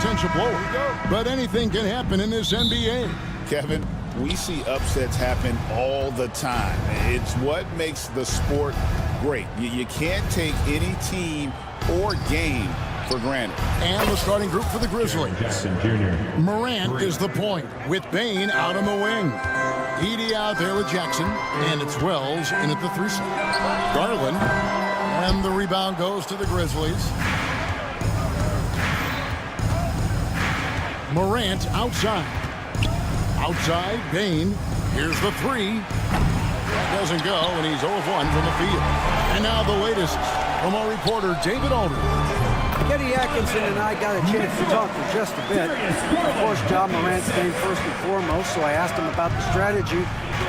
potential blower. But anything can happen in this NBA. Kevin, we see upsets happen all the time. It's what makes the sport great. You can't take any team or game for granted. And the starting group for the Grizzlies. Morant is the point with Bane out on the wing. Edey out there with Jackson, and it's Wells in at the 3 slot. Garland, and the rebound goes to the Grizzlies. Morant outside. Outside, Bane. Here's the 3. That doesn't go, and he's 0 of 1 from the field. And now the latest from our reporter, David Aldridge. Kenny Atkinson and I got a chance to talk for just a bit. Of course, John Morant's game first and foremost, so I asked him about the strategy.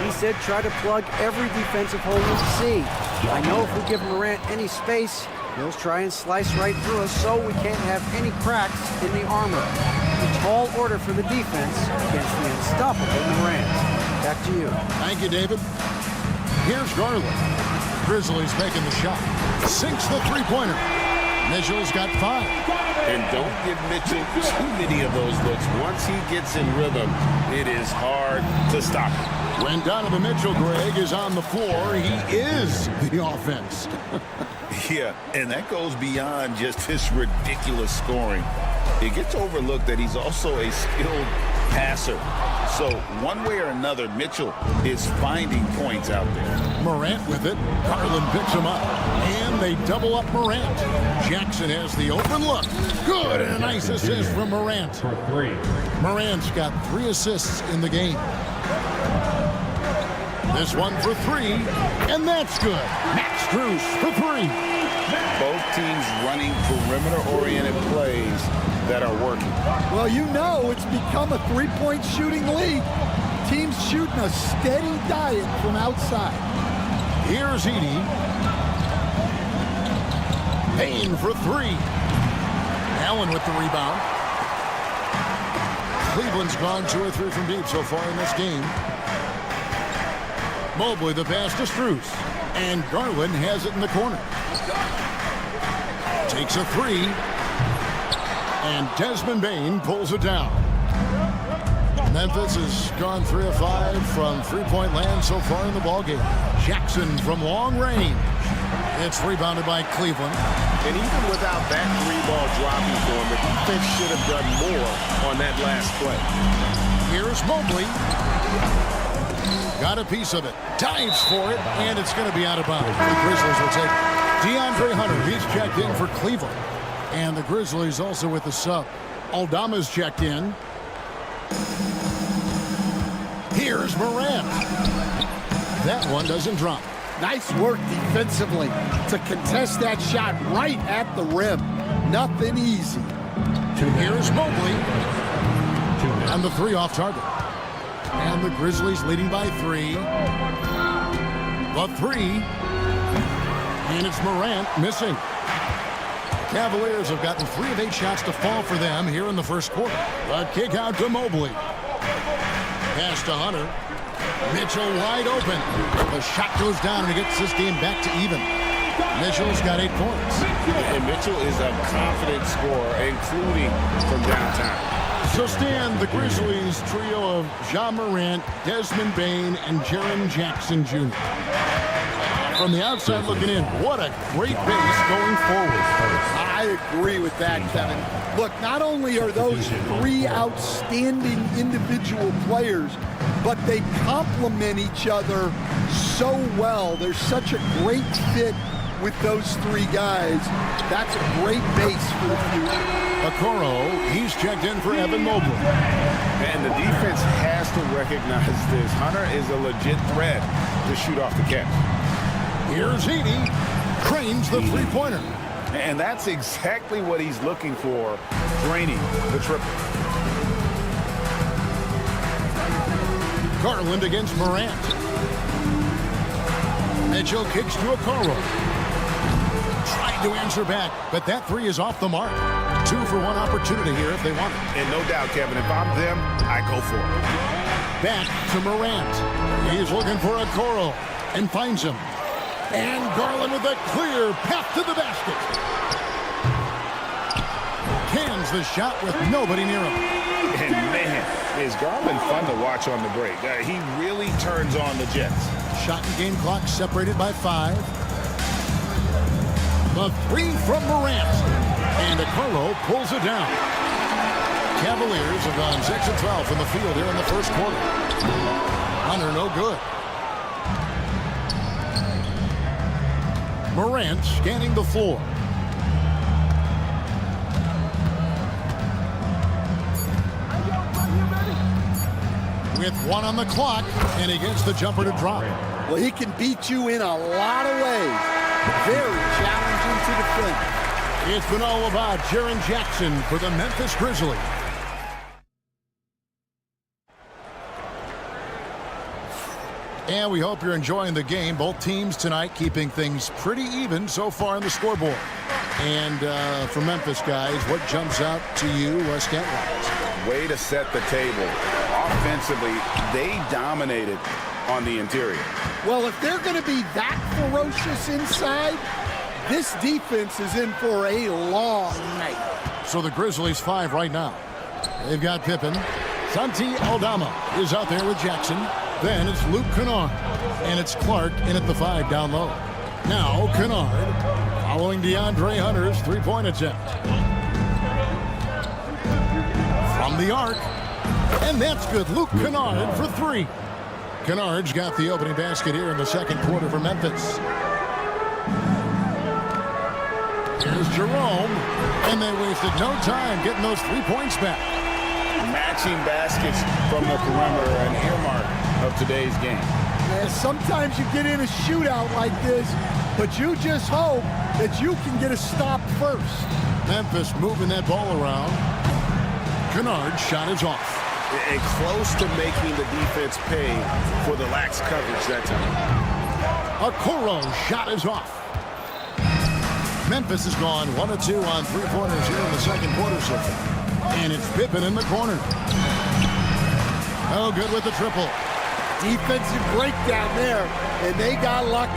He said try to plug every defensive hole we see. I know if we give Morant any space, he'll try and slice right through us, so we can't have any cracks in the armor. A tall order for the defense against the unstoppable Morant. Back to you. Thank you, David. Here's Garland. Grizzlies making the shot. Sinks the three-pointer. Mitchell's got 5. And don't give Mitchell too many of those looks. Once he gets in rhythm, it is hard to stop him. When Donovan Mitchell, Greg, is on the floor, he is the offense. Yeah, and that goes beyond just his ridiculous scoring. It gets overlooked that he's also a skilled passer. So one way or another, Mitchell is finding points out there. Morant with it. Garland picks him up. And they double up Morant. Jackson has the open look. Good, and a nice assist from Morant. Morant's got 3 assists in the game. This one for 3, and that's good. Max Strus for 3. Both teams running perimeter-oriented plays that are working. Well, you know it's become a three-point shooting league. Teams shooting a steady diet from outside. Here's Edey. Payne for 3. Allen with the rebound. Cleveland's gone 2 or 3 from deep so far in this game. Mobley the pass to Strus. And Garland has it in the corner. Takes a 3. And Desmond Bane pulls it down. Memphis has gone 3 of 5 from three-point land so far in the ballgame. Jackson from long range. It's rebounded by Cleveland. And even without that 3-ball dropping for him, the defense should have done more on that last play. Here's Mobley. Got a piece of it. Dives for it, and it's going to be out of bounds. The Grizzlies will take it. DeAndre Hunter, he's checked in for Cleveland. And the Grizzlies also with the sub. Aldama's checked in. Here's Morant. That one doesn't drop. Nice work defensively to contest that shot right at the rim. Nothing easy. Here's Mobley. And the 3 off target. And the Grizzlies leading by 3. The 3. And it's Morant missing. Cavaliers have gotten 3 of 8 shots to fall for them here in the first quarter. The kick out to Mobley. Pass to Hunter. Mitchell wide open. The shot goes down and it gets this game back to even. Mitchell's got 8 points. And Mitchell is a confident scorer, including from downtown. So Stan, the Grizzlies trio of Ja Morant, Desmond Bane, and Jaren Jackson Jr. From the outside looking in, what a great base going forward. I agree with that, Kevin. Look, not only are those 3 outstanding individual players, but they complement each other so well. There's such a great fit with those 3 guys. That's a great base for the future. Okoro, he's checked in for Evan Mobley. And the defense has to recognize this. Hunter is a legit threat to shoot off the catch. Here's Edey. Cranes the 3-pointer. And that's exactly what he's looking for, draining the triple. Garland against Morant. Mitchell kicks to Okoro. Trying to answer back, but that 3 is off the mark. 2 for 1 opportunity here if they want it. And no doubt, Kevin, if I'm them, I go for it. Back to Morant. He's looking for Okoro and finds him. And Garland with a clear path to the basket. Cans the shot with nobody near him. And man, is Garland fun to watch on the break. He really turns on the Jets. Shot and game clock separated by 5. The 3 from Morant. And DeCarlo pulls it down. Cavaliers have gone 6 of 12 from the field here in the first quarter. Hunter no good. Morant scanning the floor. With 1 on the clock, and he gets the jumper to drop. Well, he can beat you in a lot of ways. Very challenging to defend. It's been all about Jaren Jackson for the Memphis Grizzlies. And we hope you're enjoying the game. Both teams tonight keeping things pretty even so far on the scoreboard. And for Memphis, guys, what jumps out to you stat-wise? Way to set the table. Offensively, they dominated on the interior. Well, if they're going to be that ferocious inside, this defense is in for a long night. So the Grizzlies 5 right now. They've got Pippen. Santi Aldama is out there with Jackson. Then it's Luke Kennard. And it's Clark in at the 5 down low. Now Kennard following DeAndre Hunter's three-point attempt. From the arc. And that's good. Luke Kennard for 3. Kennard's got the opening basket here in the second quarter for Memphis. Here's Jerome. And they wasted no time getting those 3 points back. Matching baskets from the perimeter, an earmark of today's game. And sometimes you get in a shootout like this, but you just hope that you can get a stop first. Memphis moving that ball around. Kennard's shot is off. And close to making the defense pay for the lax coverage that time. Okoro's shot is off. Memphis has gone 1 of 2 on three-pointers here in the second quarter so far. And it's Pippen in the corner. Oh, good with the triple. Defensive breakdown there, and they got lucky.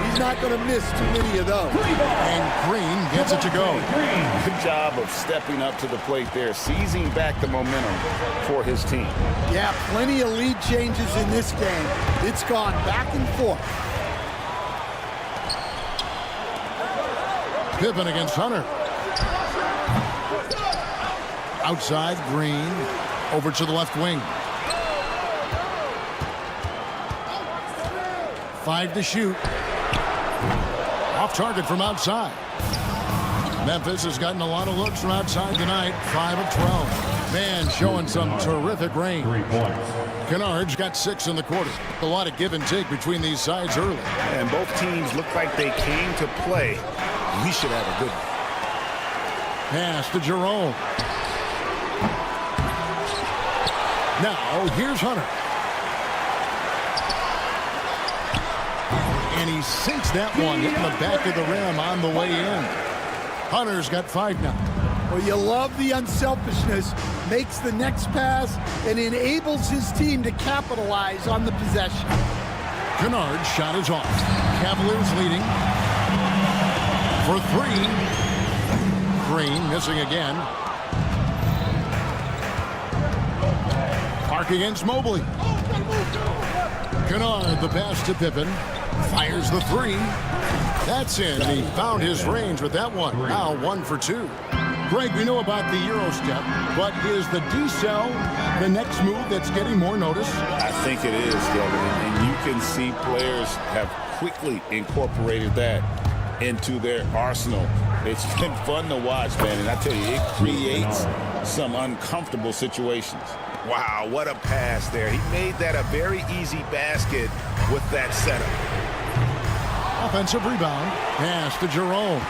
He's not going to miss too many of those. And Green gets it to go. Good job of stepping up to the plate there, seizing back the momentum for his team. Yeah, plenty of lead changes in this game. It's gone back and forth. Pippen against Hunter. Outside, Green. Over to the left wing. 5 to shoot. Off target from outside. Memphis has gotten a lot of looks from outside tonight. 5 of 12. Man, showing some terrific range. Kennard's got 6 in the quarter. A lot of give and take between these sides early. And both teams look like they came to play. We should have a good one. Pass to Jerome. Now, here's Hunter. And he sinks that one, hitting the back of the rim on the way in. Hunter's got 5 now. Well, you love the unselfishness. Makes the next pass and enables his team to capitalize on the possession. Kennard's shot is off. Cavaliers leading for 3. Green missing again. Clark against Mobley. Kennard, the pass to Pippen. Fires the 3. That's in. He found his range with that one. Now 1 for 2. Greg, we know about the Euro step, but is the decel the next move that's getting more notice? I think it is, Kevin, and you can see players have quickly incorporated that into their arsenal. It's been fun to watch, man, and I tell you, it creates some uncomfortable situations. Wow, what a pass there. He made that a very easy basket with that setup. Offensive rebound. Pass to Jerome.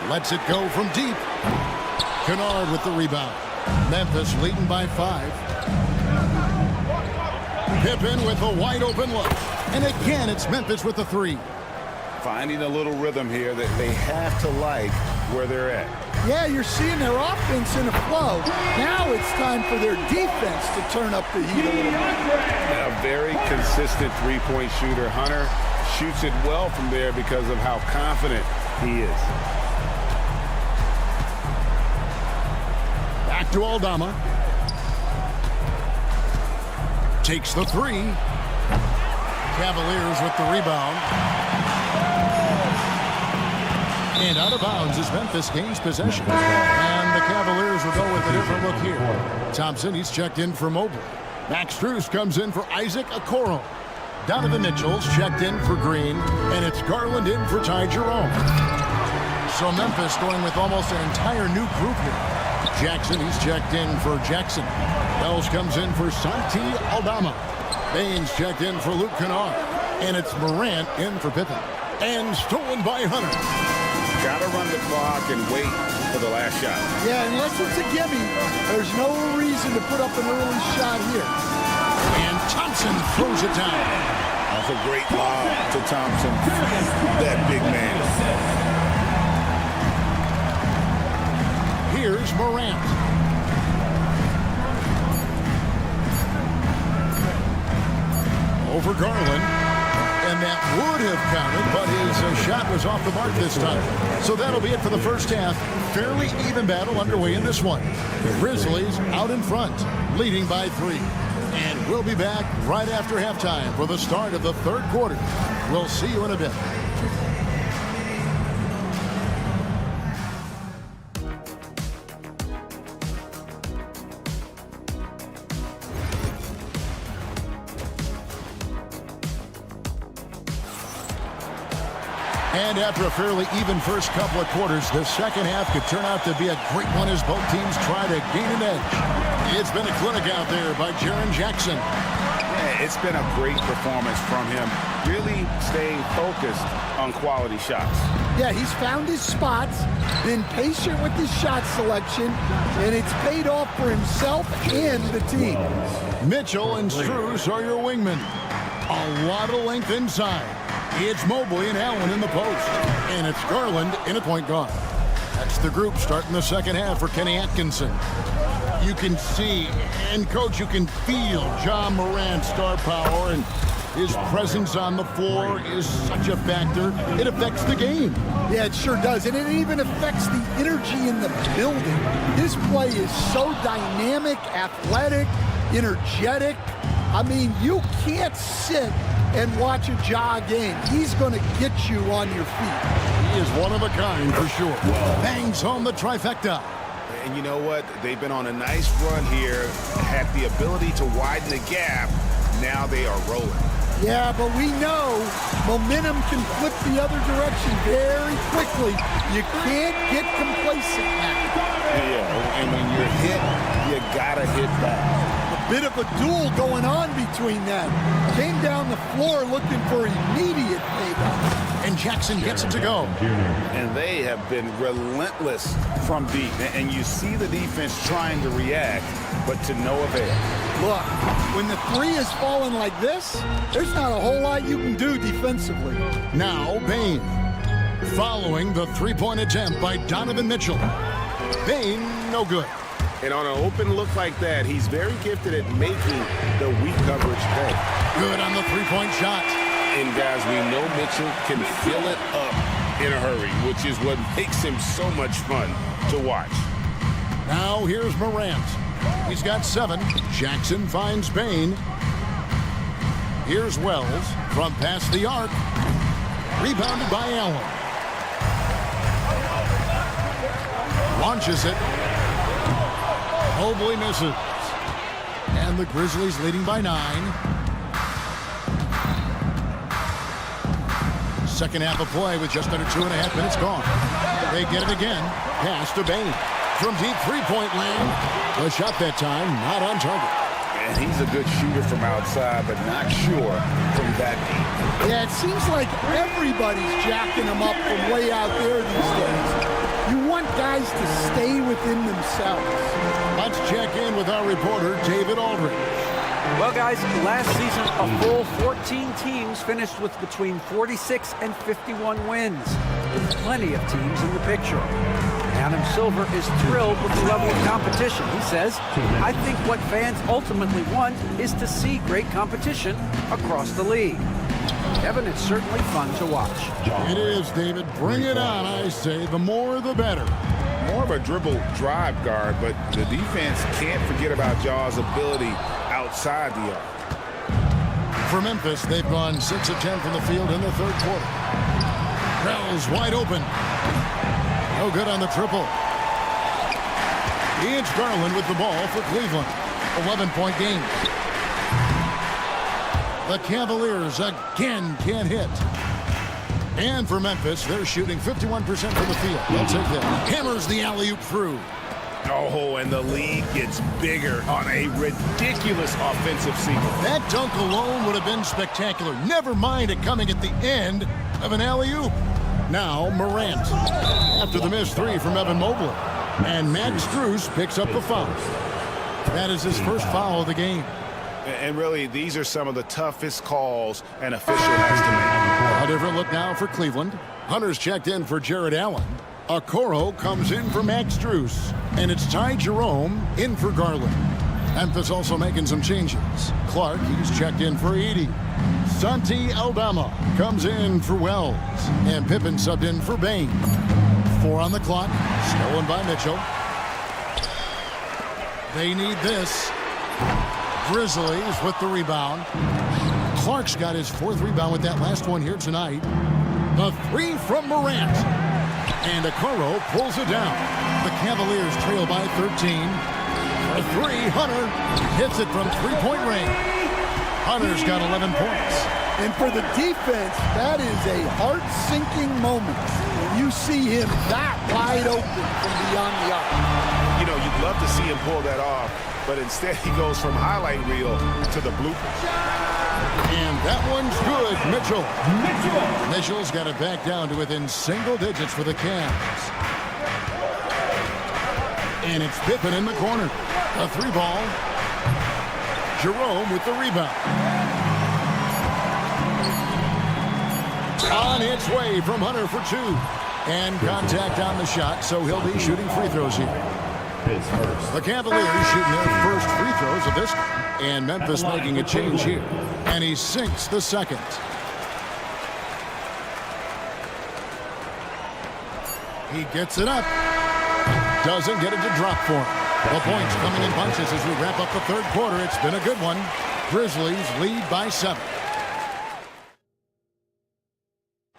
Lets it go from deep. Kennard with the rebound. Memphis leading by 5. Pippen with a wide open look. And again, it's Memphis with the 3. Finding a little rhythm here that they have to like where they're at. Yeah, you're seeing their offense in a flow. Now it's time for their defense to turn up the heat a little bit. A very consistent three-point shooter. Hunter shoots it well from there because of how confident he is. to Aldama. Takes the three. Cavaliers with the rebound. And out of bounds as Memphis gains possession. And the Cavaliers will go with a different look here. Thompson, he's checked in for Mobley. Max Strus comes in for Isaac Okoro. Donovan Mitchell's checked in for Green. And it's Garland in for Ty Jerome. So Memphis going with almost an entire new group here. Jackson, he's checked in for Jackson. Wells comes in for Santi Aldama. Baines checked in for Luke Kennard. And it's Morant in for Pippen. And stolen by Hunter. Got to run the clock and wait for the last shot. Yeah, unless it's a gimme, there's no reason to put up an early shot here. And Thompson throws it down. That's a great lob to Thompson. That big man. Here's Morant. Over Garland. And that would have counted, but his shot was off the mark this time. So that'll be it for the first half. Fairly even battle underway in this one. The Grizzlies out in front, leading by 3. And we'll be back right after halftime for the start of the third quarter. We'll see you in a bit. And after a fairly even first couple of quarters, the second half could turn out to be a great one as both teams try to gain an edge. It's been a clinic out there by Jaren Jackson. Yeah, it's been a great performance from him. Really staying focused on quality shots. Yeah, he's found his spots, been patient with his shot selection, and it's paid off for himself and the team. Mitchell and Strus are your wingmen. A lot of length inside. It's Mobley and Allen in the post. And it's Garland in a point guard. That's the group starting the second half for Kenny Atkinson. You can see, and coach, you can feel John Morant's star power, and his presence on the floor is such a factor. It affects the game. Yeah, it sure does. And it even affects the energy in the building. His play is so dynamic, athletic, energetic. I mean, you can't sit and watch a Ja game. He's going to get you on your feet. He is one of a kind for sure. Bangs home the trifecta. And you know what? They've been on a nice run here, had the ability to widen the gap. Now they are rolling. Yeah, but we know momentum can flip the other direction very quickly. You can't get complacent now. Yeah, and when you're hit, you gotta hit back. A bit of a duel going on between them. Came down the floor looking for immediate payback. And Jackson gets it to go. And they have been relentless from deep. And you see the defense trying to react, but to no avail. Look, when the three is falling like this, there's not a whole lot you can do defensively. Now Bane, following the three-point attempt by Donovan Mitchell. Bane, no good. And on an open look like that, he's very gifted at making the weak coverage pay. Good on the three-point shot. And guys, we know Mitchell can fill it up in a hurry, which is what makes him so much fun to watch. Now here's Morant. He's got 7. Jackson finds Bane. Here's Wells from past the arc. Rebounded by Allen. Launches it. Mobley misses. And the Grizzlies leading by 9. Second half of play with just under 2.5 minutes gone. They get it again. Pass to Bane. From deep three-point land. The shot that time not on target. And he's a good shooter from outside, but not sure from that deep. Yeah, it seems like everybody's jacking them up from way out there these days. You want guys to stay within themselves. Let's check in with our reporter, David Aldridge. Well, guys, last season, a full 14 teams finished with between 46 and 51 wins, with plenty of teams in the picture. Adam Silver is thrilled with the level of competition. He says, I think what fans ultimately want is to see great competition across the league. Kevin, it's certainly fun to watch. It is, David. Bring it on, I say. The more, the better. more of a dribble drive guard, but the defense can't forget about Jaw's ability outside the arc. For Memphis, they've gone 6 of 10 from the field in the third quarter. Crowell's wide open. No good on the triple. It's Garland with the ball for Cleveland. 11-point game. The Cavaliers again can't hit. And for Memphis, they're shooting 51% from the field. They'll take that. Hammers the alley-oop through. Oh, and the lead gets bigger on a ridiculous offensive sequence. That dunk alone would have been spectacular. Never mind it coming at the end of an alley-oop. Now Morant. After the missed three from Evan Mobley. And Max Strus picks up the foul. That is his first foul of the game. And really, these are some of the toughest calls an official has to make. A different look now for Cleveland. Hunter's checked in for Jared Allen. Okoro comes in for Max Strus. And it's Ty Jerome in for Garland. Memphis also making some changes. Clark, he's checked in for Edey. Santi Aldama comes in for Wells. And Pippen subbed in for Bain. 4 on the clock. Stolen by Mitchell. They need this. Grizzlies with the rebound. Clark's got his 4th rebound with that last one here tonight. The 3 from Morant. And Okoro pulls it down. The Cavaliers trail by 13. A 3, Hunter hits it from 3-point range. Hunter's got 11 points. And for the defense, that is a heart-sinking moment when you see him that wide open from beyond the arc. You know, you'd love to see him pull that off, but instead he goes from highlight reel to the bloopers. And that one's good. Mitchell's got it back down to within single digits for the Cavs. And it's Pippen in the corner. A 3 ball. Jerome with the rebound. On its way from Hunter for 2. And contact on the shot, so he'll be shooting free throws here. The Cavaliers shooting their first free throws of this, and Memphis making a change here. And he sinks the second. He gets it up. Doesn't get it to drop for him. The points coming in bunches as we wrap up the third quarter. It's been a good one. Grizzlies lead by 7.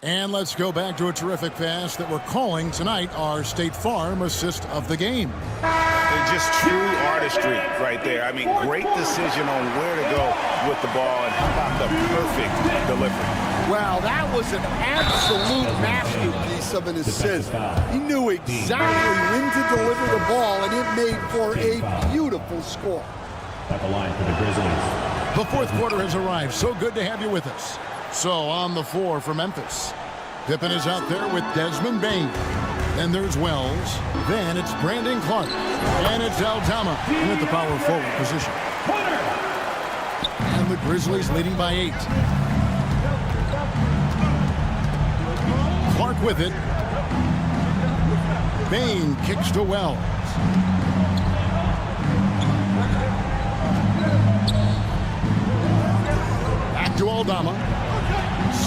And let's go back to a terrific pass that we're calling tonight our State Farm assist of the game. And just true artistry right there. I mean, great decision on where to go with the ball, and how about the perfect delivery? Well, that was an absolute masterpiece of an assist. He knew exactly when to deliver the ball, and it made for a beautiful score. At the line for the Grizzlies. The fourth quarter has arrived. So good to have you with us. So on the floor for Memphis. Pippen is out there with Desmond Bain. Then there's Wells. Then it's Brandon Clark. And it's Aldama at the power forward position. And the Grizzlies leading by 8. Clark with it. Bain kicks to Wells. Back to Aldama.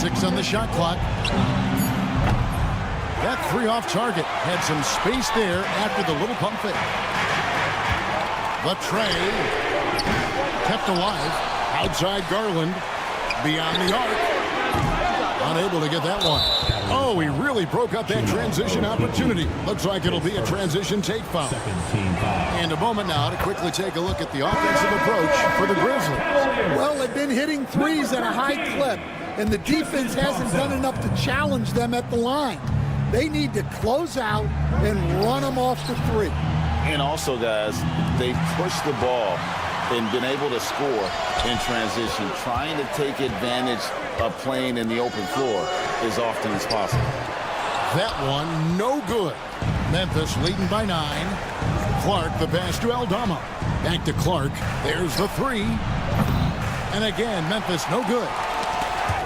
6 on the shot clock. That 3 off target had some space there after the little pump fake. The tray kept alive. Outside Garland. Beyond the arc. Unable to get that one. Oh, he really broke up that transition opportunity. Looks like it'll be a transition take foul. And a moment now to quickly take a look at the offensive approach for the Grizzlies. Well, they've been hitting threes at a high clip, and the defense hasn't done enough to challenge them at the line. They need to close out and run them off the 3. And also, guys, they've pushed the ball and been able to score in transition, trying to take advantage of playing in the open floor as often as possible. That one, no good. Memphis leading by 9. Clark, the pass to Aldama. Back to Clark. There's the 3. And again, Memphis, no good.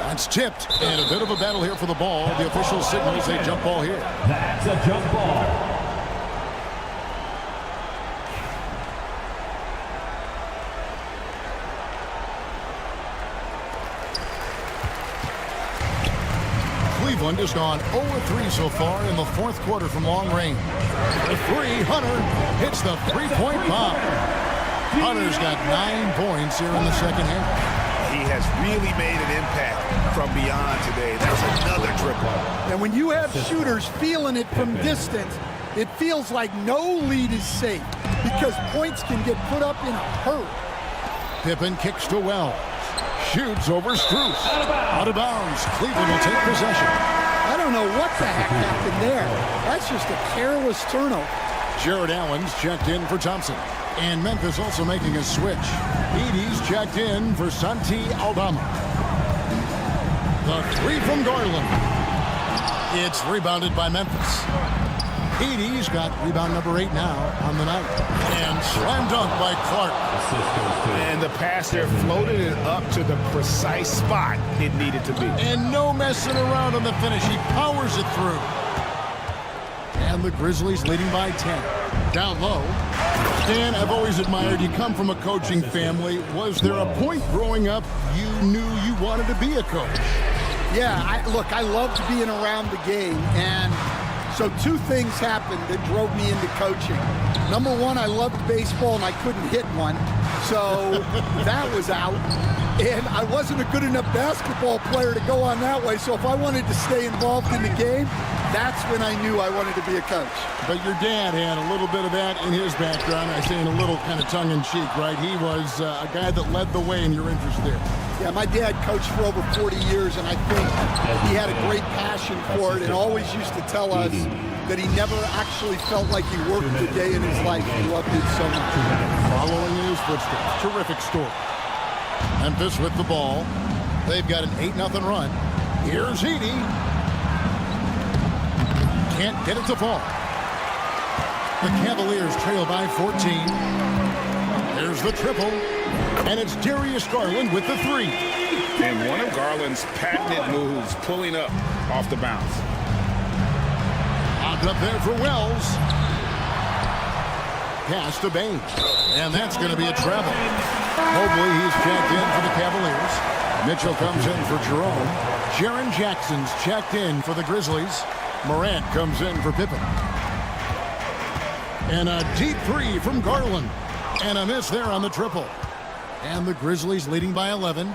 That's tipped, and a bit of a battle here for the ball. The official signals a jump ball here. That's a jump ball. Cleveland has gone 0-3 so far in the fourth quarter from long range. The three, Hunter hits the three-point bomb. Hunter's got 9 points here in the second half. He has really made an impact from beyond today. That's another triple. And when you have shooters feeling it from distance, it feels like no lead is safe because points can get put up in a hurry. Pippen kicks to Wells. Shoots over Strus. Out of bounds. Cleveland will take possession. I don't know what the heck happened there. That's just a careless turnover. Jared Allen's checked in for Thompson. And Memphis also making a switch. Edey's checked in for Santi Aldama. The three from Garland. It's rebounded by Memphis. Edey's got rebound number 8 now on the night. And slam dunk by Clark. And the pass there floated it up to the precise spot it needed to be. And no messing around on the finish. He powers it through. And the Grizzlies leading by 10. Down low. Stan, I've always admired you. Come from a coaching family. Was there a point growing up you knew you wanted to be a coach? Yeah, I loved being around the game. And so 2 things happened that drove me into coaching. Number 1, I loved baseball and I couldn't hit one. So that was out. And I wasn't a good enough basketball player to go on that way. So if I wanted to stay involved in the game, that's when I knew I wanted to be a coach. But your dad had a little bit of that in his background. I say in a little kind of tongue-in-cheek, right? He was a guy that led the way in your interest there. Yeah, my dad coached for over 40 years, and I think he had a great passion for it and always used to tell us that he never actually felt like he worked a day in his life. He loved it so much. Following in his footsteps. Terrific story. Memphis with the ball. They've got an 8-0 run. Here's Edey. Can't get it to fall. The Cavaliers trail by 14. There's the triple. And it's Darius Garland with the 3. And one of Garland's patented moves, pulling up off the bounce. Out up there for Wells. Pass to Baines. And that's going to be a travel. Mobley, he's checked in for the Cavaliers. Mitchell comes in for Jerome. Jaren Jackson's checked in for the Grizzlies. Morant comes in for Pippen. And a deep 3 from Garland. And a miss there on the triple. And the Grizzlies leading by 11.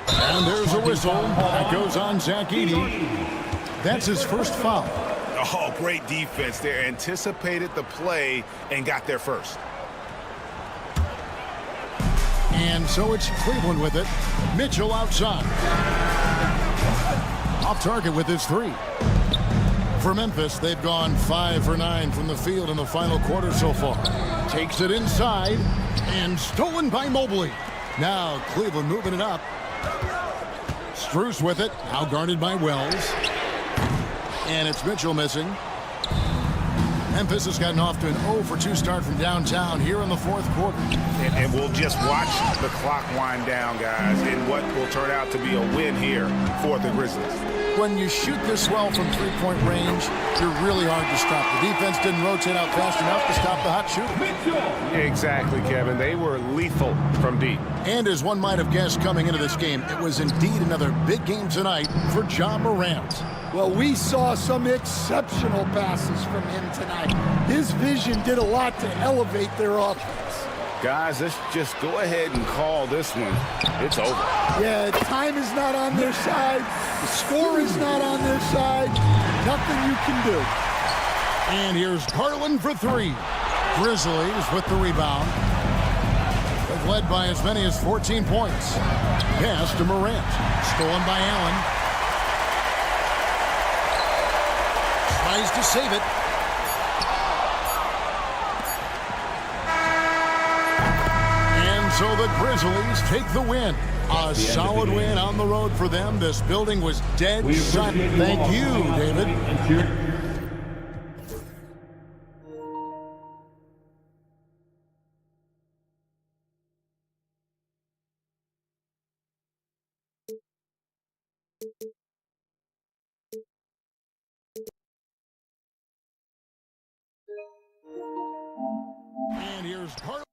And there's a whistle. That goes on Zach Edey. That's his first foul. Oh, great defense there. Anticipated the play and got there first. And so it's Cleveland with it. Mitchell outside. Off target with his 3. For Memphis, they've gone 5 for 9 from the field in the final quarter so far. Takes it inside and stolen by Mobley. Now Cleveland moving it up. Strus with it, now guarded by Wells. And it's Mitchell missing. Memphis has gotten off to an 0-for-2 start from downtown here in the fourth quarter. And we'll just watch the clock wind down, guys, in what will turn out to be a win here for the Grizzlies. When you shoot this well from three-point range, you're really hard to stop. The defense didn't rotate out fast enough to stop the hot shooter. Exactly, Kevin. They were lethal from deep. And as one might have guessed coming into this game, it was indeed another big game tonight for Ja Morant. Well, we saw some exceptional passes from him tonight. His vision did a lot to elevate their offense. Guys, let's just go ahead and call this one. It's over. Yeah, time is not on their side. The score is not on their side. Nothing you can do. And here's Garland for 3. Grizzlies with the rebound. They've led by as many as 14 points. Pass to Morant. Stolen by Allen. Tries to save it. So the Grizzlies take the win. A solid win on the road for them. This building was dead shut. Thank you, David. And here's Carl.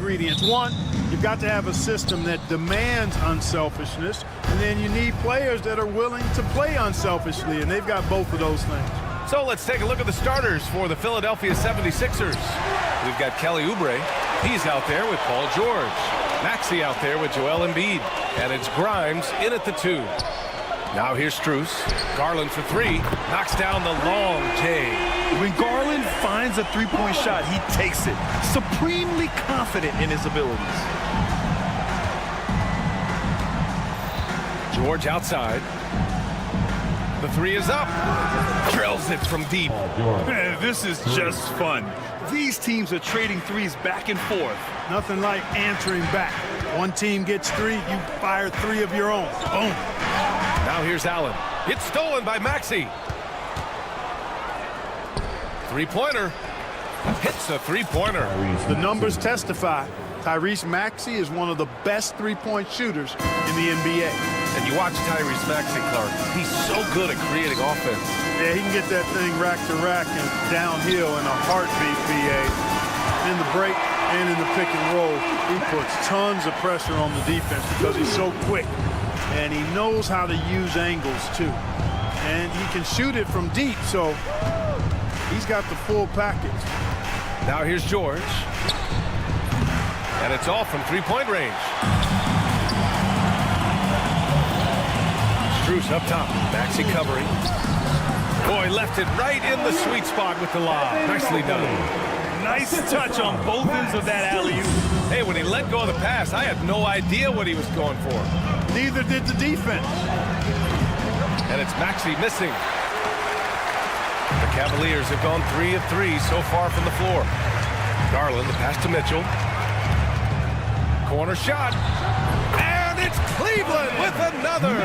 ingredients. One, you've got to have a system that demands unselfishness, and then you need players that are willing to play unselfishly, and they've got both of those things. So let's take a look at the starters for the Philadelphia 76ers. We've got Kelly Oubre. He's out there with Paul George. Maxey out there with Joel Embiid. And it's Grimes in at the 2. Now here's Strus. Garland for 3. Knocks down the long J. When Garland finds a three-point shot, he takes it. Supremely confident in his abilities. George outside. The 3 is up. Drills it from deep. Man, this is just fun. These teams are trading threes back and forth. Nothing like answering back. One team gets 3, you fire 3 of your own. Boom. Now here's Allen. It's stolen by Maxey. Three-pointer. Hits a three-pointer. The numbers testify. Tyrese Maxey is one of the best three-point shooters in the NBA. And you watch Tyrese Maxey, Clark. He's so good at creating offense. Yeah, he can get that thing rack to rack and downhill in a heartbeat, BA. In the break and in the pick and roll, he puts tons of pressure on the defense because he's so quick. And he knows how to use angles, too. And he can shoot it from deep, so he's got the full package. Now here's George. And it's off from three-point range. Strus up top. Maxey covering. Boy, left it right in the sweet spot with the lob. Nicely done. Nice touch on both ends of that alley-oop. Hey, when he let go of the pass, I had no idea what he was going for. Neither did the defense. And it's Maxey missing. The Cavaliers have gone 3 of 3 so far from the floor. Garland, the pass to Mitchell. Corner shot. And it's Cleveland with another.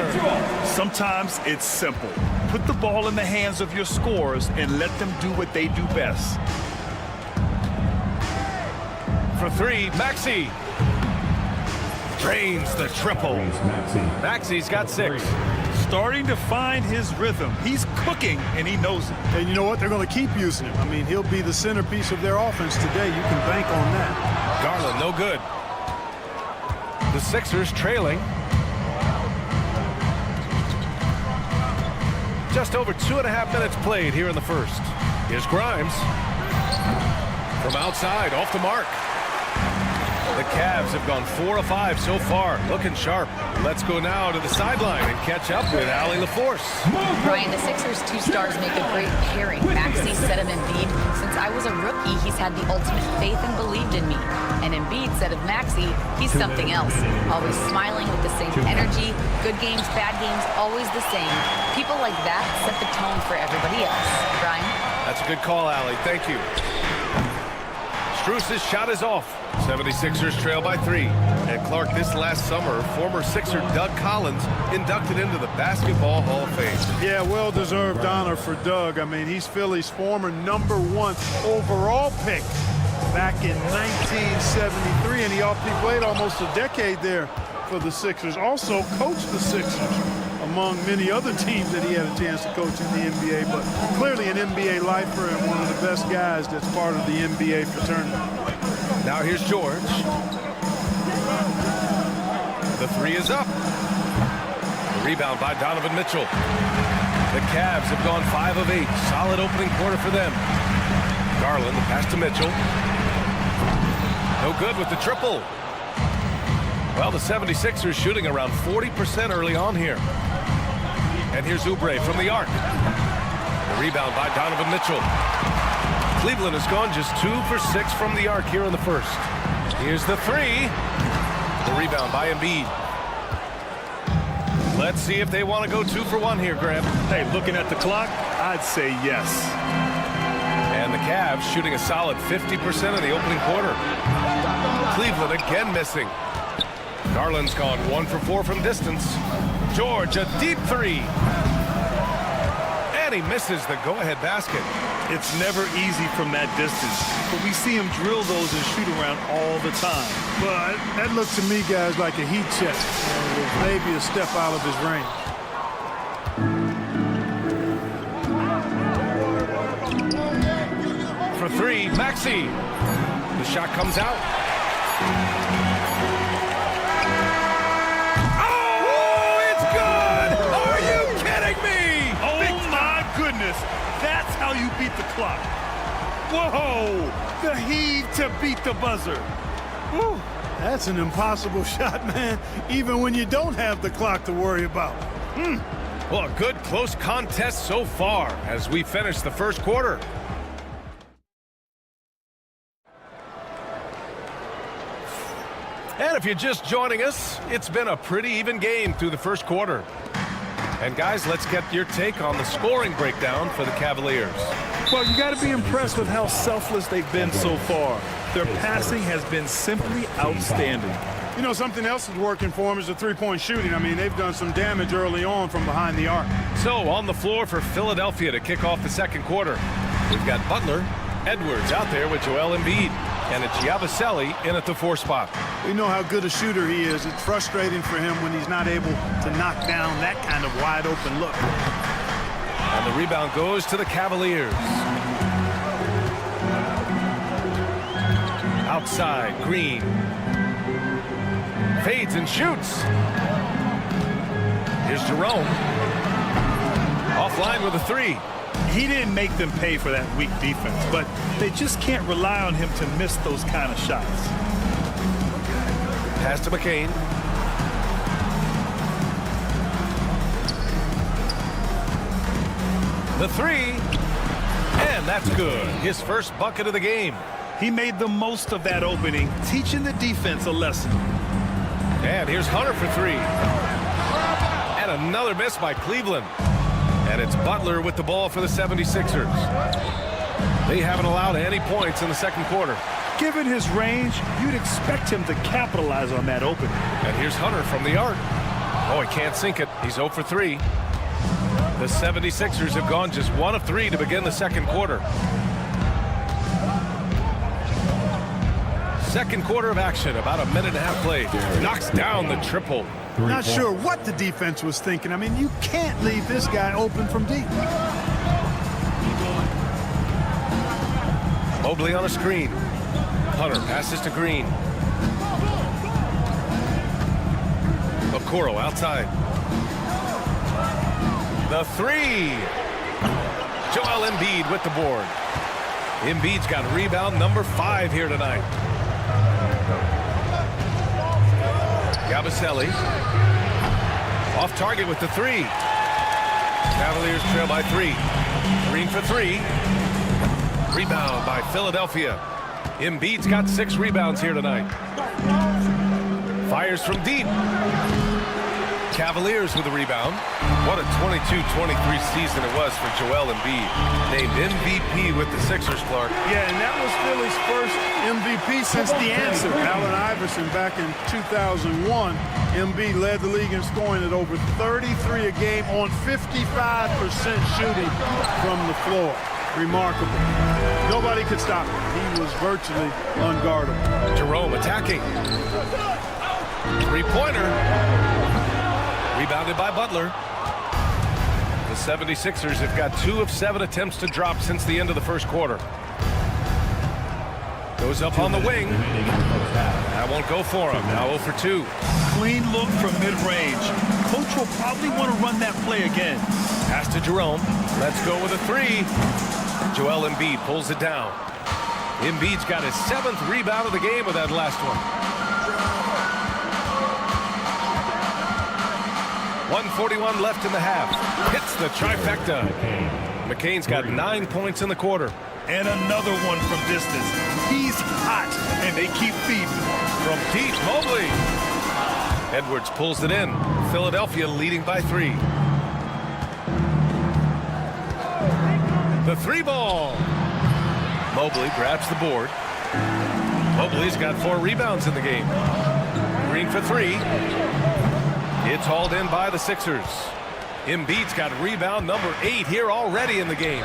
Sometimes it's simple. Put the ball in the hands of your scorers and let them do what they do best. For 3, Maxey. Drains the triple. Maxey's got 6. Starting to find his rhythm. He's cooking, and he knows it. And you know what? They're going to keep using him. I mean, he'll be the centerpiece of their offense today. You can bank on that. Garland, no good. The Sixers trailing. Just over 2.5 minutes played here in the first. Here's Grimes. From outside, off the mark. The Cavs have gone 4 of 5 so far, looking sharp. Let's go now to the sideline and catch up with Allie LaForce. Brian, the Sixers' 2 stars make a great pairing. Maxey said of Embiid, since I was a rookie, he's had the ultimate faith and believed in me. And Embiid said of Maxey, he's something else. Always smiling with the same energy. Good games, bad games, always the same. People like that set the tone for everybody else. Brian? That's a good call, Allie. Thank you. Strus's shot is off. 76ers trail by 3. And Clark, this last summer, former Sixer Doug Collins inducted into the Basketball Hall of Fame. Yeah, well-deserved honor for Doug. I mean, he's Philly's former #1 overall pick back in 1973, and he played almost a decade there for the Sixers. Also coached the Sixers among many other teams that he had a chance to coach in the NBA, but clearly an NBA lifer and one of the best guys that's part of the NBA fraternity. Now here's George. The 3 is up. The rebound by Donovan Mitchell. The Cavs have gone 5 of 8. Solid opening quarter for them. Garland, the pass to Mitchell. No good with the triple. Well, the 76ers shooting around 40% early on here. And here's Oubre from the arc. The rebound by Donovan Mitchell. Cleveland has gone just 2 for 6 from the arc here in the first. Here's the 3. The rebound by Embiid. Let's see if they want to go 2 for 1 here, Graham. Hey, looking at the clock, I'd say yes. And the Cavs shooting a solid 50% in the opening quarter. Cleveland again missing. Garland's gone 1 for 4 from distance. George, a deep 3. And he misses the go-ahead basket. It's never easy from that distance, but we see him drill those and shoot around all the time. But that looked to me, guys, like a heat check. Maybe a step out of his range. For 3, Maxey. The shot comes out. Oh, it's good! Are you kidding me? Oh, my goodness. That's how you beat the clock. Whoa! The heave to beat the buzzer. Whew, that's an impossible shot, man, even when you don't have the clock to worry about. Well, a good close contest so far as we finish the first quarter. And if you're just joining us, it's been a pretty even game through the first quarter. And guys, let's get your take on the scoring breakdown for the Cavaliers. Well, you got to be impressed with how selfless they've been so far. Their passing has been simply outstanding. You know, something else that's working for them is the three-point shooting. I mean, they've done some damage early on from behind the arc. So, on the floor for Philadelphia to kick off the second quarter, we've got Butler, Edwards out there with Joel Embiid, and it's Yabusele in at the 4 spot. We know how good a shooter he is. It's frustrating for him when he's not able to knock down that kind of wide-open look. And the rebound goes to the Cavaliers. Outside, Green. Fades and shoots. Here's Jerome. Offline with a 3. He didn't make them pay for that weak defense, but they just can't rely on him to miss those kind of shots. Pass to McCain. The 3. And that's good. His first bucket of the game. He made the most of that opening, teaching the defense a lesson. And here's Hunter for 3. And another miss by Cleveland. And it's Butler with the ball for the 76ers. They haven't allowed any points in the second quarter. Given his range, you'd expect him to capitalize on that opening. And here's Hunter from the arc. Oh, he can't sink it. He's 0 for 3. The 76ers have gone just 1 of 3 to begin the second quarter. Second quarter of action, about a minute and a half played. Knocks down the triple. Not sure what the defense was thinking. I mean, you can't leave this guy open from deep. Mobley on a screen. Hunter passes to Green. Okoro outside. The 3. Joel Embiid with the board. Embiid's got rebound number 5 here tonight. Yabusele off target with the 3. Cavaliers trail by 3. Green for 3. Rebound by Philadelphia. Embiid's got 6 rebounds here tonight. Fires from deep. Cavaliers with a rebound. What a 22-23 season it was for Joel Embiid. Named MVP with the Sixers, Clark. Yeah, and that was Philly's first MVP since the answer. Allen Iverson back in 2001. Embiid led the league in scoring at over 33 a game on 55% shooting from the floor. Remarkable. Nobody could stop him. He was virtually unguardable. Jerome attacking. Three-pointer. Rebounded by Butler. The 76ers have got 2 of 7 attempts to drop since the end of the first quarter. Goes up on the wing. That won't go for him. Now 0 for 2. Clean look from mid-range. Coach will probably want to run that play again. Pass to Jerome. Let's go with a 3. Joel Embiid pulls it down. Embiid's got his 7th rebound of the game with that last one. 1:41 left in the half. Hits the trifecta. McCain's got 9 points in the quarter. And another one from distance. He's hot, and they keep feeding. From deep, Mobley. Edwards pulls it in. Philadelphia leading by 3. The 3 ball. Mobley grabs the board. Mobley's got 4 rebounds in the game. Green for 3. It's hauled in by the Sixers. Embiid's got rebound number 8 here already in the game.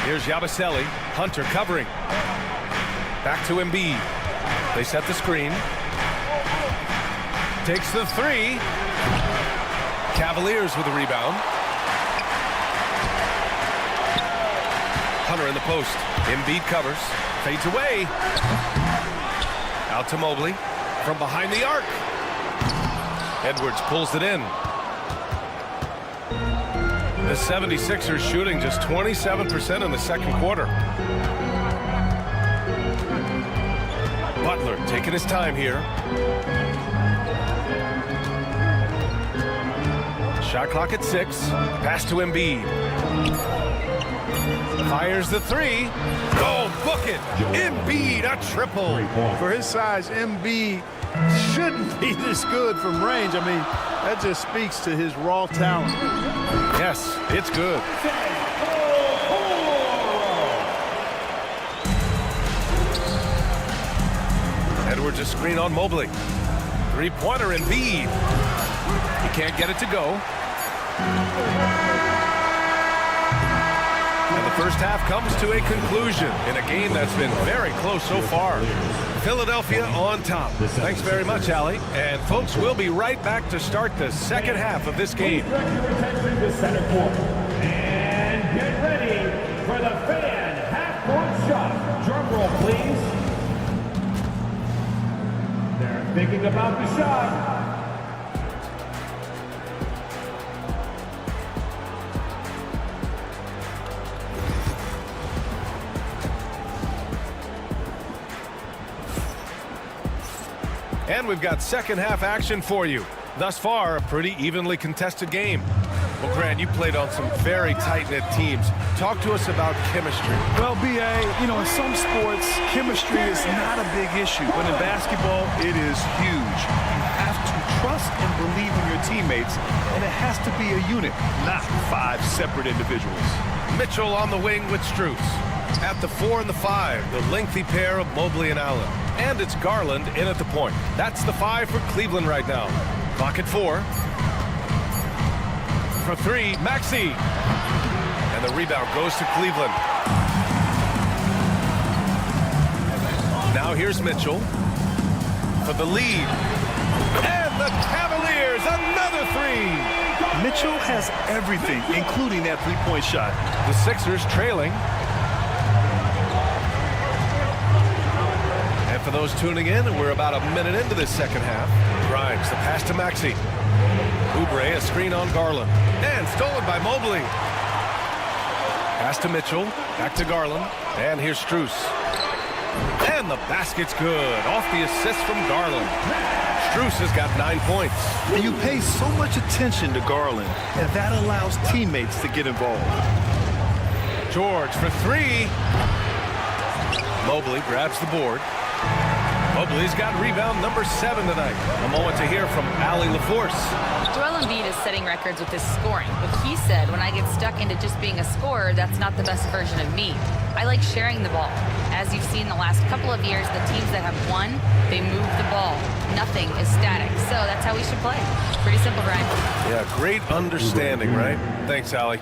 Here's Yabusele. Hunter covering. Back to Embiid. They set the screen. Takes the 3. Cavaliers with a rebound. 3-pointer in the post. Embiid covers. Fades away. Out to Mobley. From behind the arc. Edwards pulls it in. The 76ers shooting just 27% in the second quarter. Butler taking his time here. Shot clock at 6. Pass to Embiid. Fires the 3. Oh, book it. Embiid, a triple. For his size, Embiid shouldn't be this good from range. I mean, that just speaks to his raw talent. Yes, it's good. Edwards a screen on Mobley. 3-pointer Embiid. He can't get it to go. And the first half comes to a conclusion in a game that's been very close so far. Philadelphia on top. Thanks very much, Allie. And folks, we'll be right back to start the second half of this game. And get ready for the fan half-court shot. Drum roll, please. They're thinking about the shot. And we've got second half action for you. Thus far, a pretty evenly contested game. Well, Grant, you played on some very tight-knit teams. Talk to us about chemistry. Well, B.A., in some sports, chemistry is not a big issue. But in basketball, it is huge. You have to trust and believe in your teammates, and it has to be a unit, not 5 separate individuals. Mitchell on the wing with Strus. At the 4 and the 5, the lengthy pair of Mobley and Allen. And it's Garland in at the point. That's the 5 for Cleveland right now. Clock at 4. For 3, Maxey. And the rebound goes to Cleveland. Now here's Mitchell for the lead. And the Cavaliers, another 3. Mitchell has everything, including that three-point shot. The Sixers trailing. And for those tuning in, we're about a minute into this second half. Grimes, the pass to Maxey. Oubre, a screen on Garland. And stolen by Mobley. Pass to Mitchell. Back to Garland. And here's Strus. And the basket's good. Off the assist from Garland. Strus has got 9 points. And you pay so much attention to Garland, and that allows teammates to get involved. George for 3. Mobley grabs the board. Mobley's got rebound number 7 tonight. A moment to hear from Allie LaForce. Joel Embiid is setting records with his scoring, but he said, when I get stuck into just being a scorer, that's not the best version of me. I like sharing the ball. As you've seen the last couple of years, the teams that have won, they move the ball. Nothing is static, so that's how we should play. Pretty simple, Brian. Yeah, great understanding, right? Thanks, Allie.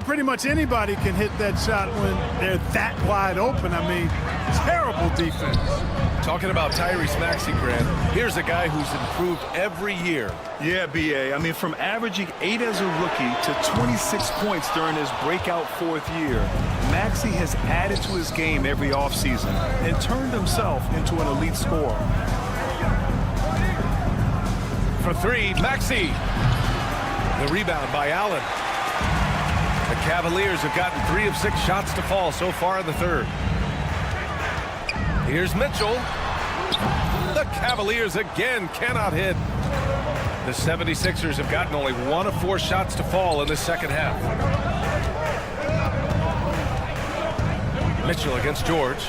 Pretty much anybody can hit that shot when they're that wide open. I mean, terrible defense. Talking about Tyrese Maxey, Grant, here's a guy who's improved every year. Yeah, B.A. I mean, from averaging 8 as a rookie to 26 points during his breakout 4th year, Maxey has added to his game every offseason and turned himself into an elite scorer. For 3, Maxey. The rebound by Allen. The Cavaliers have gotten 3 of 6 shots to fall so far in the third. Here's Mitchell. The Cavaliers again cannot hit. The 76ers have gotten only 1 of 4 shots to fall in the second half. Mitchell against George.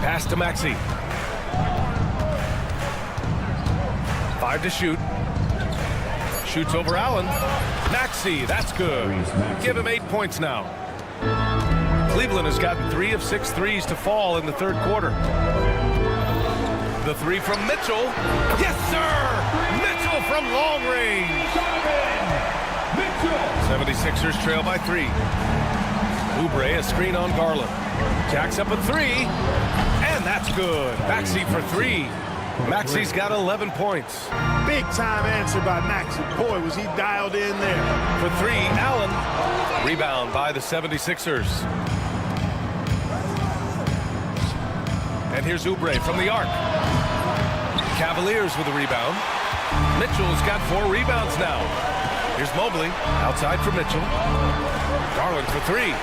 Pass to Maxey. 5 to shoot. Shoots over Allen. Maxey, that's good. Give him 8 points now. Cleveland has gotten 3 of 6 threes to fall in the third quarter. The 3 from Mitchell. Yes, sir! Mitchell from long range. 76ers trail by 3. Oubre, a screen on Garland. Jacks up a 3. And that's good. Maxey for 3. Maxey's got 11 points. Big-time answer by Maxey. Boy, was he dialed in there. For three, Allen. Rebound by the 76ers. And here's Oubre from the arc. Cavaliers with a rebound. Mitchell's got 4 rebounds now. Here's Mobley, outside for Mitchell. Garland for 3.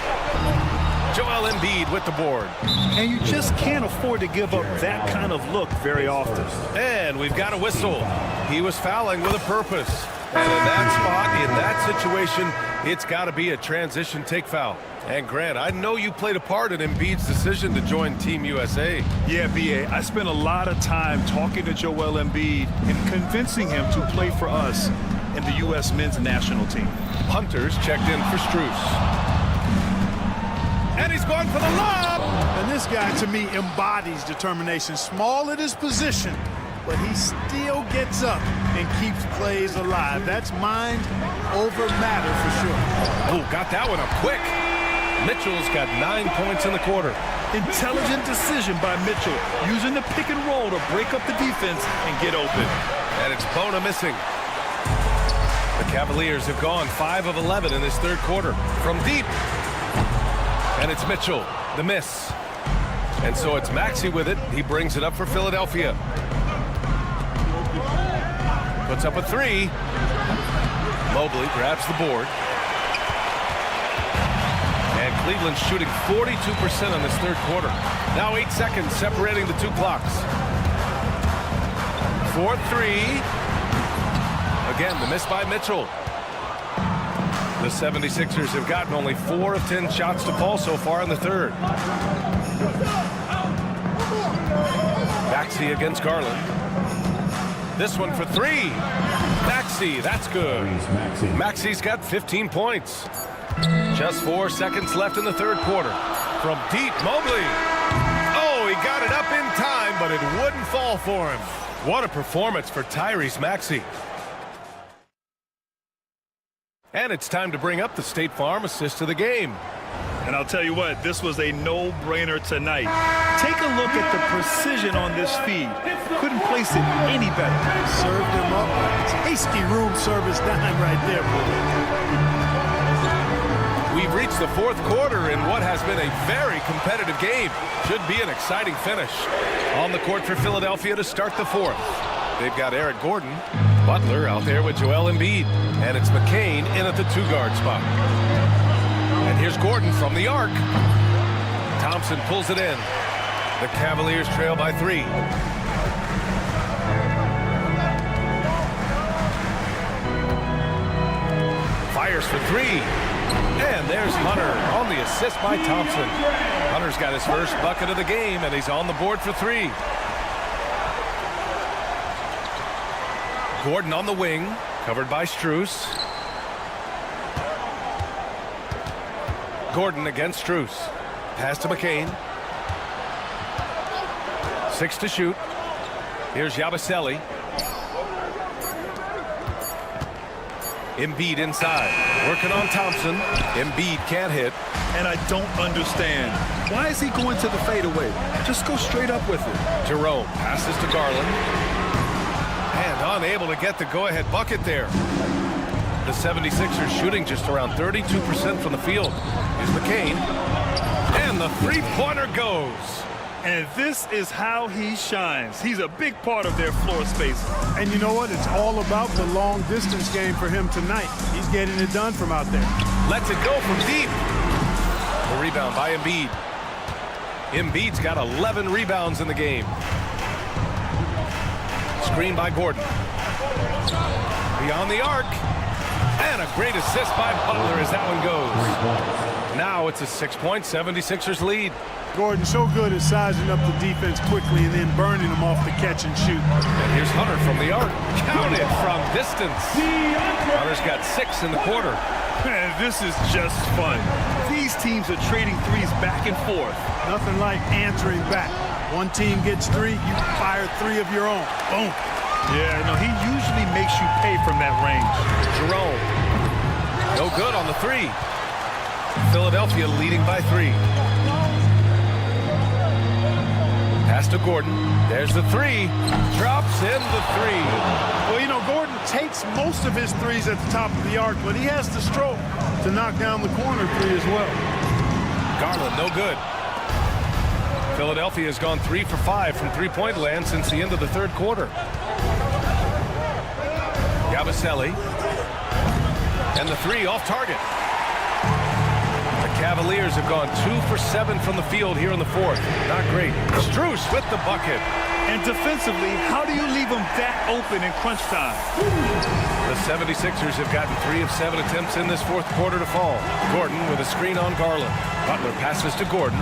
Joel Embiid with the board. And you just can't afford to give up that kind of look very often. And we've got a whistle. He was fouling with a purpose. And in that spot, in that situation, it's got to be a transition take foul. And Grant, I know you played a part in Embiid's decision to join Team USA. Yeah, B.A., I spent a lot of time talking to Joel Embiid and convincing him to play for us in the U.S. men's national team. Hunters checked in for Strus. And he's going for the lob. And this guy, to me, embodies determination. Small at his position, but he still gets up and keeps plays alive. That's mind over matter for sure. Oh, got that one up quick. Mitchell's got 9 points in the quarter. Intelligent decision by Mitchell, using the pick and roll to break up the defense and get open. And it's Bona missing. The Cavaliers have gone 5 of 11 in this third quarter. From deep. And it's Mitchell, the miss. And so it's Maxey with it. He brings it up for Philadelphia. Puts up a 3. Mobley grabs the board. And Cleveland's shooting 42% in this third quarter. Now 8 seconds separating the 2 clocks. 4-3. Again, the miss by Mitchell. The 76ers have gotten only 4 of 10 shots to fall so far in the third. Maxey against Garland. This one for 3. Maxey, that's good. Maxey's got 15 points. Just 4 seconds left in the third quarter. From deep, Mobley. Oh, he got it up in time, but it wouldn't fall for him. What a performance for Tyrese Maxey. And it's time to bring up the State Farm assist of the game. And I'll tell you what, this was a no-brainer tonight. Take a look at the precision on this feed. Couldn't place it any better. Served him up. Tasty room service dime right there, boy. We've reached the fourth quarter in what has been a very competitive game. Should be an exciting finish. On the court for Philadelphia to start the fourth. They've got Eric Gordon, Butler out there with Joel Embiid, and it's McCain in at the 2-guard spot. And here's Gordon from the arc. Thompson pulls it in. The Cavaliers trail by 3. Fires for 3. And there's Hunter on the assist by Thompson. Hunter's got his first bucket of the game, and he's on the board for 3. Gordon on the wing, covered by Strus. Gordon against Strus. Pass to McCain. 6 to shoot. Here's Yabusele. Embiid inside. Working on Thompson. Embiid can't hit. And I don't understand. Why is he going to the fadeaway? Just go straight up with it. Jerome passes to Garland. And unable to get the go-ahead bucket there. The 76ers shooting just around 32% from the field. Here's McCain. And the three-pointer goes. And this is how he shines. He's a big part of their floor space. And you know what? It's all about the long-distance game for him tonight. He's getting it done from out there. Lets it go from deep. The rebound by Embiid. Embiid's got 11 rebounds in the game. Screen by Gordon. Beyond the arc. And a great assist by Butler as that one goes. Now it's a 6-point 76ers lead. Gordon so good at sizing up the defense quickly and then burning them off the catch and shoot. And here's Hunter from the arc. Counted from distance. Hunter's got 6 in the quarter. Man, this is just fun. These teams are trading threes back and forth. Nothing like answering back. One team gets 3, you fire 3 of your own. Boom. Yeah, no, he usually makes you pay from that range. Jerome. No good on the 3. Philadelphia leading by 3. Pass Pass to Gordon. There's the three. Drops in the three. Well, you know, Gordon takes most of his threes at the top of the arc, but he has the stroke to knock down the corner three as well. Garland, no good. Philadelphia has gone 3 for 5 from three-point land since the end of the third quarter. Yabusele. And the three off target. The Cavaliers have gone 2 for 7 from the field here in the fourth. Not great. Strus with the bucket. And defensively, how do you leave them that open in crunch time? The 76ers have gotten 3 of 7 attempts in this fourth quarter to fall. Gordon with a screen on Garland. Butler passes to Gordon.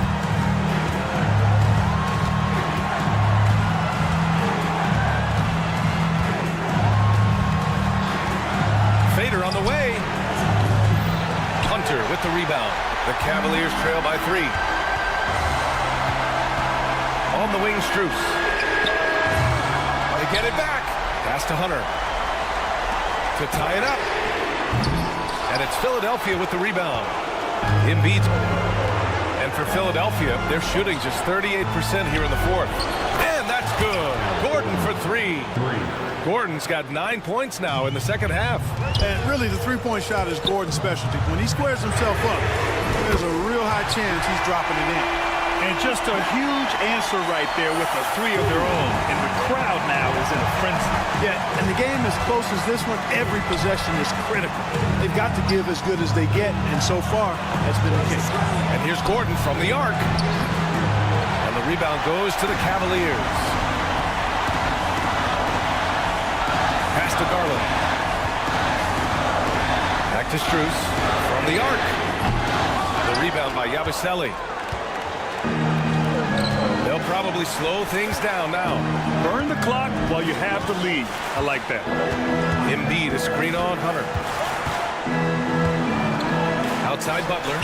Fader on the way. Hunter with the rebound. The Cavaliers trail by 3. On the wing, Strus. They get it back. Pass to Hunter. To tie it up. And it's Philadelphia with the rebound. Embiid. And for Philadelphia, they're shooting just 38% here in the fourth. And that's good. Gordon for 3. Gordon's got 9 points now in the second half. And really, the three-point shot is Gordon's specialty. When he squares himself up, there's a real high chance he's dropping it in. And just a huge answer right there with a three of their own. And the crowd now is in a frenzy. Yeah, and the game as close as this one, every possession is critical. They've got to give as good as they get, and so far, that's been the case. And here's Gordon from the arc. And the rebound goes to the Cavaliers. Pass to Garland. Back to Strus from the arc. The rebound by Yabusele. They'll probably slow things down now. Burn the clock while you have the lead. I like that. Embiid, a screen on Hunter. Outside Butler.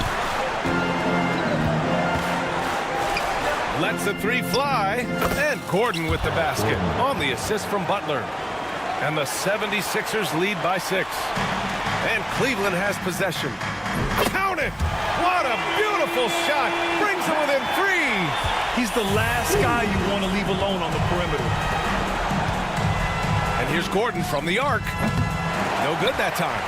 Lets the three fly. And Gordon with the basket on the assist from Butler. And the 76ers lead by 6. And Cleveland has possession. Count it! What a beautiful shot! Brings them within 3. He's the last guy you want to leave alone on the perimeter. And here's Gordon from the arc. No good that time.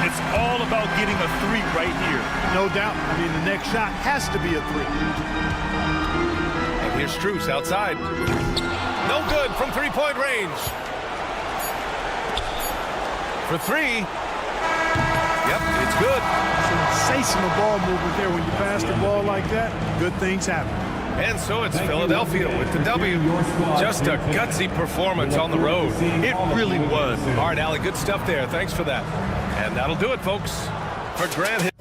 It's all about getting a 3 right here. No doubt. I mean, the next shot has to be a 3. And here's Strus outside. No good from three-point range. For 3. Yep, it's good. Sensational ball movement there. When you pass the ball like that, good things happen. And so it's Philadelphia with the W. Just a gutsy performance on the road. It really was. All right, Allie, good stuff there. Thanks for that. And that'll do it, folks, for Grant Hill.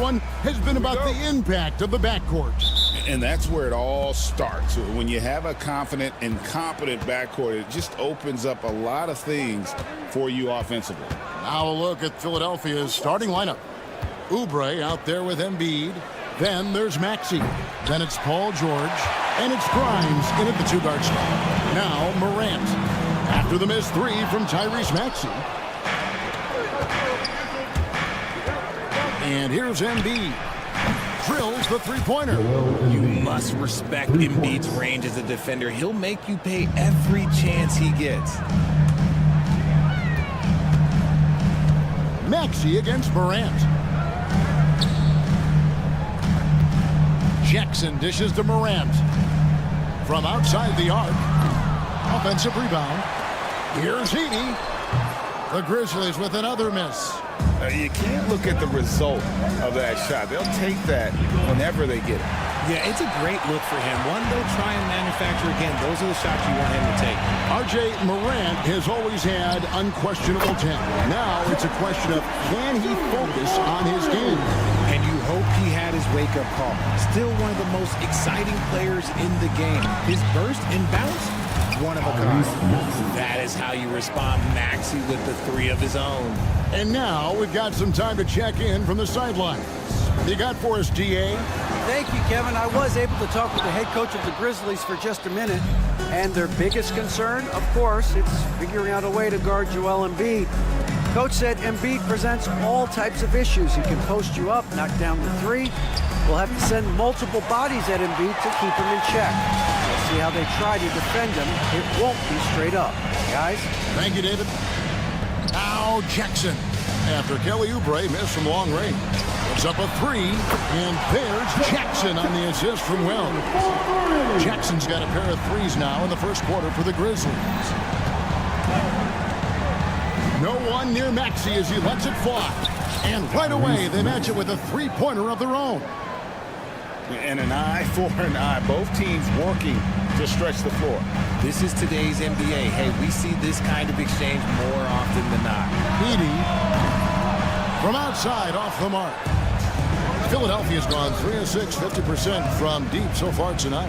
one has been about the impact of the backcourt. And that's where it all starts. When you have a confident and competent backcourt, it just opens up a lot of things for you offensively. Now a look at Philadelphia's starting lineup. Oubre out there with Embiid. Then there's Maxey. Then it's Paul George. And it's Grimes in at the two-guard spot. Now Morant. After the missed three from Tyrese Maxey. And here's Embiid. Drills the three-pointer. You must respect Embiid's range as a defender. He'll make you pay every chance he gets. Maxey against Morant. Jackson dishes to Morant. From outside the arc. Offensive rebound. Here's Heaney. The Grizzlies with another miss. You can't look at the result of that shot. They'll take that whenever they get it. Yeah, it's a great look for him. One they'll try and manufacture again. Those are the shots you want him to take. R.J. Morant has always had unquestionable talent. Now it's a question of can he focus on his game? And you hope he had his wake-up call. Still one of the most exciting players in the game. His burst and bounce, one of a kind. That is how you respond. Maxey with the three of his own. And now we've got some time to check in from the sidelines. You got for us, DA? Thank you, Kevin. I was able to talk with the head coach of the Grizzlies for just a minute. And their biggest concern, of course, it's figuring out a way to guard Joel Embiid. Coach said Embiid presents all types of issues. He can post you up, knock down the three. We'll have to send multiple bodies at Embiid to keep him in check. We'll see how they try to defend him. It won't be straight up. Guys? Thank you, David. Now Jackson. After Kelly Oubre missed from long range. It's up a three, and there's Jackson on the assist from Will. Jackson's got a pair of threes now in the first quarter for the Grizzlies. No one near Maxey as he lets it fly. And right away, they match it with a three-pointer of their own. And an eye for an eye. Both teams working to stretch the floor. This is today's NBA. Hey, we see this kind of exchange more often than not. Heaney from outside off the mark. Philadelphia's gone 3 of 6, 50% from deep so far tonight.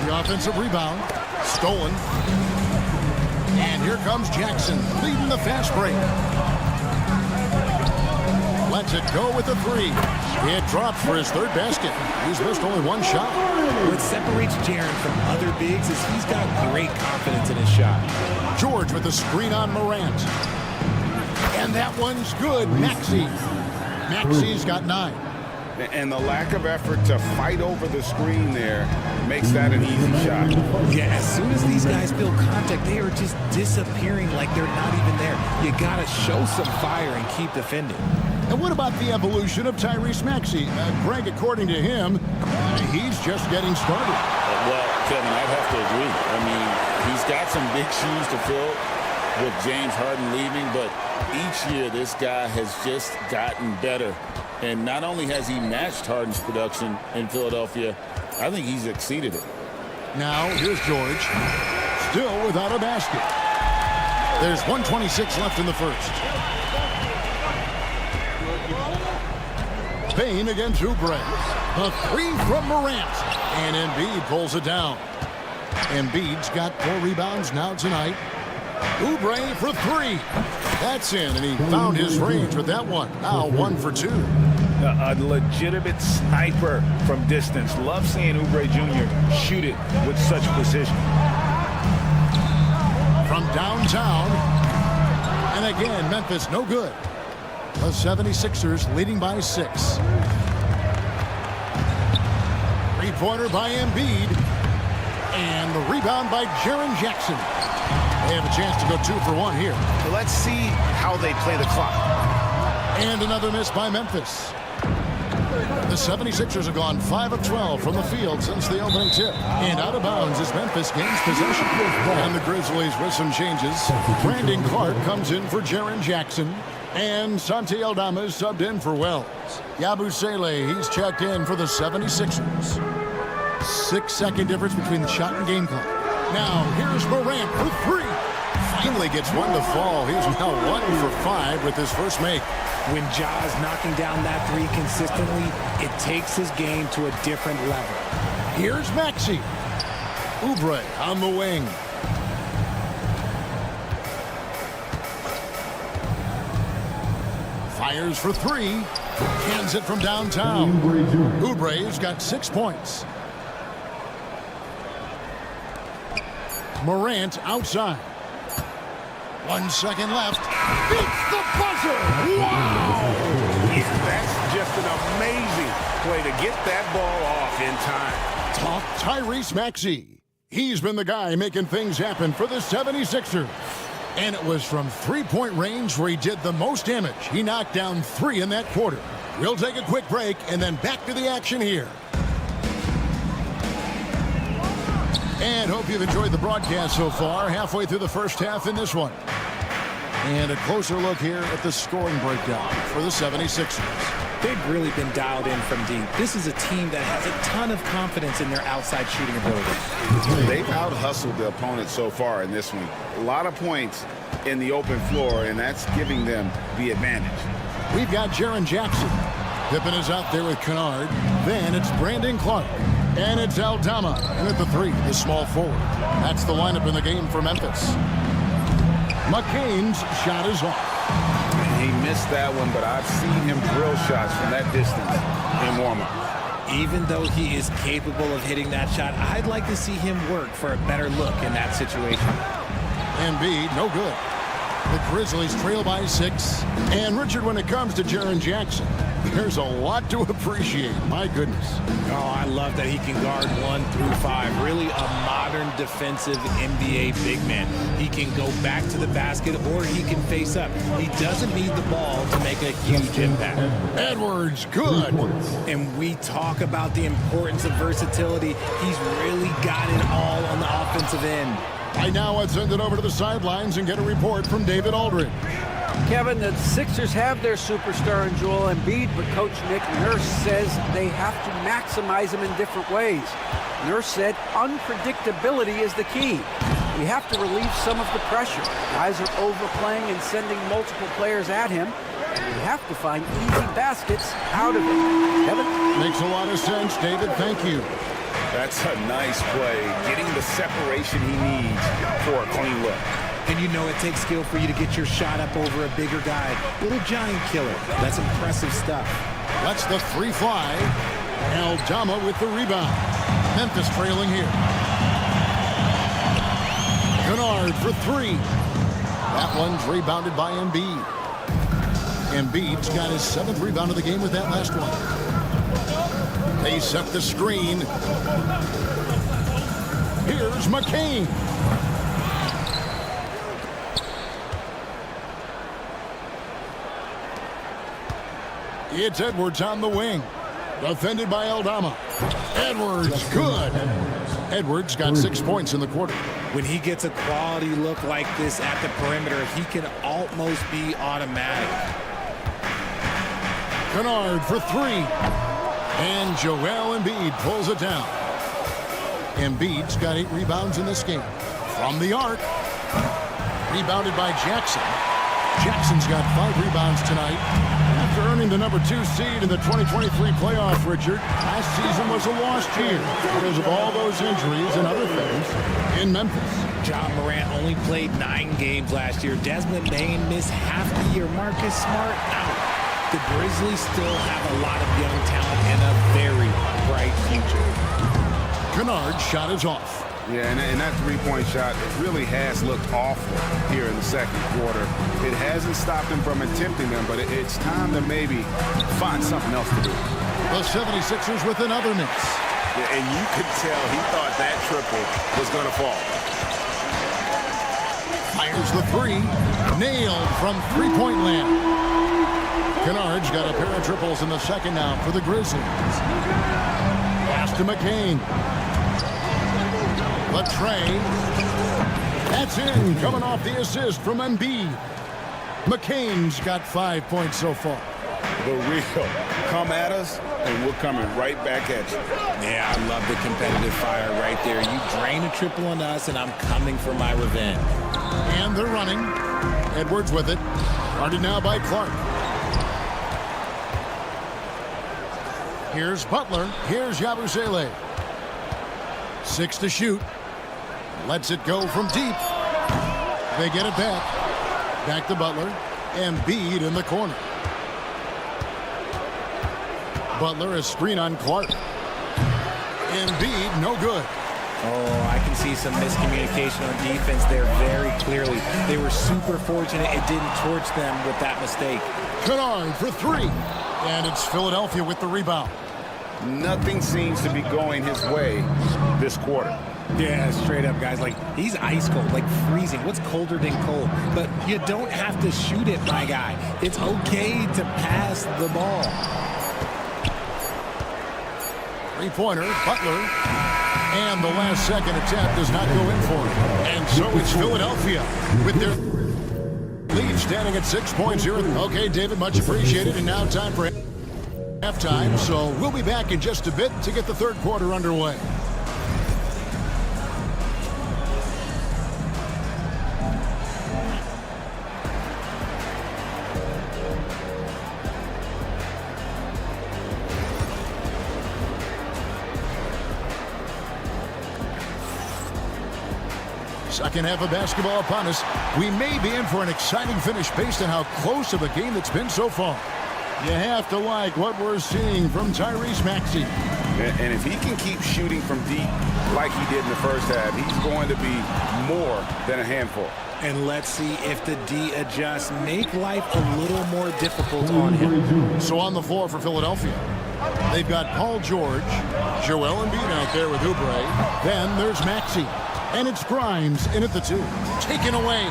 The offensive rebound, stolen. And here comes Jackson, leading the fast break. Lets it go with the three. It drops for his third basket. He's missed only one shot. What separates Jaren from other bigs is he's got great confidence in his shot. George with the screen on Morant. And that one's good. Maxey. Maxey's got 9. And the lack of effort to fight over the screen there makes that an easy shot. Yeah, as soon as these guys feel contact, they are just disappearing like they're not even there. You got to show some fire and keep defending. And what about the evolution of Tyrese Maxey? Greg, according to him, he's just getting started. Well, Kevin, I'd have to agree. I mean, he's got some big shoes to fill with James Harden leaving, but each year this guy has just gotten better. And not only has he matched Harden's production in Philadelphia, I think he's exceeded it. Now, here's George, still without a basket. There's 1:26 left in the first. Payne against Oubre. The three from Morant. And Embiid pulls it down. Embiid's got 4 rebounds now tonight. Oubre for 3. That's in, and he found his range with that one. Now 1 for 2. A legitimate sniper from distance. Love seeing Oubre Jr. shoot it with such precision. From downtown. And again, Memphis no good. The 76ers leading by 6. Three-pointer by Embiid. And the rebound by Jaren Jackson. They have a chance to go 2 for 1 here. Let's see how they play the clock. And another miss by Memphis. The 76ers have gone 5 of 12 from the field since the opening tip. And out of bounds as Memphis gains possession. And the Grizzlies with some changes. Brandon Clark comes in for Jaren Jackson. And Santi Aldama is subbed in for Wells. Yabusele, he's checked in for the 76ers. 6-second difference between the shot and game clock. Now, here's Morant for 3. Finally only gets one to fall. He's now 1 for 5 with his first make. When Ja's knocking down that three consistently, it takes his game to a different level. Here's Maxey. Oubre on the wing. Fires for 3. Cans it from downtown. Oubre's got 6 points. Morant outside. 1 second left. Beats the buzzer. Wow! Yeah, that's just an amazing play to get that ball off in time. Talk Tyrese Maxey. He's been the guy making things happen for the 76ers. And it was from three-point range where he did the most damage. He knocked down 3 in that quarter. We'll take a quick break and then back to the action here. And hope you've enjoyed the broadcast so far. Halfway through the first half in this one. And a closer look here at the scoring breakdown for the 76ers. They've really been dialed in from deep. This is a team that has a ton of confidence in their outside shooting ability. They've out-hustled the opponent so far in this one. A lot of points in the open floor, and that's giving them the advantage. We've got Jaren Jackson. Pippen is out there with Kennard. Then it's Brandon Clark. And it's Aldama. And at the 3, the small forward. That's the lineup in the game for Memphis. McCain's shot is off. He missed that one, but I've seen him drill shots from that distance in warm-up. Even though he is capable of hitting that shot, I'd like to see him work for a better look in that situation. Embiid, no good. The Grizzlies trail by 6. And Richard, when it comes to Jaren Jackson, there's a lot to appreciate. My goodness. Oh, I love that he can guard 1 through 5. Really a modern defensive NBA big man. He can go back to the basket or he can face up. He doesn't need the ball to make a huge impact. Edwards, good. And we talk about the importance of versatility. He's really got it all on the offensive end. Right now, let's send it over to the sidelines and get a report from David Aldridge. Kevin, the Sixers have their superstar in Joel Embiid, but Coach Nick Nurse says they have to maximize him in different ways. Nurse said unpredictability is the key. We have to relieve some of the pressure. Guys are overplaying and sending multiple players at him. We have to find easy baskets out of it. Kevin? Makes a lot of sense, David. Thank you. That's a nice play, getting the separation he needs for a clean look. And you know it takes skill for you to get your shot up over a bigger guy. Little giant killer. That's impressive stuff. That's the 3 fly. Aldama with the rebound. Memphis trailing here. Kennard for 3. That one's rebounded by Embiid. Embiid's got his 7th rebound of the game with that last one. They set the screen. Here's McCain. It's Edwards on the wing. Defended by Aldama. Edwards, good. Edwards got 6 points in the quarter. When he gets a quality look like this at the perimeter, he can almost be automatic. Kennard for 3. And Joel Embiid pulls it down. Embiid's got 8 rebounds in this game. From the arc. Rebounded by Jackson. Jackson's got 5 rebounds tonight. After earning the number 2 seed in the 2023 playoff, Richard, last season was a lost year because of all those injuries and other things in Memphis. John Morant only played 9 games last year. Desmond Bain missed half the year. Marcus Smart out. The Grizzlies still have a lot of young talent and a very bright future. Kennard's shot is off. Yeah, and that three-point shot, it really has looked awful here in the second quarter. It hasn't stopped him from attempting them, but it's time to maybe find something else to do. The 76ers with another miss. Yeah, and you could tell he thought that triple was going to fall. Fires the 3. Nailed from three-point land. Kennard's got a pair of triples in the second now for the Grizzlies. Pass to McCain. Latrey. That's in, coming off the assist from Embiid. McCain's got 5 points so far. The real come at us, and we're coming right back at you. Yeah, I love the competitive fire right there. You drain a triple on us, and I'm coming for my revenge. And they're running. Edwards with it. Guarded now by Clark. Here's Butler. Here's Yabusele. 6 to shoot. Lets it go from deep. They get it back. Back to Butler. Embiid in the corner. Butler a screen on Clark. Embiid no good. Oh, I can see some miscommunication on defense there very clearly. They were super fortunate it didn't torch them with that mistake. Kennard for 3. And it's Philadelphia with the rebound. Nothing seems to be going his way this quarter. Yeah, straight up, guys. Like, he's ice cold, like freezing. What's colder than cold? But you don't have to shoot it, my guy. It's okay to pass the ball. Three-pointer, Butler. And the last second attempt does not go in for it. And so it's Philadelphia with their lead standing at 6.0. Okay, David, much appreciated. And now time for halftime. So we'll be back in just a bit to get the third quarter underway. Second half of basketball upon us. We may be in for an exciting finish based on how close of a game it's been so far. You have to like what we're seeing from Tyrese Maxey. And if he can keep shooting from deep like he did in the first half, he's going to be more than a handful. And let's see if the D adjusts, make life a little more difficult on him. So on the floor for Philadelphia, they've got Paul George, Joel Embiid out there with Oubre. Then there's Maxey. And it's Grimes in at the 2. Taken away.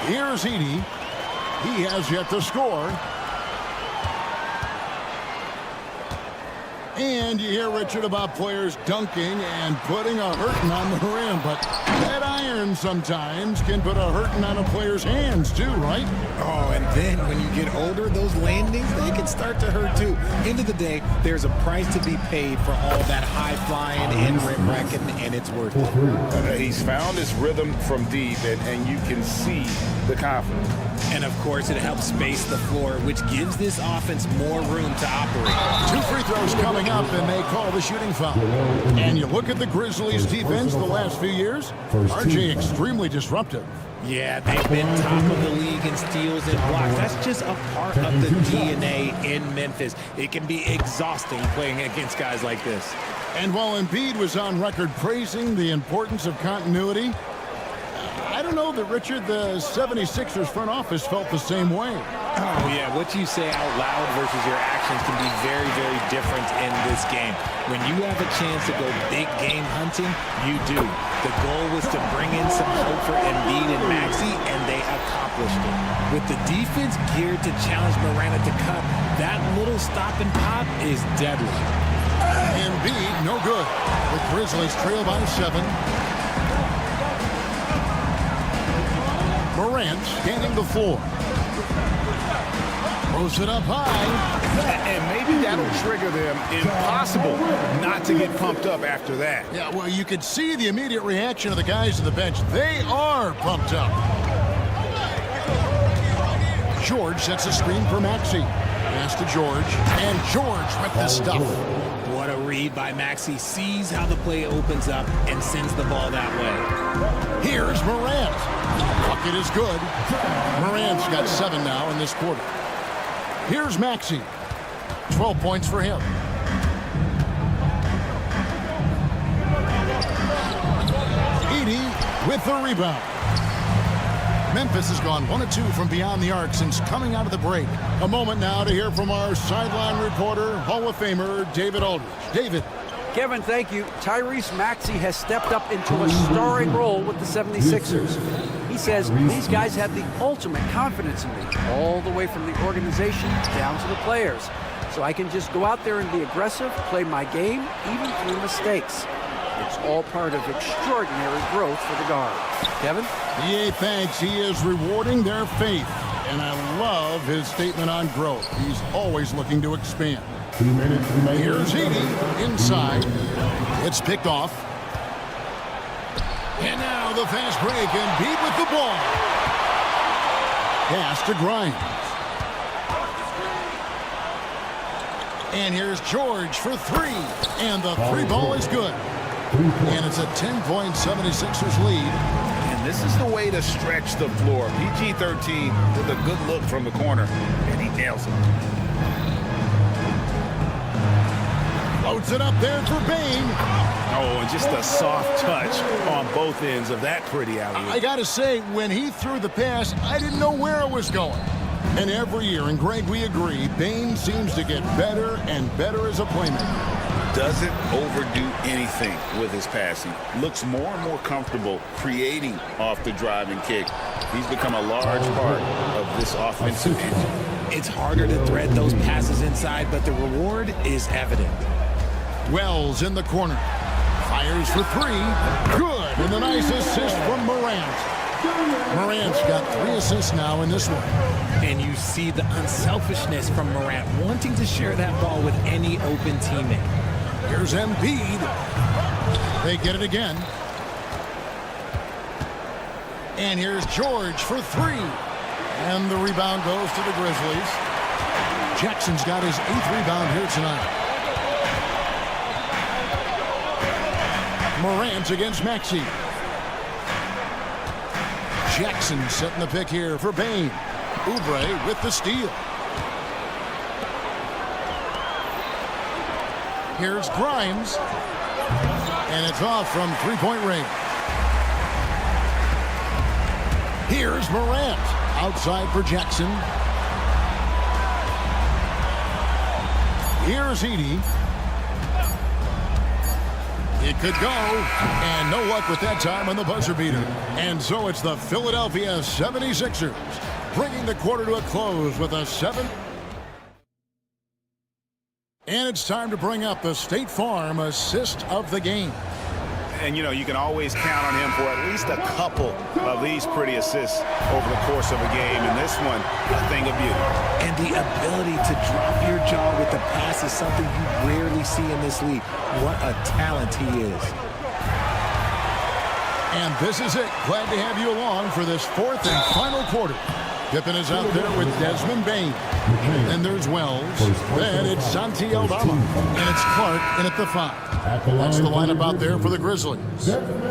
Here's Edey. He has yet to score. And you hear, Richard, about players dunking and putting a hurting on the rim. But that iron sometimes can put a hurting on a player's hands, too, right? Oh, and then when you get older, those landings, they can start to hurt, too. End of the day, there's a price to be paid for all that high-flying and rim wrecking, and it's worth it. He's found his rhythm from deep, and you can see the confidence. And, of course, it helps space the floor, which gives this offense more room to operate. 2 free throws coming up, and they call the shooting foul. And you look at the Grizzlies' defense the last few years, RJ extremely disruptive. Yeah, they've been top of the league in steals and blocks. That's just a part of the DNA in Memphis. It can be exhausting playing against guys like this. And while Embiid was on record praising the importance of continuity, I don't know that, Richard, the 76ers front office felt the same way. Oh, yeah, what you say out loud versus your actions can be very, very different in this game. When you have a chance to go big game hunting, you do. The goal was to bring in some hope for Embiid and Maxey, and they accomplished it. With the defense geared to challenge Miranda to cut, that little stop and pop is deadly. Embiid, no good. The Grizzlies trail by 7. Morant scanning the floor. Throws it up high. And maybe that'll trigger them. Impossible not to get pumped up after that. Yeah, well, you could see the immediate reaction of the guys on the bench. They are pumped up. George sets a screen for Maxey. Pass to George. And George with the stuff. What a read by Maxey. Sees how the play opens up and sends the ball that way. Here's Morant. Bucket is good. Morant's got 7 now in this quarter. Here's Maxey. 12 points for him. Edey with the rebound. Memphis has gone 1 of 2 from beyond the arc since coming out of the break. A moment now to hear from our sideline reporter, Hall of Famer David Aldridge. David. Kevin, thank you. Tyrese Maxey has stepped up into a starring role with the 76ers. He says these guys have the ultimate confidence in me, all the way from the organization down to the players. So I can just go out there and be aggressive, play my game, even through mistakes. It's all part of extraordinary growth for the guard. Kevin? EA thanks. He is rewarding their faith. And I love his statement on growth. He's always looking to expand. 2 minutes remaining. Here's Edey inside. It's picked off. the fast break, and beat with the ball. Pass to Grimes. And here's George for three. And the three ball is good. And it's a 10-point 76ers lead. And this is the way to stretch the floor. PG-13 with a good look from the corner. And he nails it. Floats it up there for Bane. Oh, and just a soft touch on both ends of that pretty alley-oop. I got to say, when he threw the pass, I didn't know where it was going. And every year, and Greg, we agree, Bane seems to get better and better as a playmaker. Doesn't overdo anything with his passing. Looks more and more comfortable creating off the driving kick. He's become a large part of this offensive engine. It's harder to thread those passes inside, but the reward is evident. Wells in the corner. Fires for three. Good. And a nice assist from Morant. Morant's got 3 assists now in this one. And you see the unselfishness from Morant, wanting to share that ball with any open teammate. Here's Embiid. They get it again. And here's George for three. And the rebound goes to the Grizzlies. Jackson's got his 8th rebound here tonight. Morant against Maxey. Jackson setting the pick here for Bane. Oubre with the steal. Here's Grimes. And it's off from three-point range. Here's Morant. Outside for Jackson. Here's Edey. It could go, and no luck with that time on the buzzer beater. And so it's the Philadelphia 76ers bringing the quarter to a close with a 7. And it's time to bring up the State Farm assist of the game. And, you know, you can always count on him for at least a couple of these pretty assists over the course of a game. And this one, a thing of beauty. And the ability to drop your jaw with the pass is something you rarely see in this league. What a talent he is. And this is it. Glad to have you along for this 4th and final quarter. Pippen is out there with Desmond Bane. Then there's Wells. Then it's Santi Aldama. And it's Clark in at the 5. That's the lineup out there for the Grizzlies.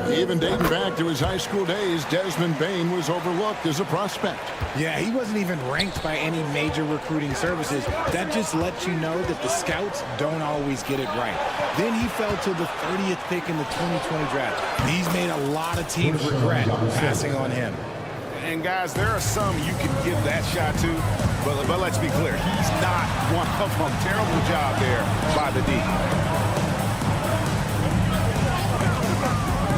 Even dating back to his high school days, Desmond Bane was overlooked as a prospect. Yeah, he wasn't even ranked by any major recruiting services. That just lets you know that the scouts don't always get it right. Then he fell to the 30th pick in the 2020 draft. He's made a lot of teams regret passing on him. And, guys, there are some you can give that shot to, but let's be clear. He's not one of them. Terrible job there by the D.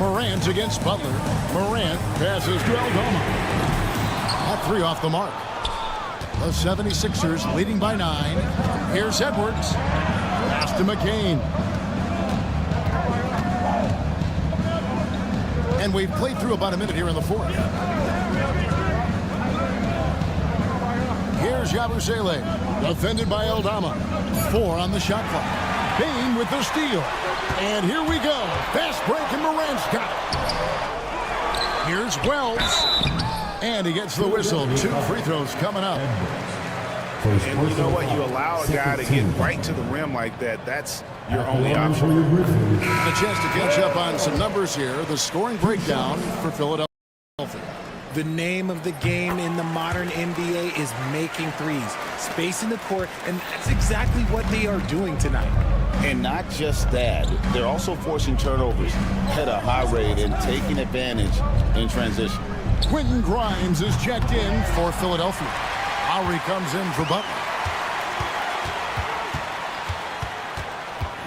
Morant against Butler. Morant passes to Aldama. That 3 off the mark. The 76ers leading by 9. Here's Edwards. Pass to McCain. And we've played through about a minute here in the 4th. Here's Yabusele, defended by Aldama. 4 on the shot clock. Bane with the steal. And here we go. Fast break, and Morant's got it. Here's Wells. And he gets the whistle. 2 free throws coming up. And you know what? You allow a guy to get right to the rim like that. That's your only option. A chance to catch up on some numbers here. The scoring breakdown for Philadelphia. The name of the game in the modern NBA is making threes, spacing the court, and that's exactly what they are doing tonight. And not just that, they're also forcing turnovers at a high rate and taking advantage in transition. Quentin Grimes is checked in for Philadelphia. Lowry comes in for Butler.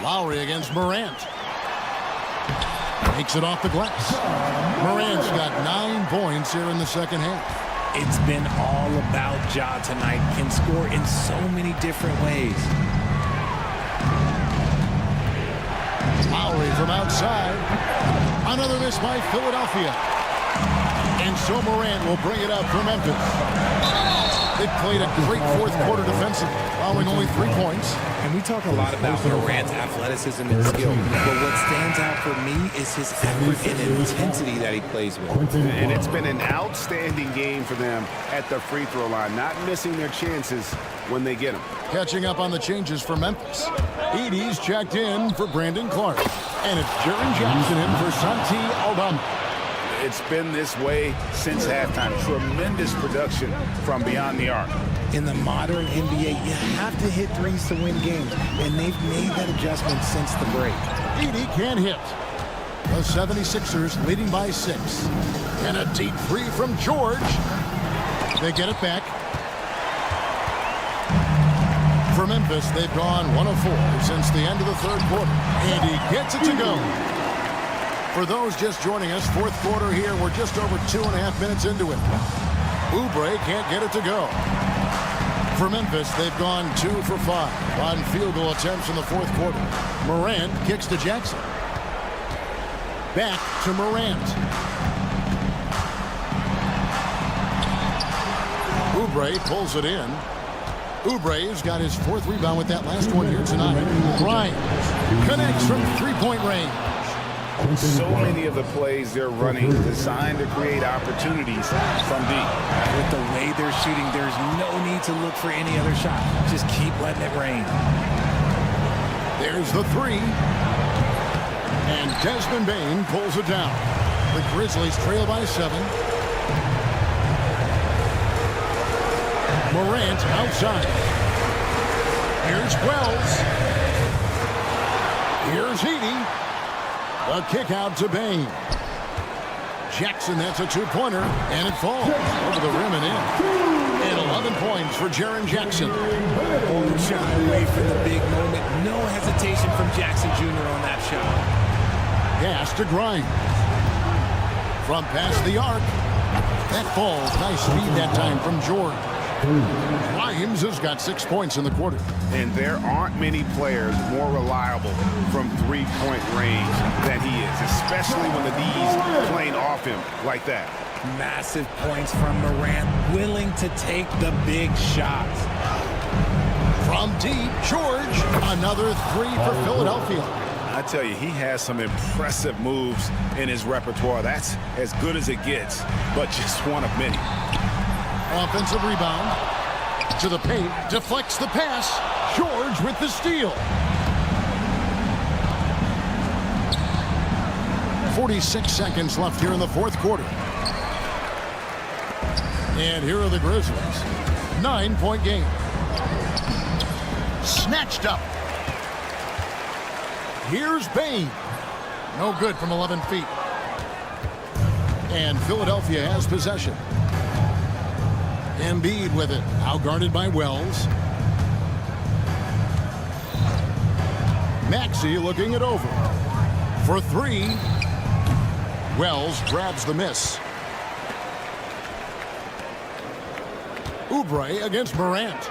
Lowry against Morant. Takes it off the glass. Morant's got 9 points here in the second half. It's been all about Ja tonight. Can score in so many different ways. Lowry from outside. Another miss by Philadelphia. And so Morant will bring it up for Memphis. They played a great fourth quarter defensively, allowing only 3 points. And we talk a lot about Morant's athleticism and skill, but what stands out for me is his effort and intensity that he plays with. And it's been an outstanding game for them at the free throw line, not missing their chances when they get them. Catching up on the changes for Memphis. Edey's checked in for Brandon Clark. And it's Jaren Jackson in for Santi Aldama. It's been this way since halftime. Tremendous production from beyond the arc. In the modern NBA, you have to hit threes to win games, and they've made that adjustment since the break. Edey can't hit. The 76ers leading by 6. And a deep 3 from George. They get it back. For Memphis, they've gone 1 of 4 since the end of the third quarter. And he gets it to go. For those just joining us, fourth quarter here, we're just over 2.5 minutes into it. Oubre can't get it to go. For Memphis, they've gone 2 for 5 on field goal attempts in the fourth quarter. Morant kicks to Jackson. Back to Morant. Oubre pulls it in. Oubre's got his 4th rebound with that last one here tonight. Grimes connects from three-point range. So many of the plays they're running designed to create opportunities from deep. With the way they're shooting, there's no need to look for any other shot. Just keep letting it rain. There's the 3. And Desmond Bane pulls it down. The Grizzlies trail by 7. Morant outside. Here's Wells. Here's Edey. A kick out to Bane. Jackson, that's a 2-pointer, and it falls over the rim and in. And 11 points for Jaren Jackson. Won't shy away from the big moment. No hesitation from Jackson Jr. on that shot. Pass to Grimes. From past the arc. That falls. Nice speed that time from George. Grimes has got 6 points in the quarter. And there aren't many players more reliable from three-point range than he is, especially when the D's playing off him like that. Massive points from Morant, willing to take the big shots. From deep, George, another 3 for Philadelphia. I tell you, he has some impressive moves in his repertoire. That's as good as it gets, but just one of many. Offensive rebound to the paint, deflects the pass. George with the steal. 46 seconds left here in the fourth quarter. And here are the Grizzlies. 9-point game. Snatched up. Here's Bane. No good from 11 feet. And Philadelphia has possession. Embiid with it, outguarded by Wells. Maxey looking it over. For 3. Wells grabs the miss. Oubre against Morant.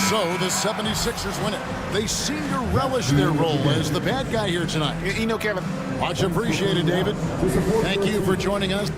So the 76ers win it. They seem to relish their role as the bad guy here tonight. You know, Kevin. Much appreciated, David. Thank you for joining us.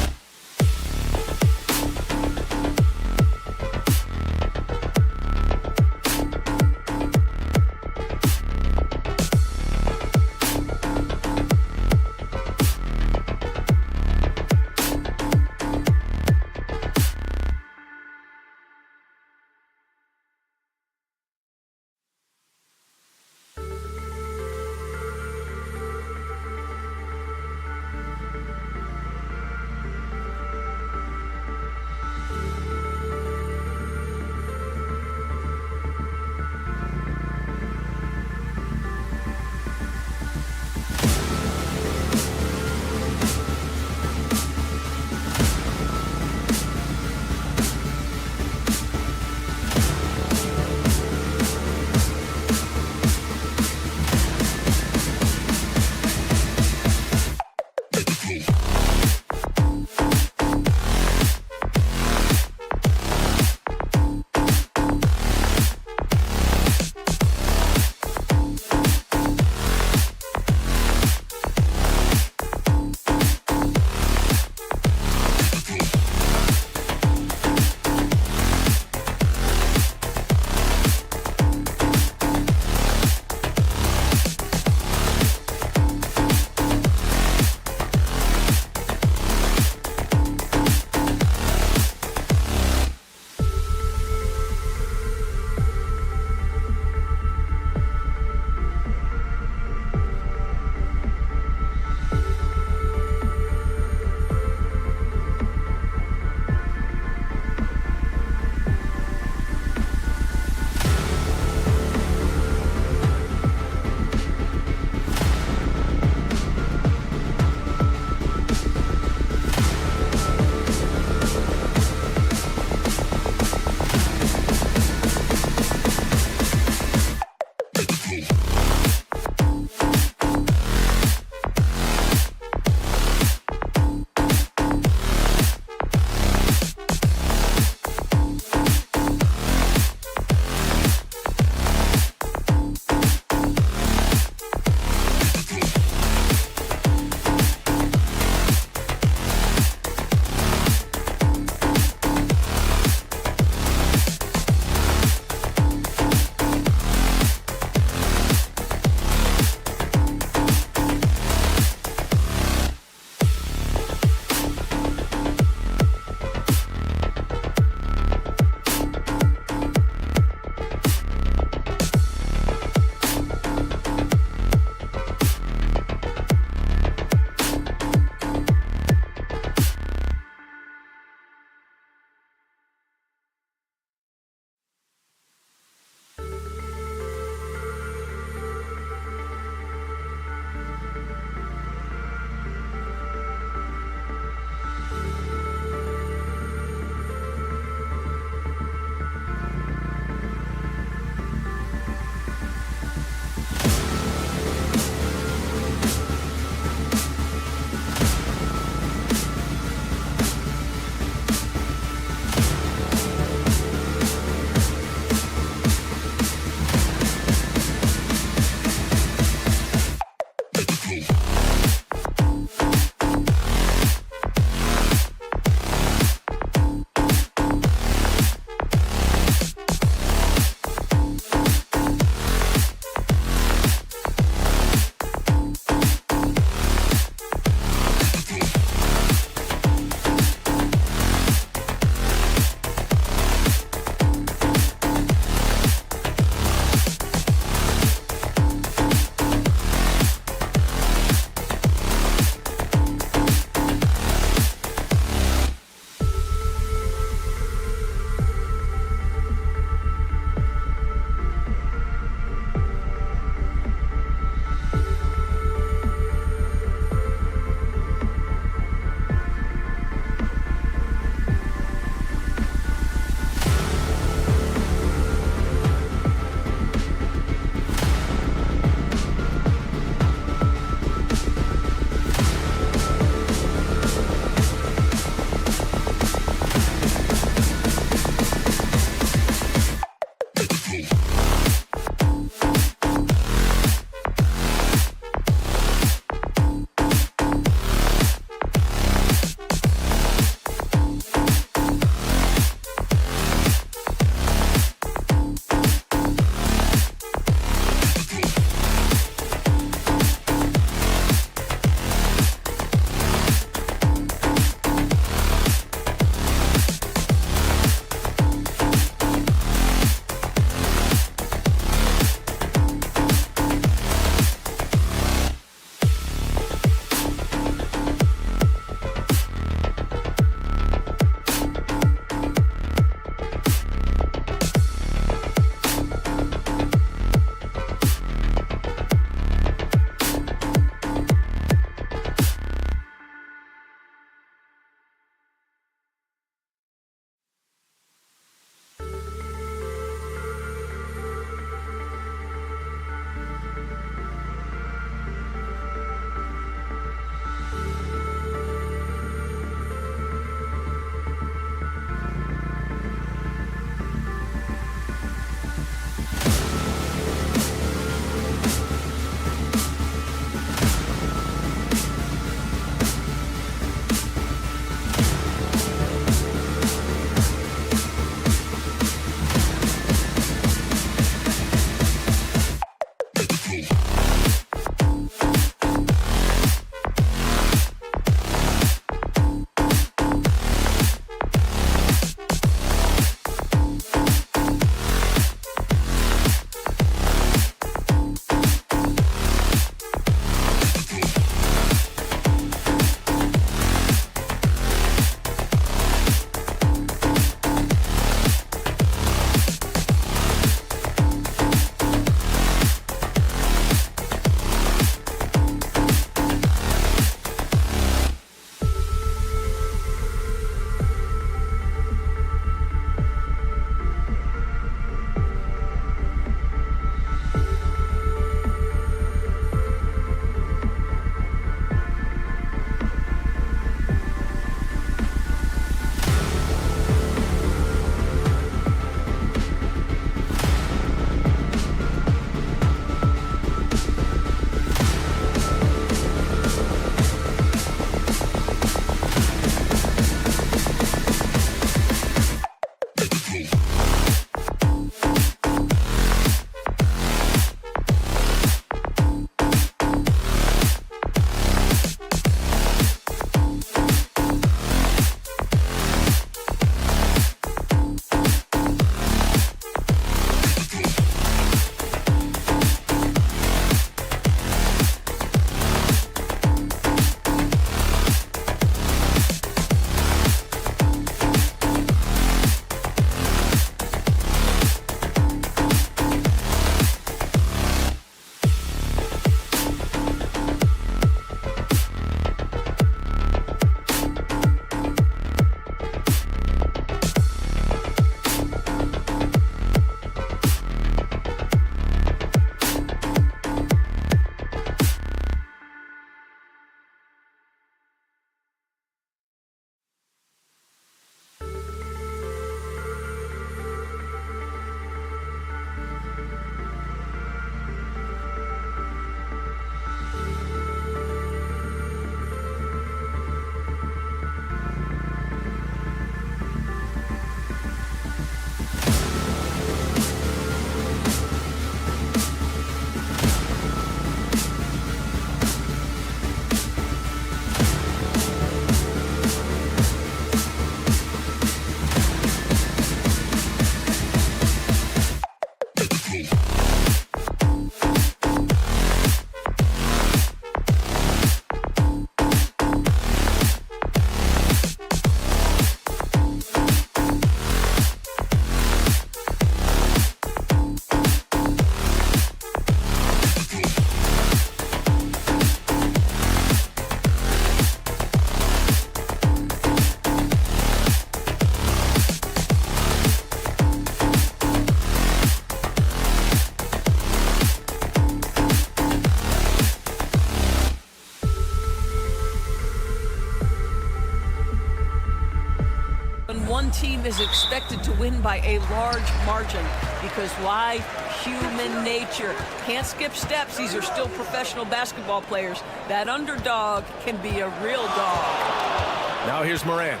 one team is expected to win by a large margin. Because why? Human nature. Can't skip steps. These are still professional basketball players. That underdog can be a real dog. Now here's Morant.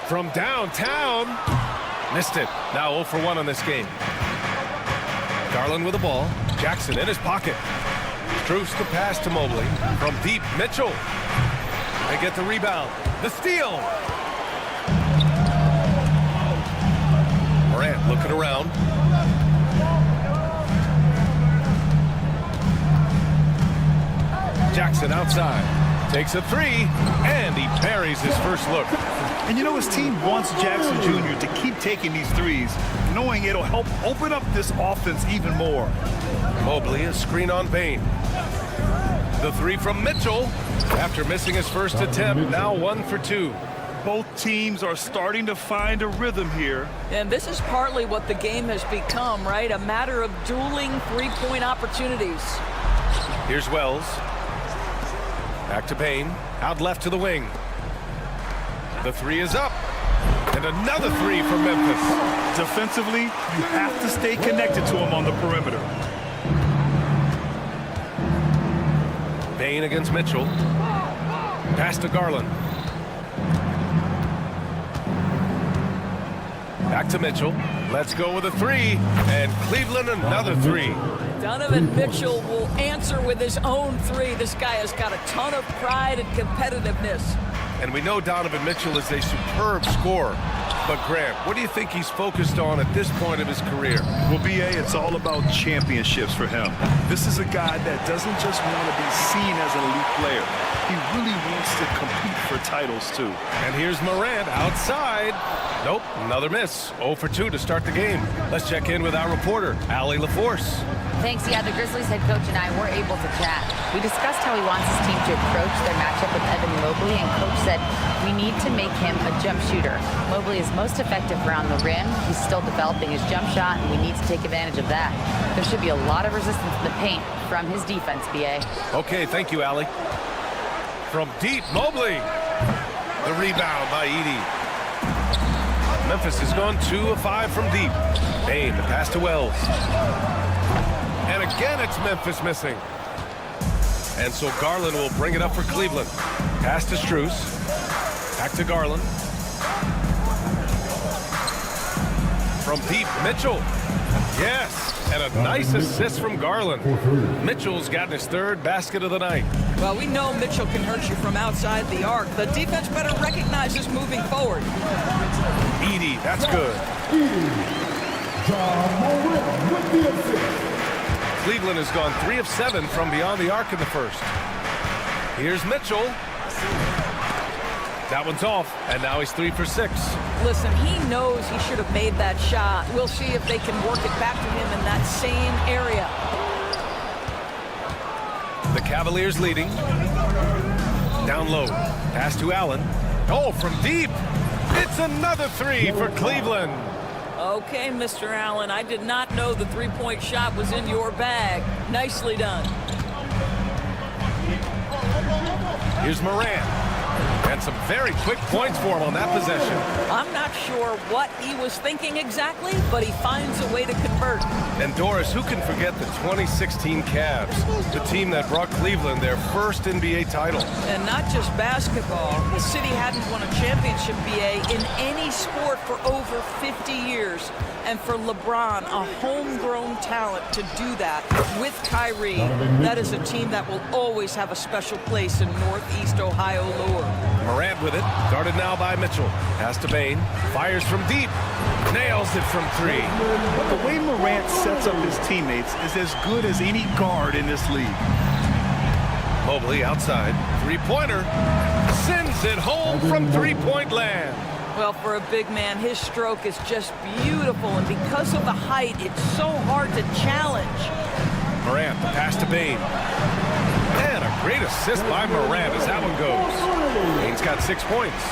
From downtown. Missed it. Now 0 for 1 on this game. Garland with the ball. Jackson in his pocket. Strus the pass to Mobley. From deep, Mitchell. They get the rebound. The steal. Morant looking around. Jackson outside. Takes a three, and he parries his first look. And you know, his team wants Jackson Jr. to keep taking these threes, knowing it'll help open up this offense even more. Mobley, a screen on Bane. The three from Mitchell. After missing his first attempt, now 1 for 2. Both teams are starting to find a rhythm here. And this is partly what the game has become, right? A matter of dueling three-point opportunities. Here's Wells. Back to Bane. Out left to the wing. The three is up. And another three from Memphis. Defensively, you have to stay connected to him on the perimeter. Bane against Mitchell. Pass to Garland. Back to Mitchell. Let's go with a three. And Cleveland another three. Donovan Mitchell will answer with his own three. This guy has got a ton of pride and competitiveness. And we know Donovan Mitchell is a superb scorer. But Grant, what do you think he's focused on at this point of his career? Well, B.A., it's all about championships for him. This is a guy that doesn't just want to be seen as an elite player. He really wants to compete for titles, too. And here's Morant outside. Nope, another miss. 0 for 2 to start the game. Let's check in with our reporter, Allie LaForce. Thanks. Yeah, the Grizzlies head coach and I were able to chat. We discussed how he wants his team to approach their matchup with Evan Mobley, and coach said we need to make him a jump shooter. Mobley is most effective around the rim. He's still developing his jump shot, and we need to take advantage of that. There should be a lot of resistance in the paint from his defense, B.A. Okay, thank you, Allie. From deep, Mobley. The rebound by Edey. Memphis has gone 2 of 5 from deep. Bane, the pass to Wells. And again, it's Memphis missing. And so Garland will bring it up for Cleveland. Pass to Strus. Back to Garland. From deep, Mitchell. Yes, and a nice assist from Garland. Mitchell's gotten his third basket of the night. Well, we know Mitchell can hurt you from outside the arc. The defense better recognize this moving forward. Edey, that's good. Cleveland has gone 3 of 7 from beyond the arc in the first. Here's Mitchell. That one's off, and now he's 3 for 6. Listen, he knows he should have made that shot. We'll see if they can work it back to him in that same area. The Cavaliers leading. Down low. Pass to Allen. Oh, from deep. It's another three for Cleveland. Okay, Mr. Allen, I did not know the three-point shot was in your bag. Nicely done. Here's Morant. And some very quick points for him on that possession. I'm not sure what he was thinking exactly, but he finds a way to convert. And Doris, who can forget the 2016 Cavs, the team that brought Cleveland their first NBA title? And not just basketball. The city hadn't won a championship, BA, in any sport for over 50 years. And for LeBron, a homegrown talent, to do that with Kyrie, that is a team that will always have a special place in Northeast Ohio lore. Morant with it, guarded now by Mitchell. Pass to Bane, fires from deep, nails it from 3. But the way Morant sets up his teammates is as good as any guard in this league. Mobley outside, three-pointer, sends it home from three-point land. Well, for a big man, his stroke is just beautiful, and because of the height, it's so hard to challenge. Morant, the pass to Bane. And a great assist by Morant as that one goes. Bane's got 6 points.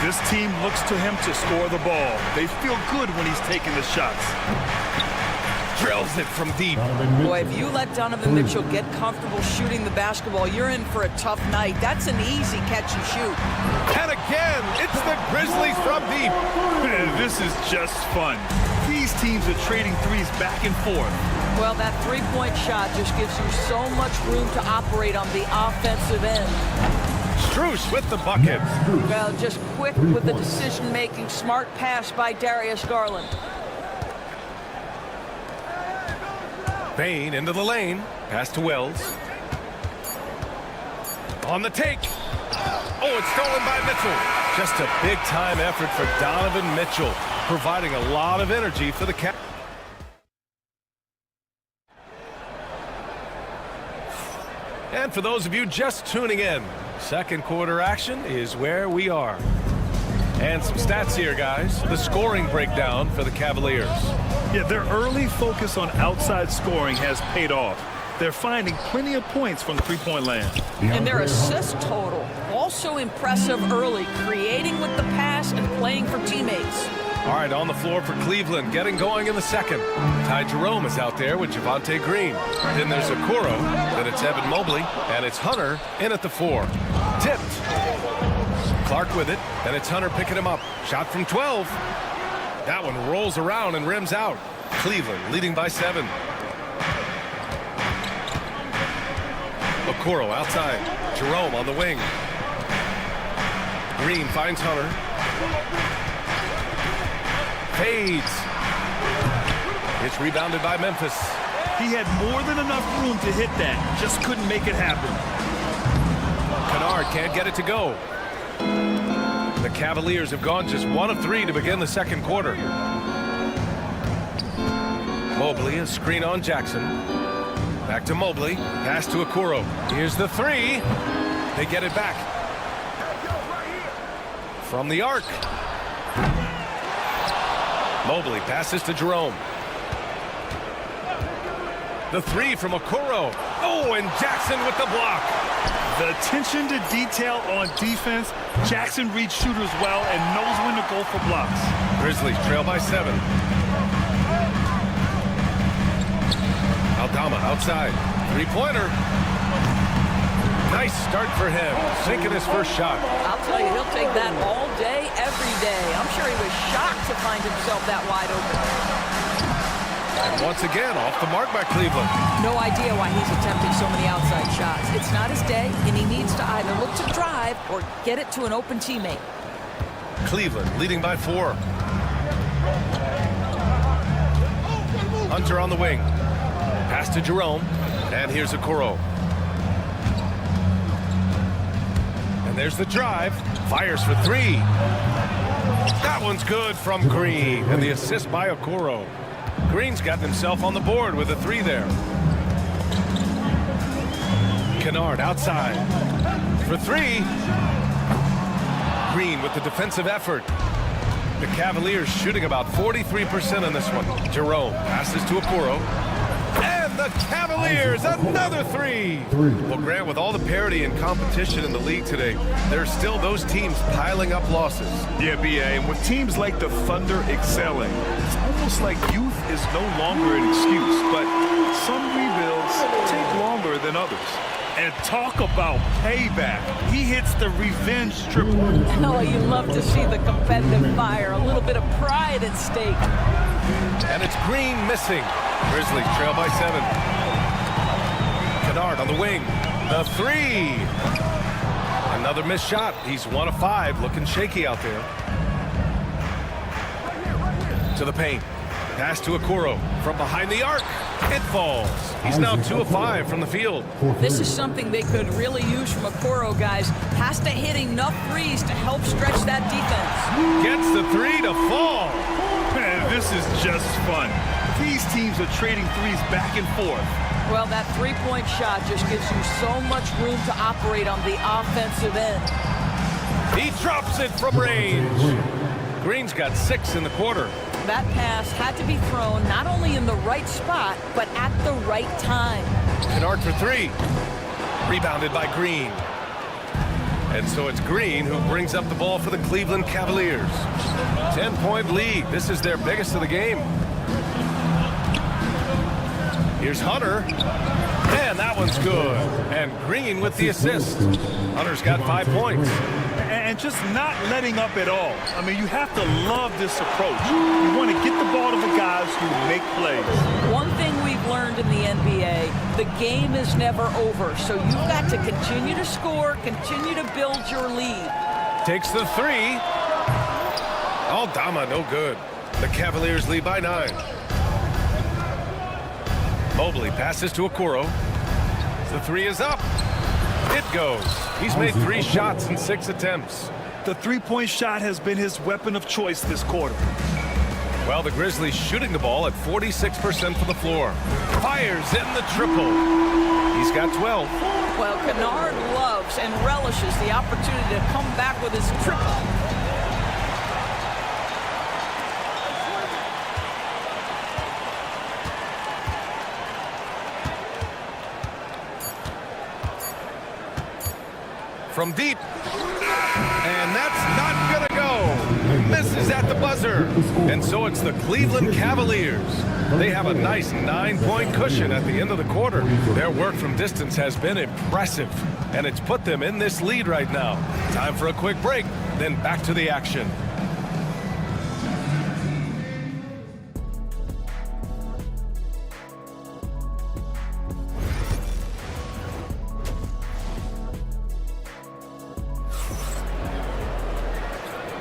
This team looks to him to score the ball. They feel good when he's taking the shots. Drills it from deep. Boy, if you let Donovan Mitchell get comfortable shooting the basketball, you're in for a tough night. That's an easy catch and shoot. And again, it's the Grizzlies from deep. Man, this is just fun. These teams are trading threes back and forth. Well, that three-point shot just gives you so much room to operate on the offensive end. Strus with the bucket. Well, just quick with the decision-making, smart pass by Darius Garland. Bain into the lane. Pass to Wells. On the take. Oh, it's stolen by Mitchell. Just a big-time effort for Donovan Mitchell, providing a lot of energy for the Cavaliers. And for those of you just tuning in, second quarter action is where we are. And some stats here, guys. The scoring breakdown for the Cavaliers. Yeah, their early focus on outside scoring has paid off. They're finding plenty of points from the three-point land. And their assist total, also impressive early, creating with the pass and playing for teammates. All right, on the floor for Cleveland, getting going in the second. Ty Jerome is out there with Javonte Green. Then there's Okoro, then it's Evan Mobley, and it's Hunter in at the 4. Tipped. Clark with it, then it's Hunter picking him up. Shot from 12. That one rolls around and rims out. Cleveland leading by 7. Okoro outside. Jerome on the wing. Green finds Hunter. Fades. It's rebounded by Memphis. He had more than enough room to hit that. Just couldn't make it happen. Kennard can't get it to go. The Cavaliers have gone just 1 of 3 to begin the second quarter. Mobley, a screen on Jackson. Back to Mobley. Pass to Okoro. Here's the 3. They get it back. From the arc. Mobley passes to Jerome. The 3 from Okoro. Oh, and Jackson with the block. The attention to detail on defense. Jackson reads shooters well and knows when to go for blocks. Grizzlies trail by 7. Aldama outside. Three-pointer. Nice start for him. Sinking his first shot. I'll tell you, he'll take that all day, every day. I'm sure he was shocked to find himself that wide open. And once again, off the mark by Cleveland. No idea why he's attempting so many outside shots. It's not his day, and he needs to either look to drive or get it to an open teammate. Cleveland leading by 4. Hunter on the wing. Pass to Jerome. And here's Okoro. And there's the drive. Fires for 3. That one's good from Green. And the assist by Okoro. Green's got himself on the board with a 3 there. Kennard outside for 3. Green with the defensive effort. The Cavaliers shooting about 43% on this one. Jerome passes to Okoro. And the Cavaliers, another 3. Well, Grant, with all the parity and competition in the league today, there's still those teams piling up losses. Yeah, B.A., and with teams like the Thunder excelling, it's almost like youth is no longer an excuse, but some rebuilds take longer than others. And talk about payback. He hits the revenge triple. Oh, you love to see the competitive fire. A little bit of pride at stake. And it's Green missing. Grizzlies trail by 7. Kennard on the wing. The 3. Another missed shot. He's 1 of 5. Looking shaky out there. To the paint. Pass to Okoro. From behind the arc. It falls. He's now 2 of 5 from the field. This is something they could really use from Okoro, guys. Has to hit enough threes to help stretch that defense. Gets the 3 to fall. Man, this is just fun. These teams are trading threes back and forth. Well, that three-point shot just gives you so much room to operate on the offensive end. He drops it from range. Green's got 6 in the quarter. That pass had to be thrown not only in the right spot, but at the right time. Kennard for 3. Rebounded by Green. And so it's Green who brings up the ball for the Cleveland Cavaliers. 10-point lead. This is their biggest of the game. Here's Hunter. And that one's good. And Green with the assist. Hunter's got 5 points. And just not letting up at all. I mean, you have to love this approach. You want to get the ball to the guys who make plays. One thing we've learned in the NBA, the game is never over. So you've got to continue to score, continue to build your lead. Takes the 3. Aldama, no good. The Cavaliers lead by 9. Mobley passes to Okoro. The 3 is up. It goes. He's made 3 shots in 6 attempts. The three-point shot has been his weapon of choice this quarter. Well, the Grizzlies shooting the ball at 46% from the floor. Fires in the triple. He's got 12. Well, Kennard loves and relishes the opportunity to come back with his triple. From deep. And that's not gonna go. Misses at the buzzer. And so it's the Cleveland Cavaliers. They have a nice 9-point cushion at the end of the quarter. Their work from distance has been impressive. And it's put them in this lead right now. Time for a quick break, then back to the action.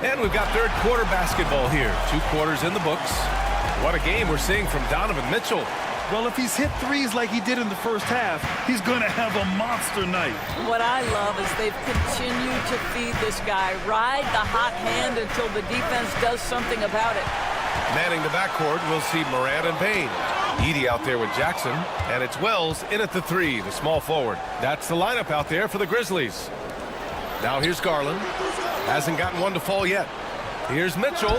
And we've got third quarter basketball here. 2 quarters in the books. What a game we're seeing from Donovan Mitchell. Well, if he's hit threes like he did in the first half, he's going to have a monster night. What I love is they've continued to feed this guy. Ride the hot hand until the defense does something about it. Manning the backcourt, we'll see Morant and Payne. Edey out there with Jackson, and it's Wells in at the 3, the small forward. That's the lineup out there for the Grizzlies. Now here's Garland. Hasn't gotten one to fall yet. Here's Mitchell.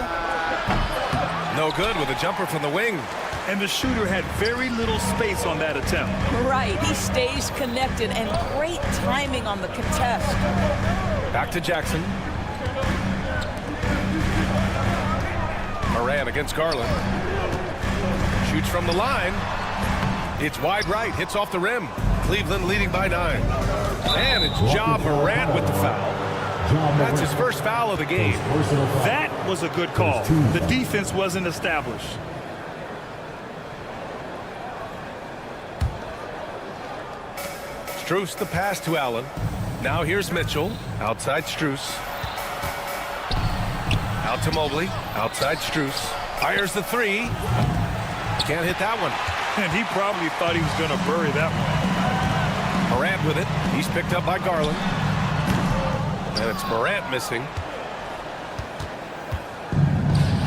No good with a jumper from the wing. And the shooter had very little space on that attempt. Right, he stays connected and great timing on the contest. Back to Jackson. Morant against Garland. Shoots from the line. It's wide right, hits off the rim. Cleveland leading by 9. And it's Ja Morant with the foul. That's his first foul of the game. That was a good call. The defense wasn't established. Strus the pass to Allen. Now here's Mitchell. Outside Strus. Out to Mobley. Outside Strus. Fires the 3. Can't hit that one. And he probably thought he was going to bury that one. Morant with it. He's picked up by Garland. And it's Morant missing.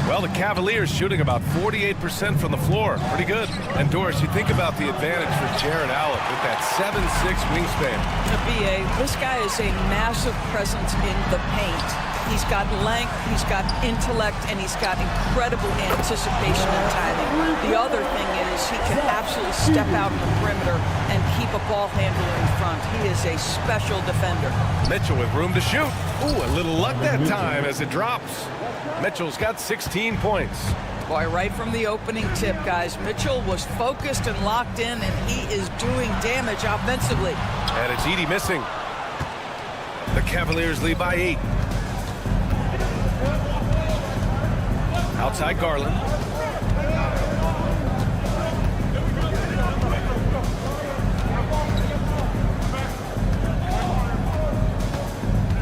Well, the Cavaliers shooting about 48% from the floor. Pretty good. And Doris, you think about the advantage for Jared Allen with that 7'6" wingspan. The BA, this guy is a massive presence in the paint. He's got length, he's got intellect, and he's got incredible anticipation and timing. The other thing is he can absolutely step out on the perimeter and keep a ball handler in front. He is a special defender. Mitchell with room to shoot. Ooh, a little luck that time as it drops. Mitchell's got 16 points. Boy, right from the opening tip, guys, Mitchell was focused and locked in, and he is doing damage offensively. And it's Edey missing. The Cavaliers lead by 8. Outside Garland.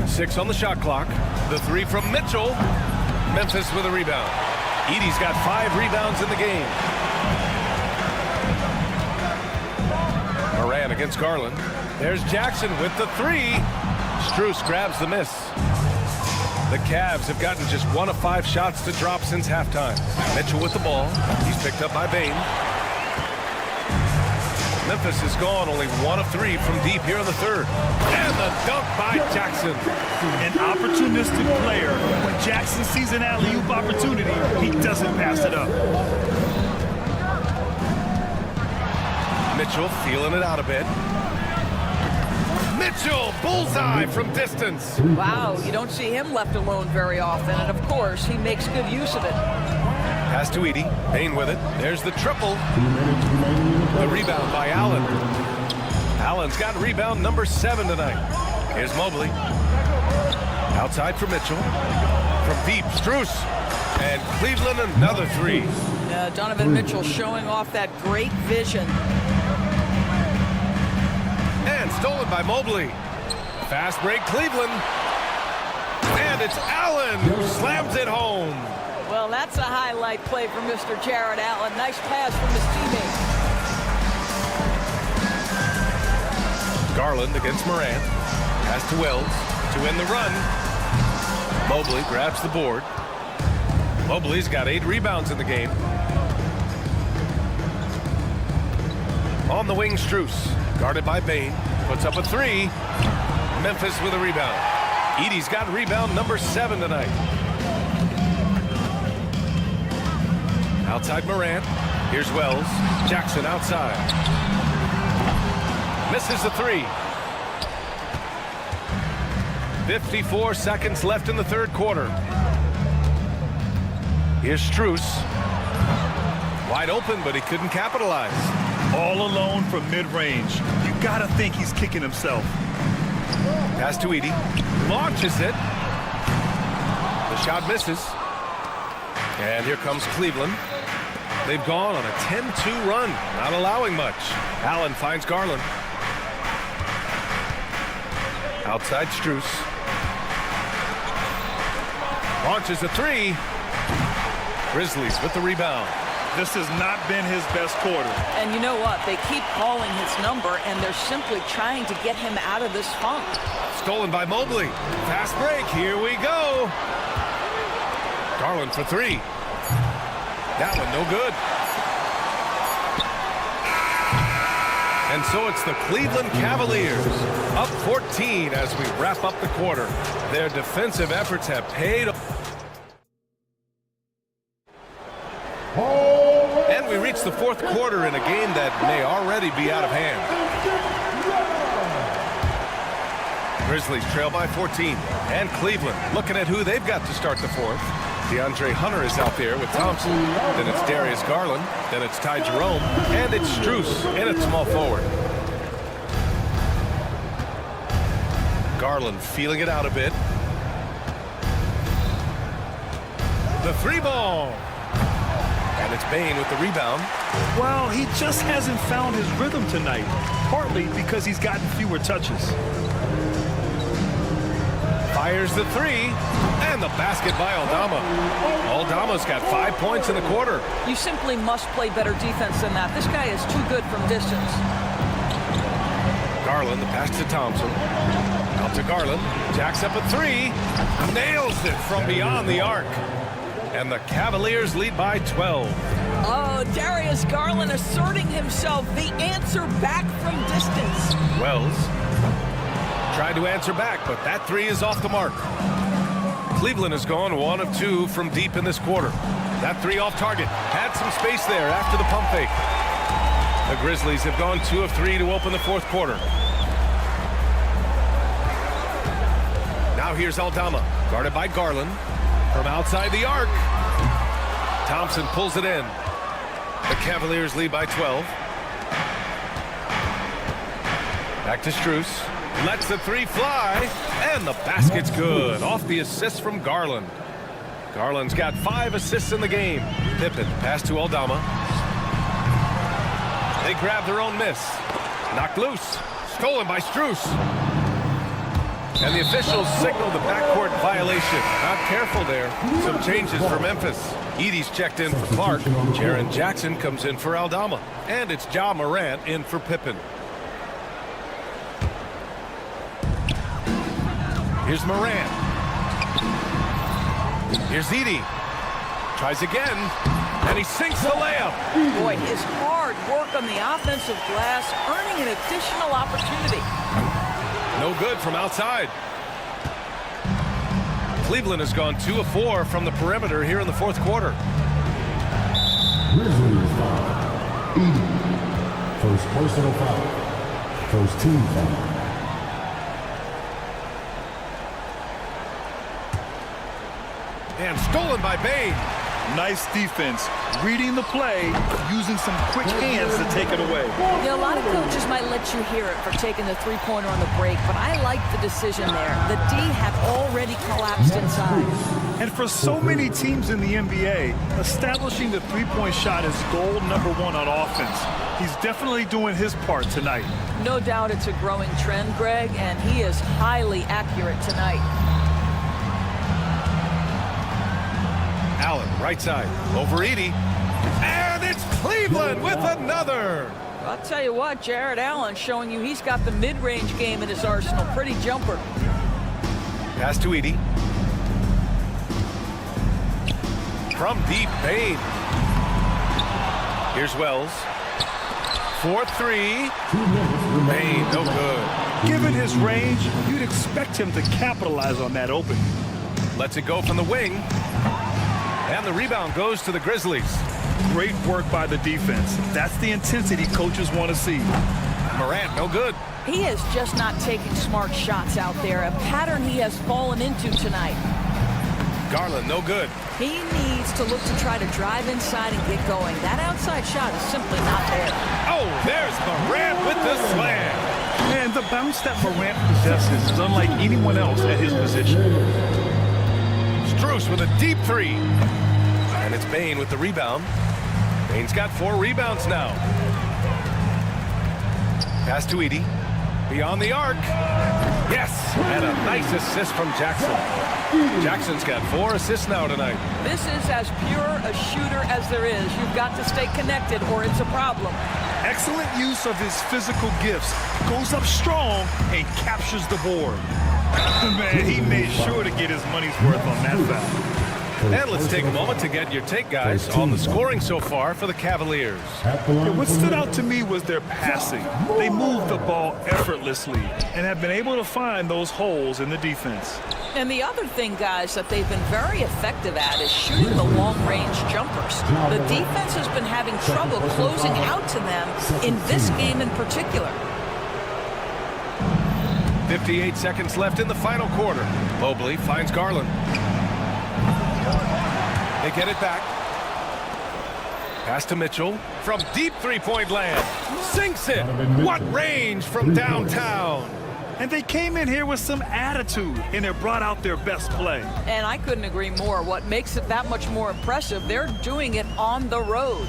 Six on the shot clock. The 3 from Mitchell. Memphis with a rebound. Edey's got 5 rebounds in the game. Morant against Garland. There's Jackson with the 3. Strus grabs the miss. The Cavs have gotten just 1 of 5 shots to drop since halftime. Mitchell with the ball. He's picked up by Bain. Memphis has gone only 1 of 3 from deep here in the 3rd. And the dunk by Jackson. An opportunistic player. When Jackson sees an alley-oop opportunity, he doesn't pass it up. Mitchell feeling it out a bit. Mitchell, bullseye from distance. Wow, you don't see him left alone very often, and of course, he makes good use of it. Pass to Edey. Bain with it. There's the triple. The rebound by Allen. Allen's got rebound number 7 tonight. Here's Mobley. Outside for Mitchell. From deep, Strus. And Cleveland another 3. Donovan Mitchell showing off that great vision. And stolen by Mobley. Fast break, Cleveland. And it's Allen who slams it home. Well, that's a highlight play from Mr. Jared Allen. Nice pass from his teammate. Garland against Morant. Pass to Wells to win the run. Mobley grabs the board. Mobley's got 8 rebounds in the game. On the wing, Strus. Guarded by Bane. Puts up a 3. Memphis with a rebound. Edey's got rebound number 7 tonight. Outside Morant. Here's Wells. Jackson outside. Misses the 3. 54 seconds left in the third quarter. Here's Strus. Wide open, but he couldn't capitalize. All alone from mid-range. You gotta think he's kicking himself. Pass to Edey. Launches it. The shot misses. And here comes Cleveland. They've gone on a 10-2 run, not allowing much. Allen finds Garland. Outside Strus. Launches a 3. Grizzlies with the rebound. This has not been his best quarter. And you know what? They keep calling his number, and they're simply trying to get him out of this funk. Stolen by Mobley. Fast break. Here we go. Garland for 3. That one no good. And so it's the Cleveland Cavaliers up 14 as we wrap up the quarter. Their defensive efforts have paid off. And we reach the fourth quarter in a game that may already be out of hand. Grizzlies trail by 14. And Cleveland looking at who they've got to start the fourth. DeAndre Hunter is out there with Thompson. Then it's Darius Garland. Then it's Ty Jerome. And it's Strus in at small forward. Garland feeling it out a bit. The 3 ball. And it's Bane with the rebound. Well, he just hasn't found his rhythm tonight. Partly because he's gotten fewer touches. Fires the 3, and the basket by Aldama. Aldama's got 5 points in the quarter. You simply must play better defense than that. This guy is too good from distance. Garland, the pass to Thompson. Out to Garland. Jacks up a 3. Nails it from beyond the arc. And the Cavaliers lead by 12. Oh, Darius Garland asserting himself. The answer back from distance. Wells tried to answer back, but that 3 is off the mark. Cleveland has gone 1 of 2 from deep in this quarter. That 3 off target. Had some space there after the pump fake. The Grizzlies have gone 2 of 3 to open the fourth quarter. Now here's Aldama, guarded by Garland. From outside the arc. Thompson pulls it in. The Cavaliers lead by 12. Back to Strus. Lets the 3 fly, and the basket's good. Off the assist from Garland. Garland's got 5 assists in the game. Pippen, pass to Aldama. They grab their own miss. Knocked loose. Stolen by Strus. And the officials signal the backcourt violation. Not careful there. Some changes for Memphis. Edey's checked in for Clark. Jaren Jackson comes in for Aldama. And it's Ja Morant in for Pippen. Here's Morant. Here's Edey. Tries again. And he sinks the layup. Boy, his hard work on the offensive glass, earning an additional opportunity. No good from outside. Cleveland has gone 2 of 4 from the perimeter here in the fourth quarter. Grizzlies foul. Edey. First personal foul. First team foul. And stolen by Bane. Nice defense, reading the play, using some quick hands to take it away. You know, a lot of coaches might let you hear it for taking the three-pointer on the break, but I like the decision there. The D had already collapsed inside. And for so many teams in the NBA, establishing the three-point shot is goal number one on offense. He's definitely doing his part tonight. No doubt it's a growing trend, Greg, and he is highly accurate tonight. Allen, right side, over Edie. And it's Cleveland with another. I'll tell you what, Jared Allen showing you he's got the mid-range game in his arsenal. Pretty jumper. Pass to Edie. From deep, Bane. Here's Wells. 4-3. Bane, no good. Given his range, you'd expect him to capitalize on that opening. Lets it go from the wing. And the rebound goes to the Grizzlies. Great work by the defense. That's the intensity coaches want to see. Morant, no good. He is just not taking smart shots out there, a pattern he has fallen into tonight. Garland, no good. He needs to look to try to drive inside and get going. That outside shot is simply not there. Oh, there's Morant with the slam. And the bounce that Morant possesses is unlike anyone else at his position. Strus with a deep three. And it's Bane with the rebound. Bane's got 4 rebounds now. Pass to Edie. Beyond the arc. Yes, and a nice assist from Jackson. Jackson's got 4 assists now tonight. This is as pure a shooter as there is. You've got to stay connected or it's a problem. Excellent use of his physical gifts. Goes up strong and captures the board. Man, he made sure to get his money's worth on that foul. And let's take a moment to get your take, guys, on the scoring so far for the Cavaliers. What stood out to me was their passing. They moved the ball effortlessly and have been able to find those holes in the defense. And the other thing, guys, that they've been very effective at is shooting the long-range jumpers. The defense has been having trouble closing out to them in this game in particular. 58 seconds left in the final quarter. Mobley finds Garland. They get it back. Pass to Mitchell from deep three-point land. Sinks it. What range from downtown. And they came in here with some attitude, and they brought out their best play. And I couldn't agree more. What makes it that much more impressive, they're doing it on the road.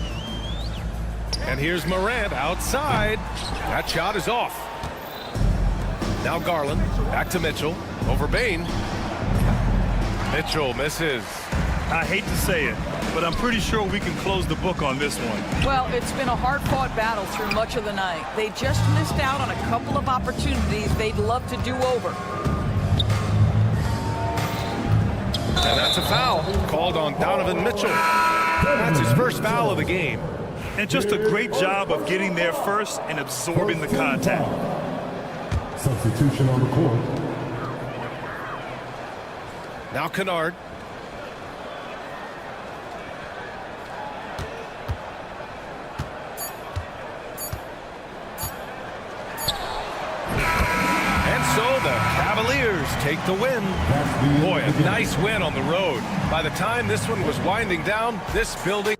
And here's Morant outside. That shot is off. Now Garland, back to Mitchell, over Bane. Mitchell misses. I hate to say it, but I'm pretty sure we can close the book on this one. Well, it's been a hard-fought battle through much of the night. They just missed out on a couple of opportunities they'd love to do over. And that's a foul called on Donovan Mitchell. That's his first foul of the game. And just a great job of getting there first and absorbing the contact. Substitution on the court. Now Kennard. And so the Cavaliers take the win. Boy, a nice win on the road. By the time this one was winding down, this building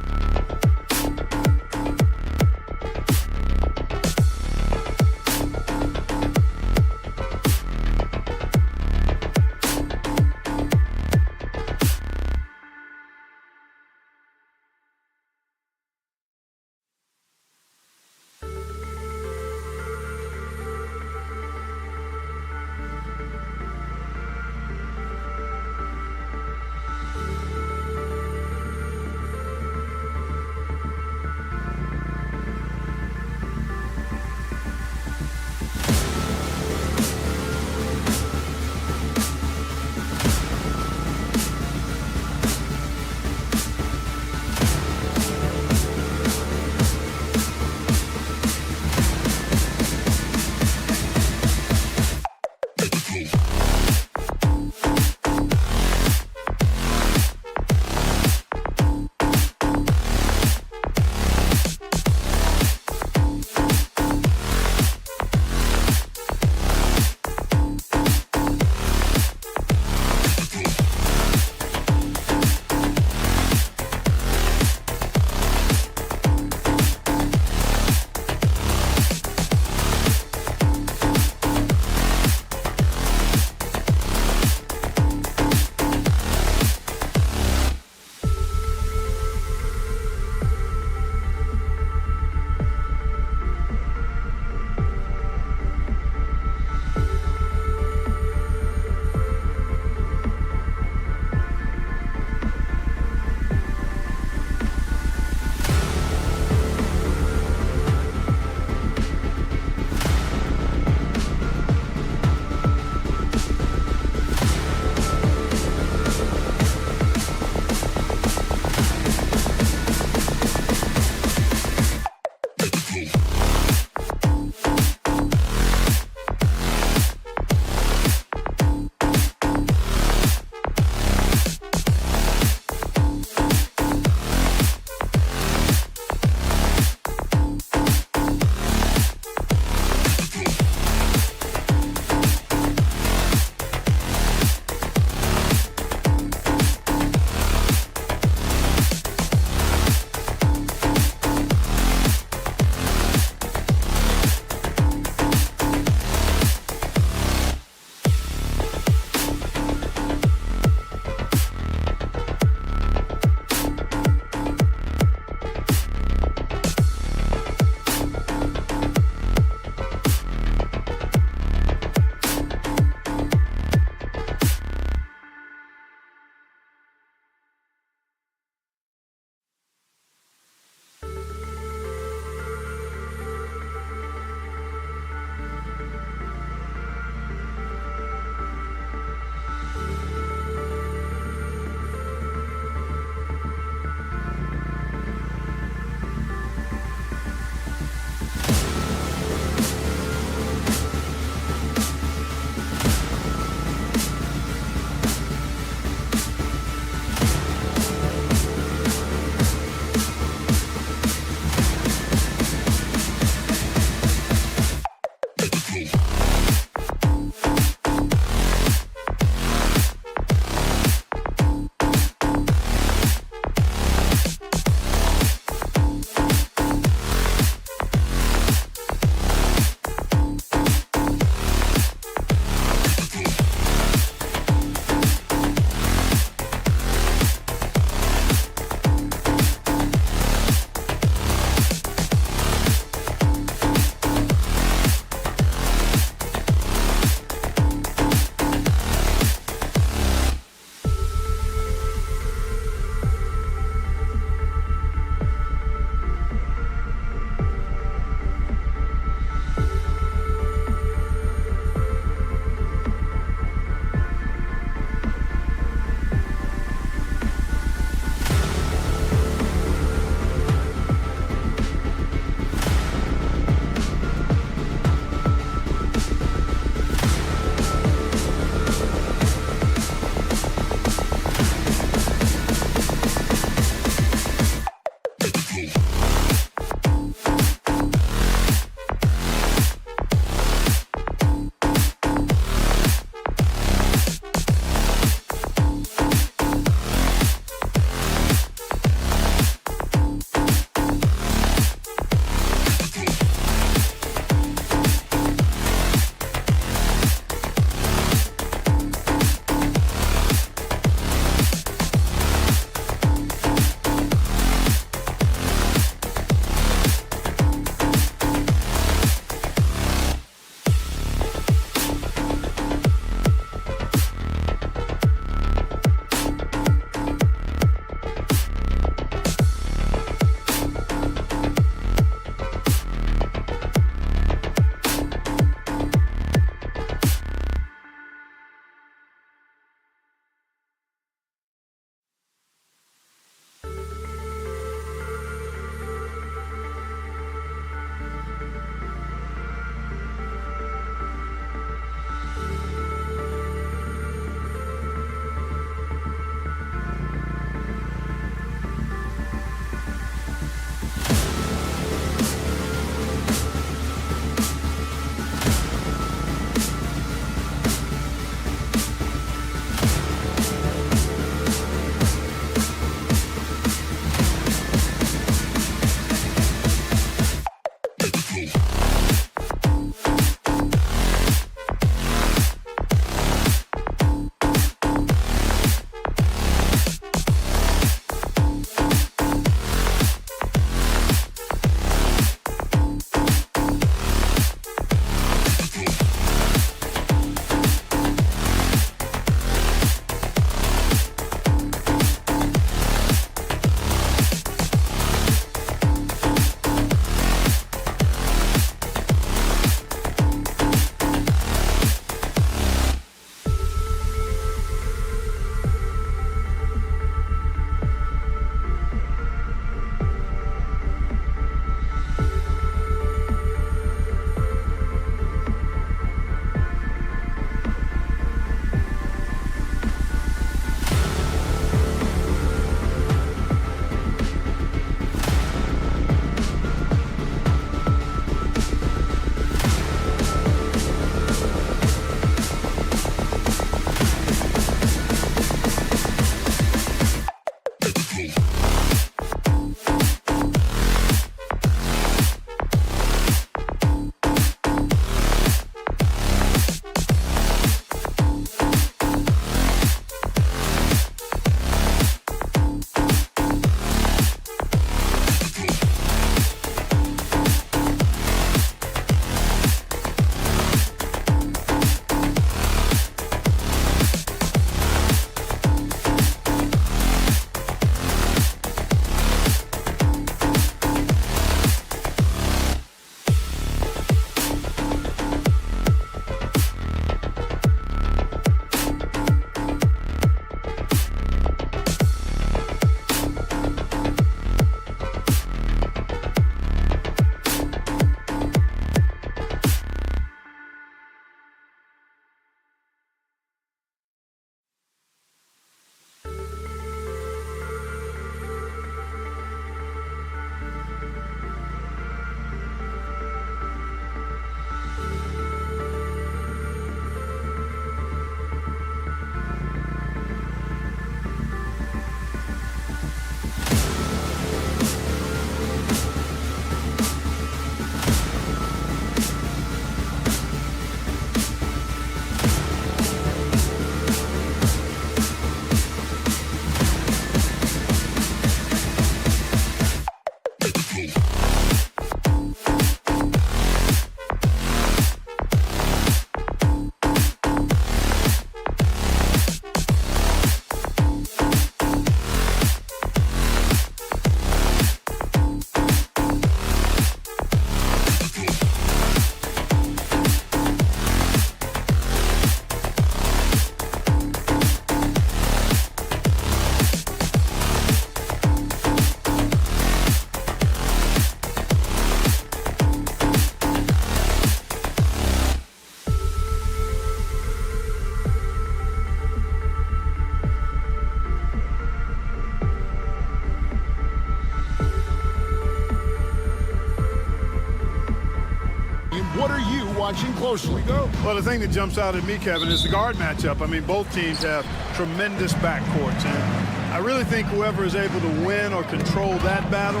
watching closely. Well, the thing that jumps out at me, Kevin, is the guard matchup. I mean, both teams have tremendous backcourts, and I really think whoever is able to win or control that battle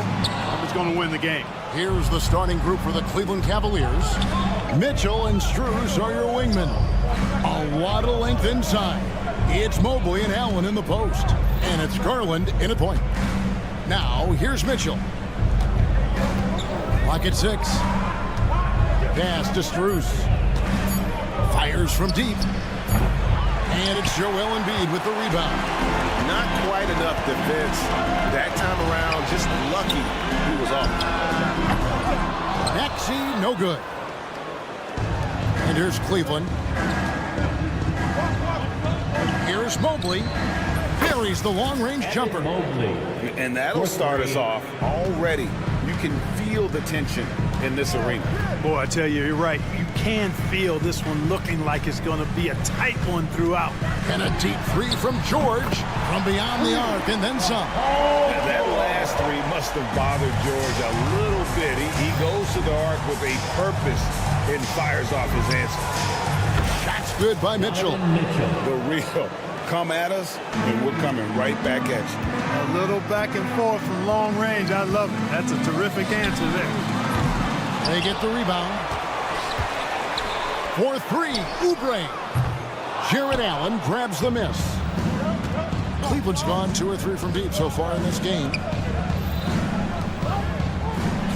is going to win the game. Here's the starting group for the Cleveland Cavaliers. Mitchell and Strus are your wingmen. A lot of length inside. It's Mobley and Allen in the post. And it's Garland in a point. Now, here's Mitchell. Clock at 6. Pass to Strus. Fires from deep. And it's Joel Embiid with the rebound. Not quite enough defense. That time around, just lucky he was off. Maxey, no good. And here's Cleveland. Here's Mobley. Buries the long-range jumper. And that'll start us off already. You can feel the tension in this arena. Boy, I tell you, you're right. You can feel this one looking like it's going to be a tight one throughout. And a deep three from George from beyond the arc, and then some. That last three must have bothered George a little bit. He goes to the arc with a purpose and fires off his answer. Shot's good by Mitchell. The real. Come at us, and we're coming right back at you. A little back and forth from long range. I love it. That's a terrific answer there. They get the rebound. For 3, Oubre. Jared Allen grabs the miss. Cleveland's gone 2 or 3 from deep so far in this game.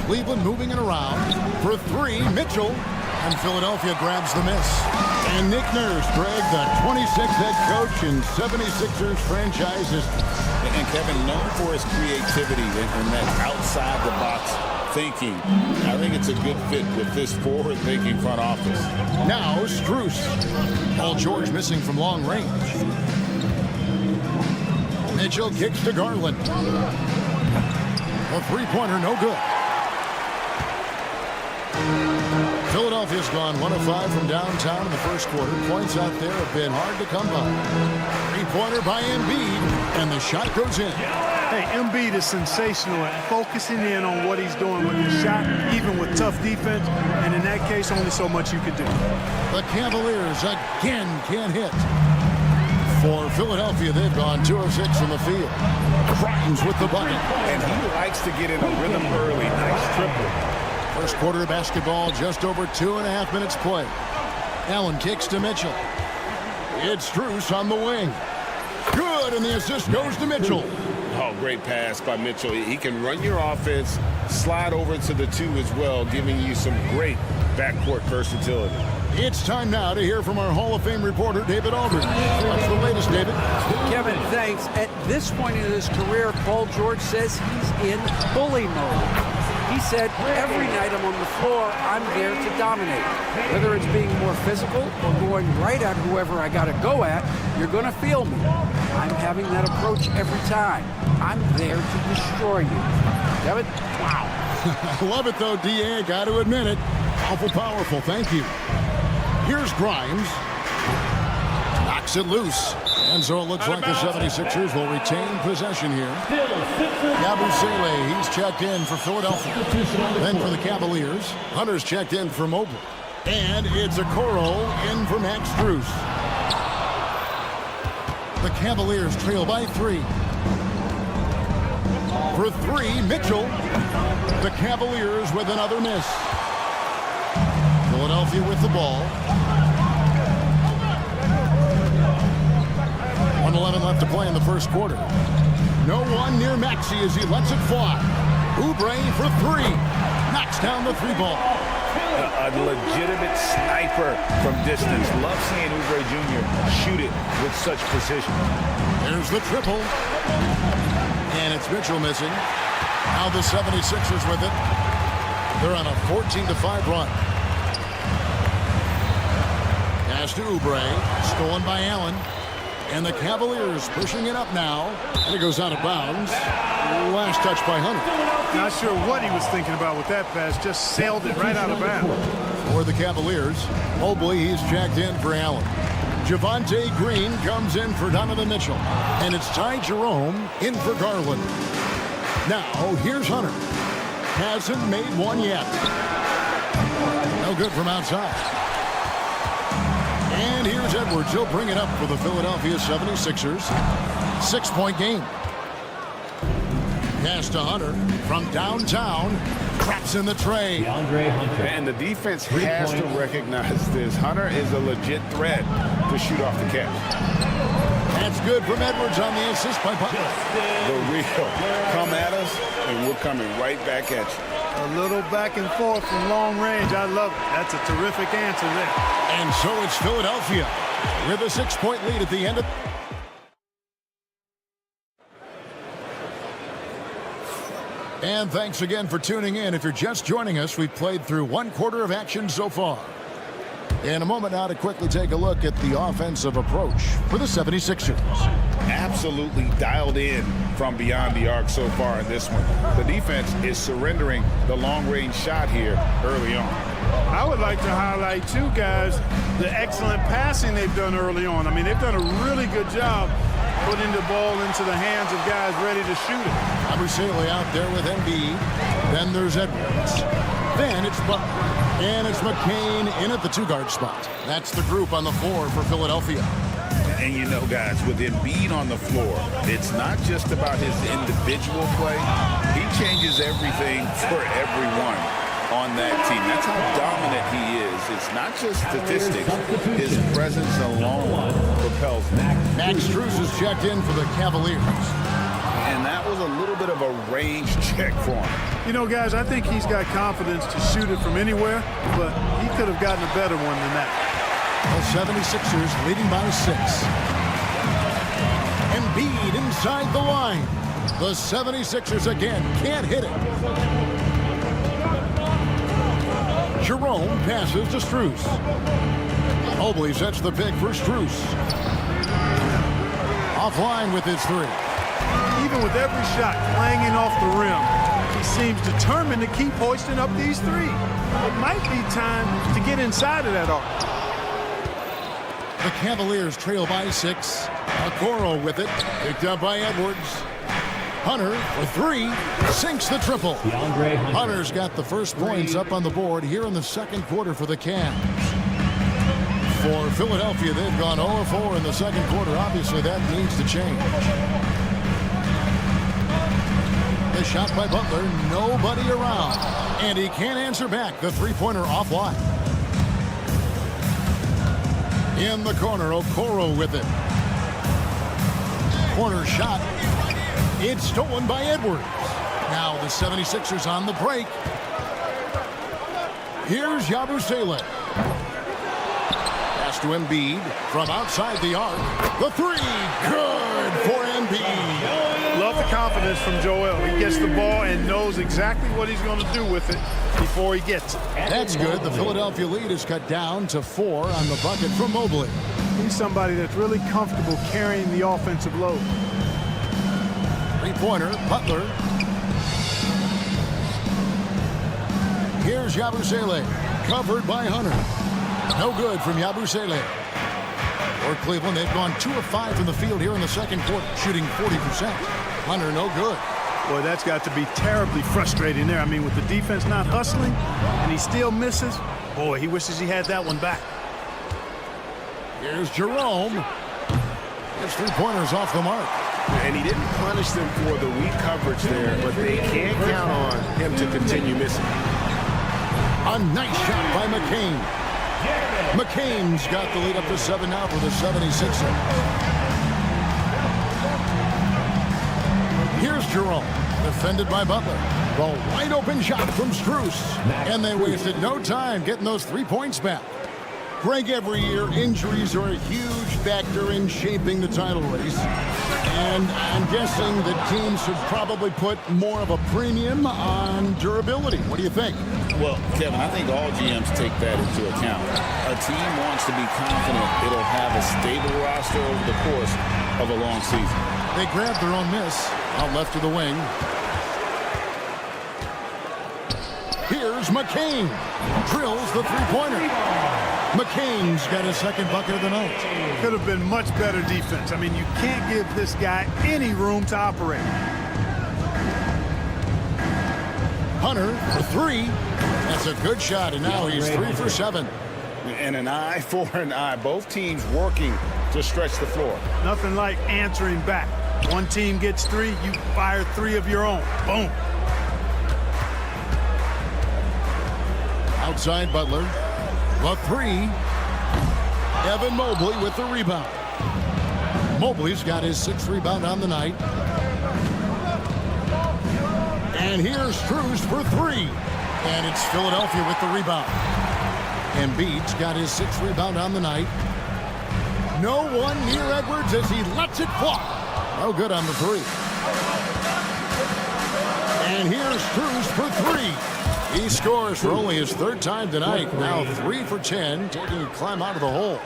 Cleveland moving it around. For 3, Mitchell. And Philadelphia grabs the miss. And Nick Nurse, Greg, the 26th head coach in 76ers franchise history. And Kevin, known for his creativity and that outside-the-box thinking, I think it's a good fit with this forward-thinking front office. Now, Strus. Paul George missing from long range. Mitchell kicks to Garland. A three-pointer, no good. Philadelphia's gone 1 of 5 from downtown in the first quarter. Points out there have been hard to come by. Three-pointer by Embiid, and the shot goes in. Hey, Embiid is sensational at focusing in on what he's doing with his shot, even with tough defense, and in that case, only so much you can do. The Cavaliers again can't hit. For Philadelphia, they've gone 2 of 6 from the field. Grimes with the bucket. And he likes to get in a rhythm early. Nice triple. First quarter of basketball, just over 2.5 minutes play. Allen kicks to Mitchell. It's Strus on the wing. Good, and the assist goes to Mitchell. Oh, great pass by Mitchell. He can run your offense, slide over to the 2 as well, giving you some great backcourt versatility. It's time now to hear from our Hall of Fame reporter, David Aldridge. What's the latest, David? Kevin, thanks. At this point in his career, Paul George says he's in bully mode. He said, every night I'm on the floor, I'm there to dominate. Whether it's being more physical or going right at whoever I got to go at, you're going to feel me. I'm having that approach every time. I'm there to destroy you. Kevin? Wow. I love it, though, D.A. I got to admit it. Awful powerful. Thank you. Here's Grimes. Knocks it loose. And so it looks like the 76ers will retain possession here. Yabusele, he's checked in for Philadelphia. Then for the Cavaliers, Hunter's checked in for Mobley. And it's Okoro in for Max Strus. The Cavaliers trail by 3. For 3, Mitchell. The Cavaliers with another miss. Philadelphia with the ball. 1:11 left to play in the first quarter. No one near Maxey as he lets it fly. Oubre for 3. Knocks down the 3-ball. A legitimate sniper from distance. Love seeing Oubre Jr. shoot it with such precision. There's the triple. And it's Mitchell missing. Now the 76ers with it. They're on a 14-5 run. Pass to Oubre. Stolen by Allen. And the Cavaliers pushing it up now. And it goes out of bounds. Last touch by Hunter. Not sure what he was thinking about with that pass. Just sailed it right out of bounds. For the Cavaliers, Mobley, he's checked in for Allen. Javonte Green comes in for Donovan Mitchell. And it's Ty Jerome in for Garland. Now, here's Hunter. Hasn't made one yet. No good from outside. And here's Edwards. He'll bring it up for the Philadelphia 76ers. 6-point game. Pass to Hunter from downtown. Traps in the tray. And the defense has to recognize this. Hunter is a legit threat to shoot off the catch. That's good from Edwards on the assist by Butler. The real. Come at us, and we're coming right back at you. A little back and forth from long range. I love it. That's a terrific answer there. And so it's Philadelphia with a 6-point lead at the end of... And thanks again for tuning in. If you're just joining us, we've played through 1 quarter of action so far. In a moment now to quickly take a look at the offensive approach for the 76ers. Absolutely dialed in from beyond the arc so far in this one. The defense is surrendering the long-range shot here early on. I would like to highlight, too, guys, the excellent passing they've done early on. I mean, they've done a really good job putting the ball into the hands of guys ready to shoot it. Abusele out there with Embiid. Then there's Edwards. Then it's Butler. And it's McCain in at the 2-guard spot. That's the group on the floor for Philadelphia. And you know, guys, with Embiid on the floor, it's not just about his individual play. He changes everything for everyone on that team. That's how dominant he is. It's not just statistics. His presence alone propels him. Max Strus is checked in for the Cavaliers. And that was a little bit of a range check for him. You know, guys, I think he's got confidence to shoot it from anywhere, but he could have gotten a better one than that. The 76ers leading by 6. Embiid inside the line. The 76ers again can't hit it. Jerome passes to Strus. Mobley sets the pick for Strus. Offline with his 3. Even with every shot clanging off the rim, he seems determined to keep hoisting up these 3. It might be time to get inside of that arc. The Cavaliers trail by 6. Okoro with it. Picked up by Edwards. Hunter for 3. Sinks the triple. Hunter's got the first points up on the board here in the second quarter for the Cavs. For Philadelphia, they've gone 0-4 in the second quarter. Obviously, that needs to change. The shot by Butler. Nobody around. And he can't answer back. The 3-pointer offline. In the corner, Okoro with it. Corner shot. It's stolen by Edwards. Now the 76ers on the break. Here's Yabusele. Pass to Embiid from outside the arc. The 3. Good for Embiid. Love the confidence from Joel. He gets the ball and knows exactly what he's going to do with it before he gets it. That's good. The Philadelphia lead is cut down to 4 on the bucket from Mobley. He's somebody that's really comfortable carrying the offensive load. 3-pointer, Butler. Here's Yabusele, covered by Hunter. No good from Yabusele. For Cleveland, they've gone 2 of 5 from the field here in the second quarter, shooting 40%. Hunter, no good. Boy, that's got to be terribly frustrating there. I mean, with the defense not hustling and he still misses, boy, he wishes he had that one back. Here's Jerome. His 3-pointers off the mark. And he didn't punish them for the weak coverage there, but they can't count on him to continue missing. A nice shot by McCain. McCain's got the lead up to 7 now for the 76ers. Here's Jerome, defended by Butler. The wide open shot from Strus. And they wasted no time getting those 3 points back. Greg, every year, injuries are a huge factor in shaping the title race. And I'm guessing that teams should probably put more of a premium on durability. What do you think? Well, Kevin, I think all GMs take that into account. A team wants to be confident it'll have a stable roster over the course of a long season. They grabbed their own miss out left to the wing. Here's McCain. Drills the 3-pointer. McCain's got his second bucket of the night. Could have been much better defense. I mean, you can't give this guy any room to operate. Hunter for three. That's a good shot, and now he's 3 for 7. And an eye for an eye. Both teams working to stretch the floor. Nothing like answering back. One team gets 3, you fire 3 of your own. Boom. Outside Butler. The 3. Evan Mobley with the rebound. Mobley's got his 6th rebound on the night. And here's Strus for 3. And it's Philadelphia with the rebound. Embiid's got his 6th rebound on the night. No one near Edwards as he lets it fly. No good on the 3. And here's Strus for 3. He scores for only his 3rd time tonight. Now 3 for 10, taking a climb out of the hole.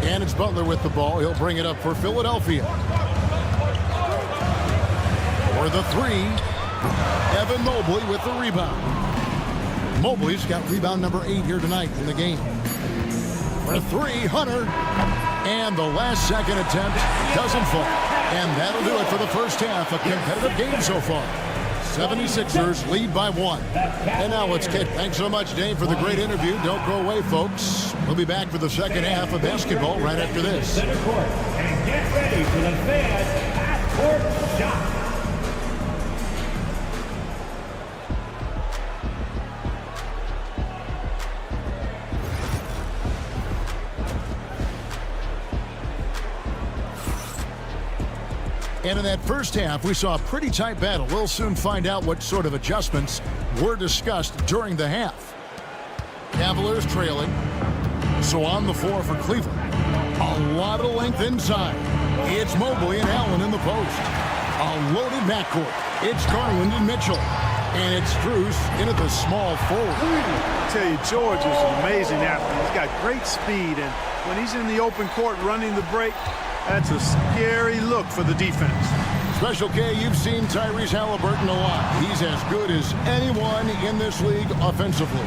And it's Butler with the ball. He'll bring it up for Philadelphia. For the 3, Evan Mobley with the rebound. Mobley's got rebound number 8 here tonight in the game. For 3, Hunter. And the last second attempt doesn't fall. And that'll do it for the first half. A competitive game so far. 76ers lead by 1. And now let's get. Thanks so much, Dave, for the great interview. Don't go away, folks. We'll be back for the second half of basketball right after this. Center court, and get ready for the fan half-court shot. And in that first half, we saw a pretty tight battle. We'll soon find out what sort of adjustments were discussed during the half. Cavaliers trailing. So on the floor for Cleveland. A lot of length inside. It's Mobley and Allen in the post. A loaded backcourt. It's Garland and Mitchell. And it's Strus into the small forward. I tell you, George is an amazing athlete. He's got great speed, and when he's in the open court running the break, that's a scary look for the defense. Special K, you've seen Tyrese Halliburton a lot. He's as good as anyone in this league offensively.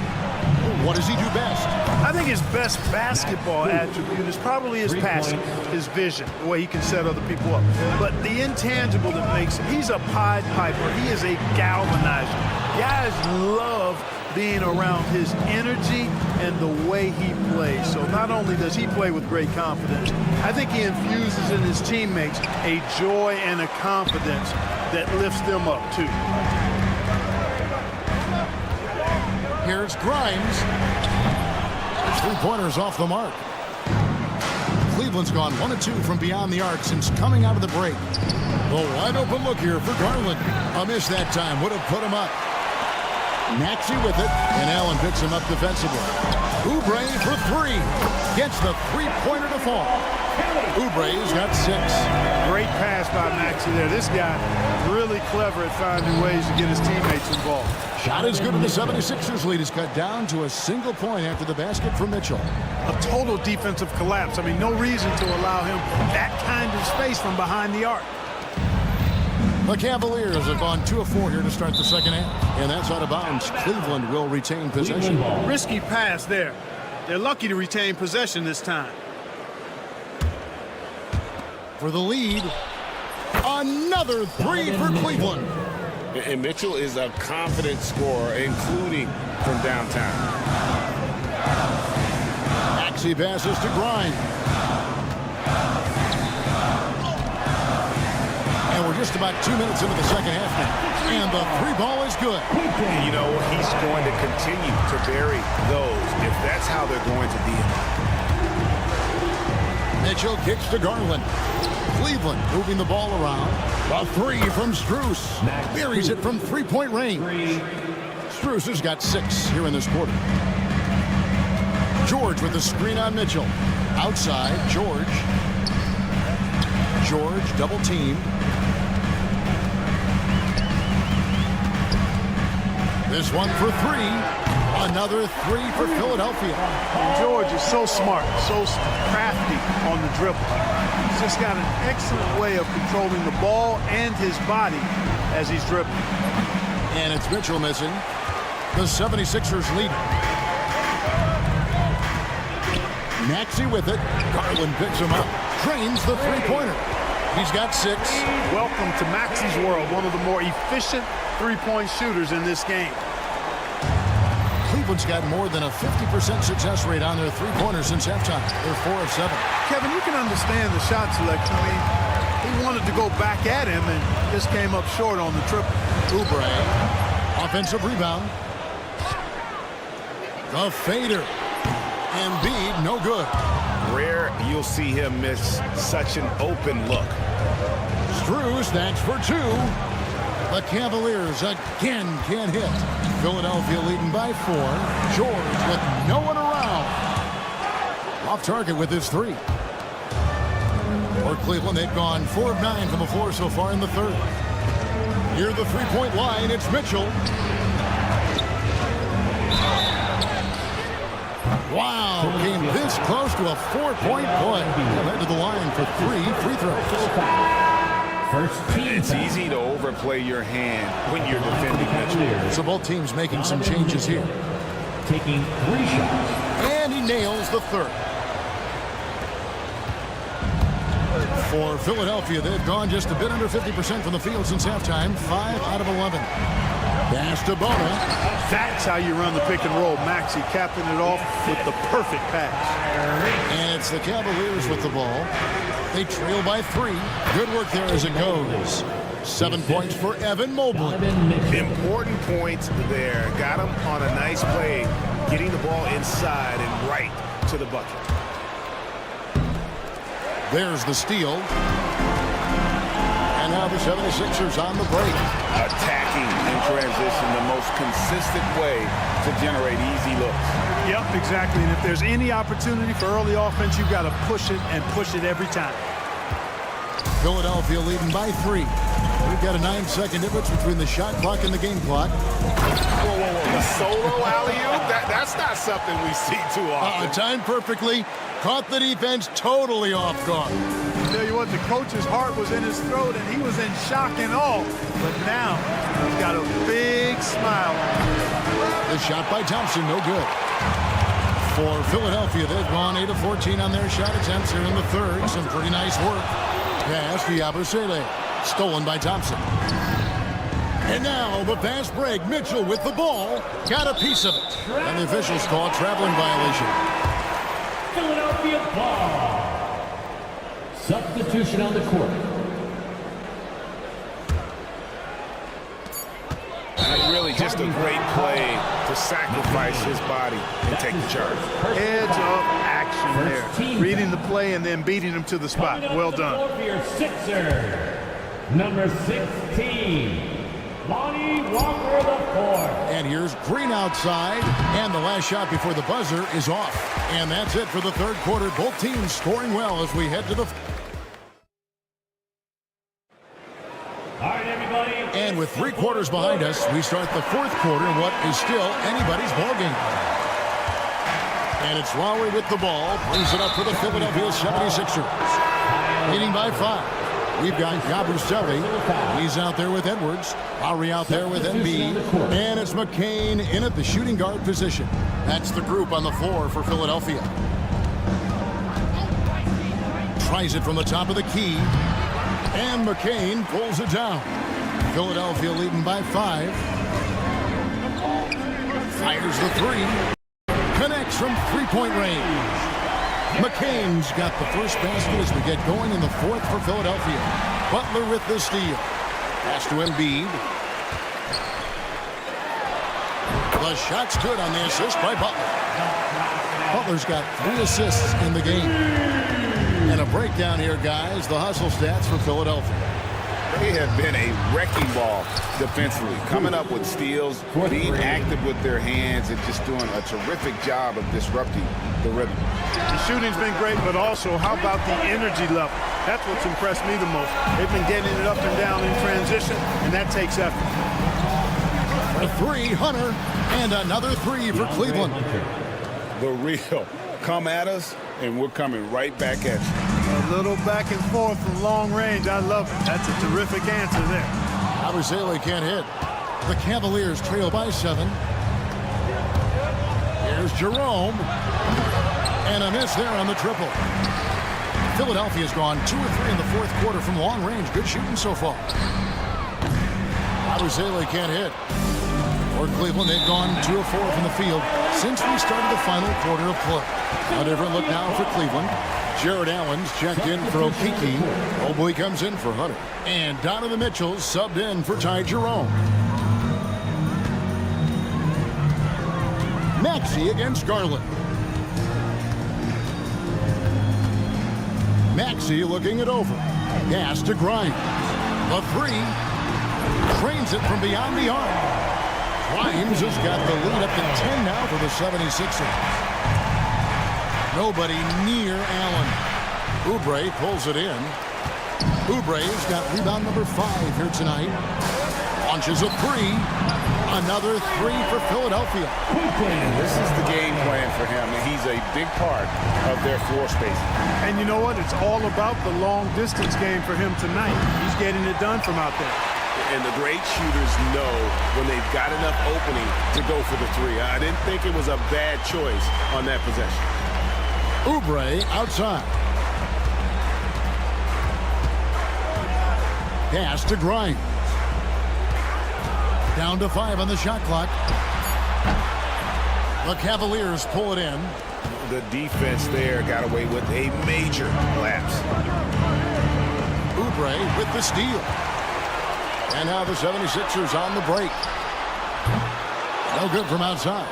What does he do best? I think his best basketball attribute is probably his passing, his vision, the way he can set other people up. But the intangible that makes him, he's a Pied Piper. He is a galvanizer. Guys love being around his energy and the way he plays. So not only does he play with great confidence, I think he infuses in his teammates a joy and a confidence that lifts them up too. Here's Grimes. His three-pointers off the mark. Cleveland's gone 1 of 2 from beyond the arc since coming out of the break. The wide open look here for Garland. A miss that time would have put him up. Maxey with it, and Allen picks him up defensively. Oubre for 3. Gets the three-pointer to fall. Oubre's got 6. Great pass by Maxey there. This guy really clever at finding ways to get his teammates involved. Shot is good, and the 76ers lead is cut down to a single point after the basket from Mitchell. A total defensive collapse. I mean, no reason to allow him that kind of space from behind the arc. The Cavaliers have gone 2 of 4 here to start the second half. And that's out of bounds. Cleveland will retain possession. Risky pass there. They're lucky to retain possession this time. For the lead, another 3 for Cleveland. And Mitchell is a confident scorer, including from downtown. Maxey passes to Grimes. And we're just about 2 minutes into the second half now. And the 3-ball is good. And you know, he's going to continue to bury those if that's how they're going to deal. Mitchell kicks to Garland. Cleveland moving the ball around. A 3 from Strus. Buries it from three-point range. Strus has got 6 here in this quarter. George with the screen on Mitchell. Outside, George. George double teamed. This one for 3. Another 3 for Philadelphia. And George is so smart, so crafty on the dribble. He's just got an excellent way of controlling the ball and his body as he's dribbling. And it's Mitchell missing. The 76ers lead. Maxey with it. Garland picks him up. Drains the three-pointer. He's got 6. Welcome to Maxey's world, one of the more efficient three-point shooters in this game. Cleveland's got more than a 50% success rate on their three-pointers since halftime. They're 4 of 7. Kevin, you can understand the shot selection. I mean, he wanted to go back at him and just came up short on the triple. Oubre, offensive rebound. The fader. Embiid, no good. Rare you'll see him miss such an open look. Struz, that's for 2. The Cavaliers again can't hit. Philadelphia leading by 4. George with no one around. Off target with his 3. For Cleveland, they've gone 4 of 9 from the floor so far in the third. Near the three-point line, it's Mitchell. Wow, came this close to a 4-point play. Led to the line for 3 free throws. It's easy to overplay your hand when you're defending Mitchell. So both teams making some changes here. Taking 3 shots. And he nails the third. For Philadelphia, they've gone just a bit under 50% from the field since halftime. 5 out of 11. Pass to Bona. That's how you run the pick and roll. Maxey capping it off with the perfect pass. And it's the Cavaliers with the ball. They trail by 3. Good work there as it goes. 7 points for Evan Mobley. Important points there. Got him on a nice play, getting the ball inside and right to the bucket. There's the steal. And now the 76ers on the break. Attacking in transition, the most consistent way to generate easy looks. Yep, exactly. And if there's any opportunity for early offense, you've got to push it and push it every time. Philadelphia leading by 3. We've got a 9-second difference between the shot clock and the game clock. Whoa. The solo alley-oop? That's not something we see too often. Timed perfectly. Caught the defense totally off guard. I tell you what, the coach's heart was in his throat, and he was in shock and awe. But now, he's got a big smile on him. The shot by Thompson, no good. For Philadelphia, they've gone 8 of 14 on their shot attempts here in the third. Some pretty nice work. Pass to Yabusele. Stolen by Thompson. And now the fast break. Mitchell with the ball. Got a piece of it. And the officials call traveling violation. Philadelphia ball. Substitution on the court. Really just a great play to sacrifice his body and take the charge. Edge of action there. Reading the play and then beating him to the spot. Well done. Sixer, number 16. Lonnie Walker IV. And here's Green outside, and the last shot before the buzzer is off. And that's it for the third quarter. Both teams scoring well as we head to the... All right, everybody. And with 3 quarters behind us, we start the fourth quarter in what is still anybody's ballgame. And it's Lowry with the ball. Brings it up for the Philadelphia 76ers. Leading by 5. We've got Yabusele. He's out there with Edwards. Lowry out there with Embiid. And it's McCain in at the shooting guard position. That's the group on the floor for Philadelphia. Tries it from the top of the key. And McCain pulls it down. Philadelphia leading by 5. Fires the 3. Connects from three-point range. McCain's got the first basket as we get going in the fourth for Philadelphia. Butler with the steal. Pass to Embiid. The shot's good on the assist by Butler. Butler's got 3 assists in the game. And a breakdown here, guys. The hustle stats for Philadelphia. They have been a wrecking ball defensively, coming up with steals, being active with their hands, and just doing a terrific job of disrupting the rhythm. The shooting's been great, but also how about the energy level? That's what's impressed me the most. They've been getting it up and down in transition, and that takes effort. A 3, Hunter, and another 3 for Cleveland. The real come at us, and we're coming right back at you. A little back and forth from long range. I love it. That's a terrific answer there. Yabusele can't hit. The Cavaliers trail by 7. Here's Jerome. And a miss there on the triple. Philadelphia's gone 2 of 3 in the fourth quarter from long range. Good shooting so far. Yabusele can't hit. For Cleveland, they've gone 2 of 4 from the field since we started the final quarter of play. A different look now for Cleveland. Jared Allen's checked in for Okeke. Mobley comes in for Hunter. And Donovan Mitchell subbed in for Ty Jerome. Maxey against Garland. Maxey looking it over. Pass to Grimes. The 3. Trains it from beyond the arc. Grimes has got the lead up to 10 now for the 76ers. Nobody near Allen. Oubre pulls it in. Oubre's got rebound number 5 here tonight. Launches a 3. Another 3 for Philadelphia. This is the game plan for him, and he's a big part of their floor space. And you know what? It's all about the long distance game for him tonight. He's getting it done from out there. And the great shooters know when they've got enough opening to go for the 3. I didn't think it was a bad choice on that possession. Oubre outside. Pass to Grimes. Down to 5 on the shot clock. The Cavaliers pull it in. The defense there got away with a major lapse. Oubre with the steal. And now the 76ers on the break. No good from outside.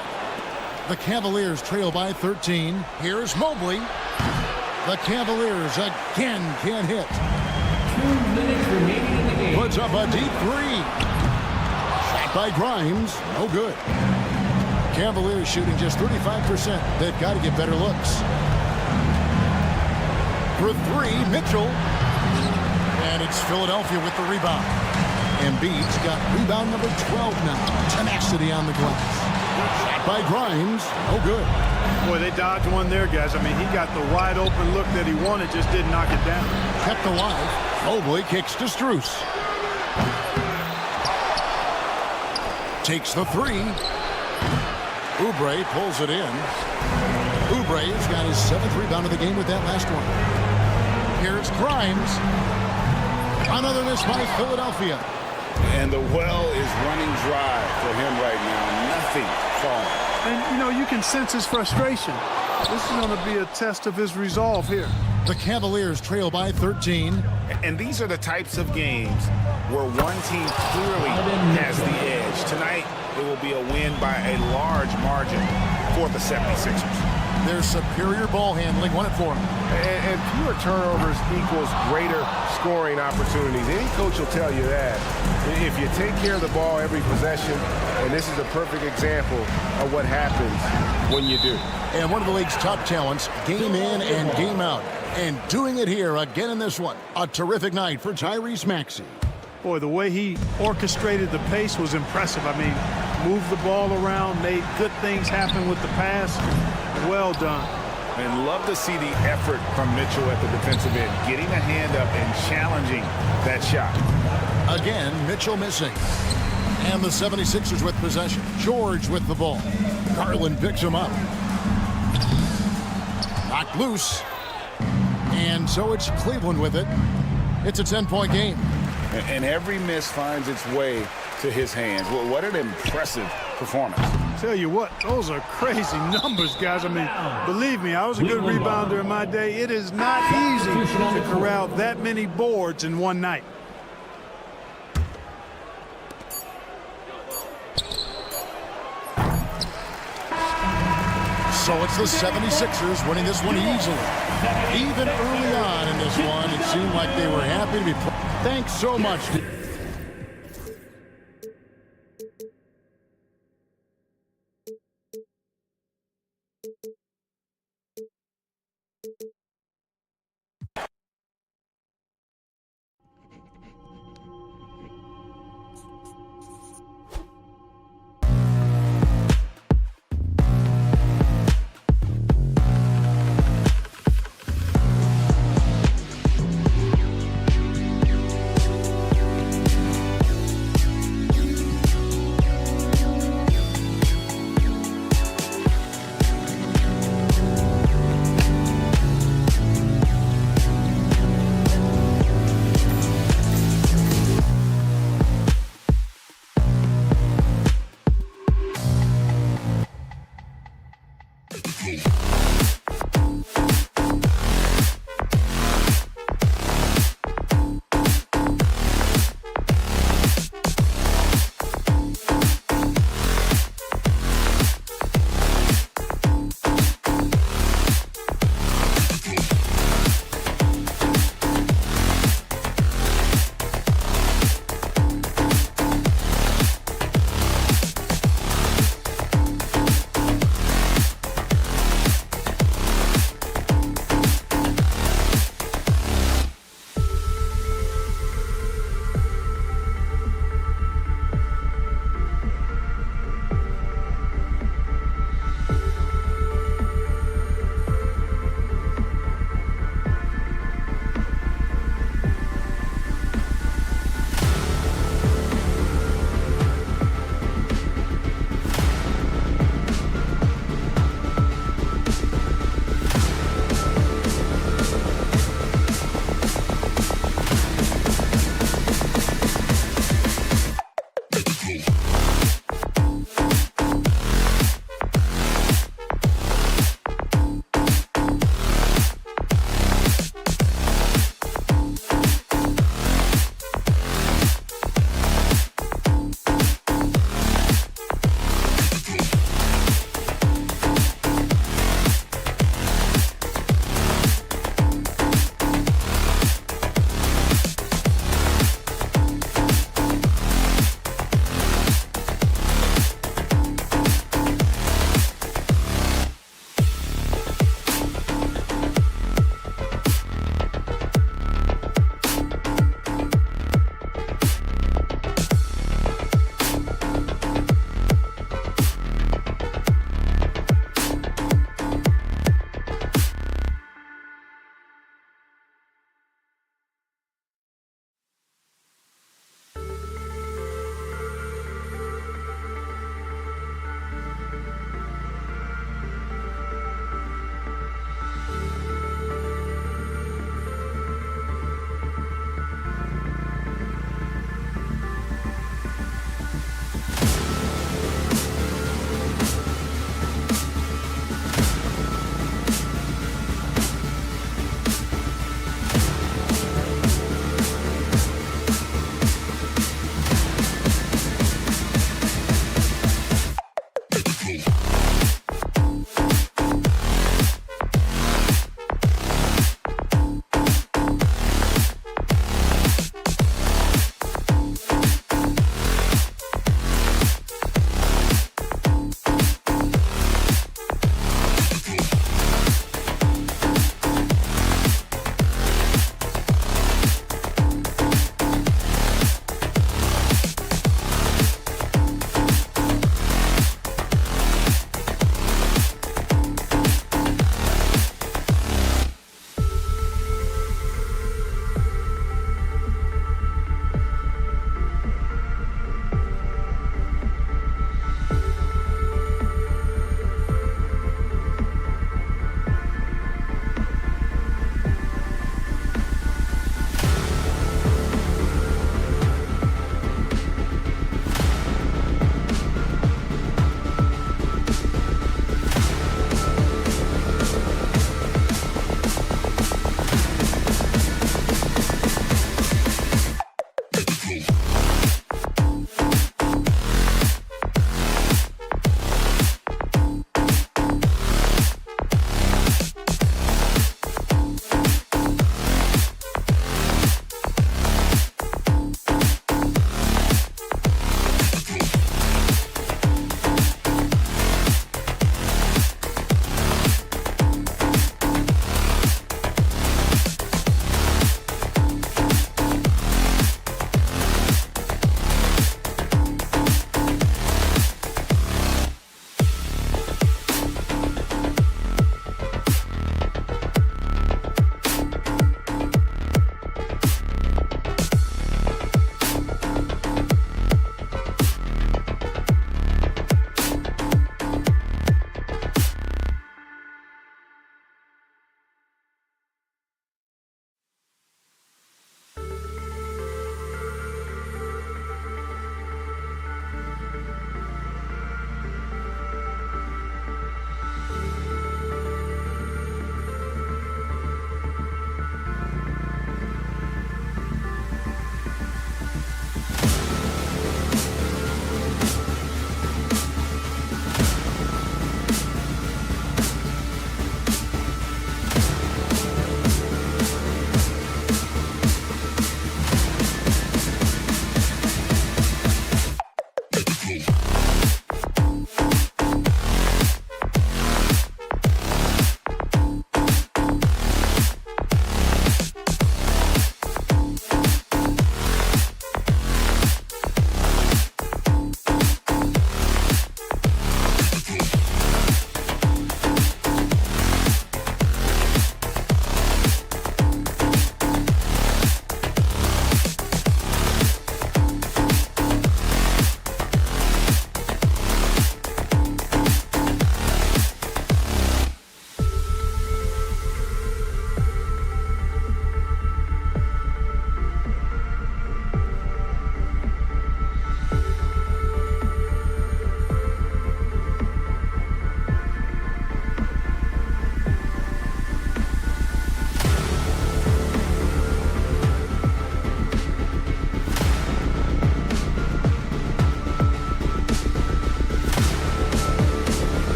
The Cavaliers trail by 13. Here's Mobley. The Cavaliers again can't hit. 2 minutes remaining in the game. Puts up a deep 3. Shot by Grimes. No good. Cavaliers shooting just 35%. They've got to get better looks. For 3, Mitchell. And it's Philadelphia with the rebound. Embiid's got rebound number 12 now. Tenacity on the glass. Shot by Grimes. No good. Boy, they dodged one there, guys. I mean, he got the wide open look that he wanted, just didn't knock it down. Kept alive. Mobley kicks to Strus. Takes the 3. Oubre pulls it in. Oubre's got his 7th rebound of the game with that last one. Here's Grimes. Another miss by Philadelphia. And the well is running dry for him right now. Nothing falling. And, you know, you can sense his frustration. This is going to be a test of his resolve here. The Cavaliers trail by 13. And these are the types of games where one team clearly has the edge. Tonight, it will be a win by a large margin for the 76ers. Their superior ball handling won it for them. And fewer turnovers equals greater scoring opportunities. Any coach will tell you that. If you take care of the ball every possession, and this is a perfect example of what happens when you do. And one of the league's top talents, game in and game out. And doing it here again in this one. A terrific night for Tyrese Maxey. Boy, the way he orchestrated the pace was impressive. I mean, moved the ball around, made good things happen with the pass. Well done. And love to see the effort from Mitchell at the defensive end, getting a hand up and challenging that shot. Again, Mitchell missing. And the 76ers with possession. George with the ball. Garland picks him up. Knocked loose. And so it's Cleveland with it. It's a 10-point game. And every miss finds its way to his hands. Well, what an impressive performance. Tell you what, those are crazy numbers, guys. I mean, believe me, I was a good rebounder in my day. It is not easy to corral that many boards in one night. So it's the 76ers winning this one easily. Even early on in this one, it seemed like they were happy to be playing. Thanks so much.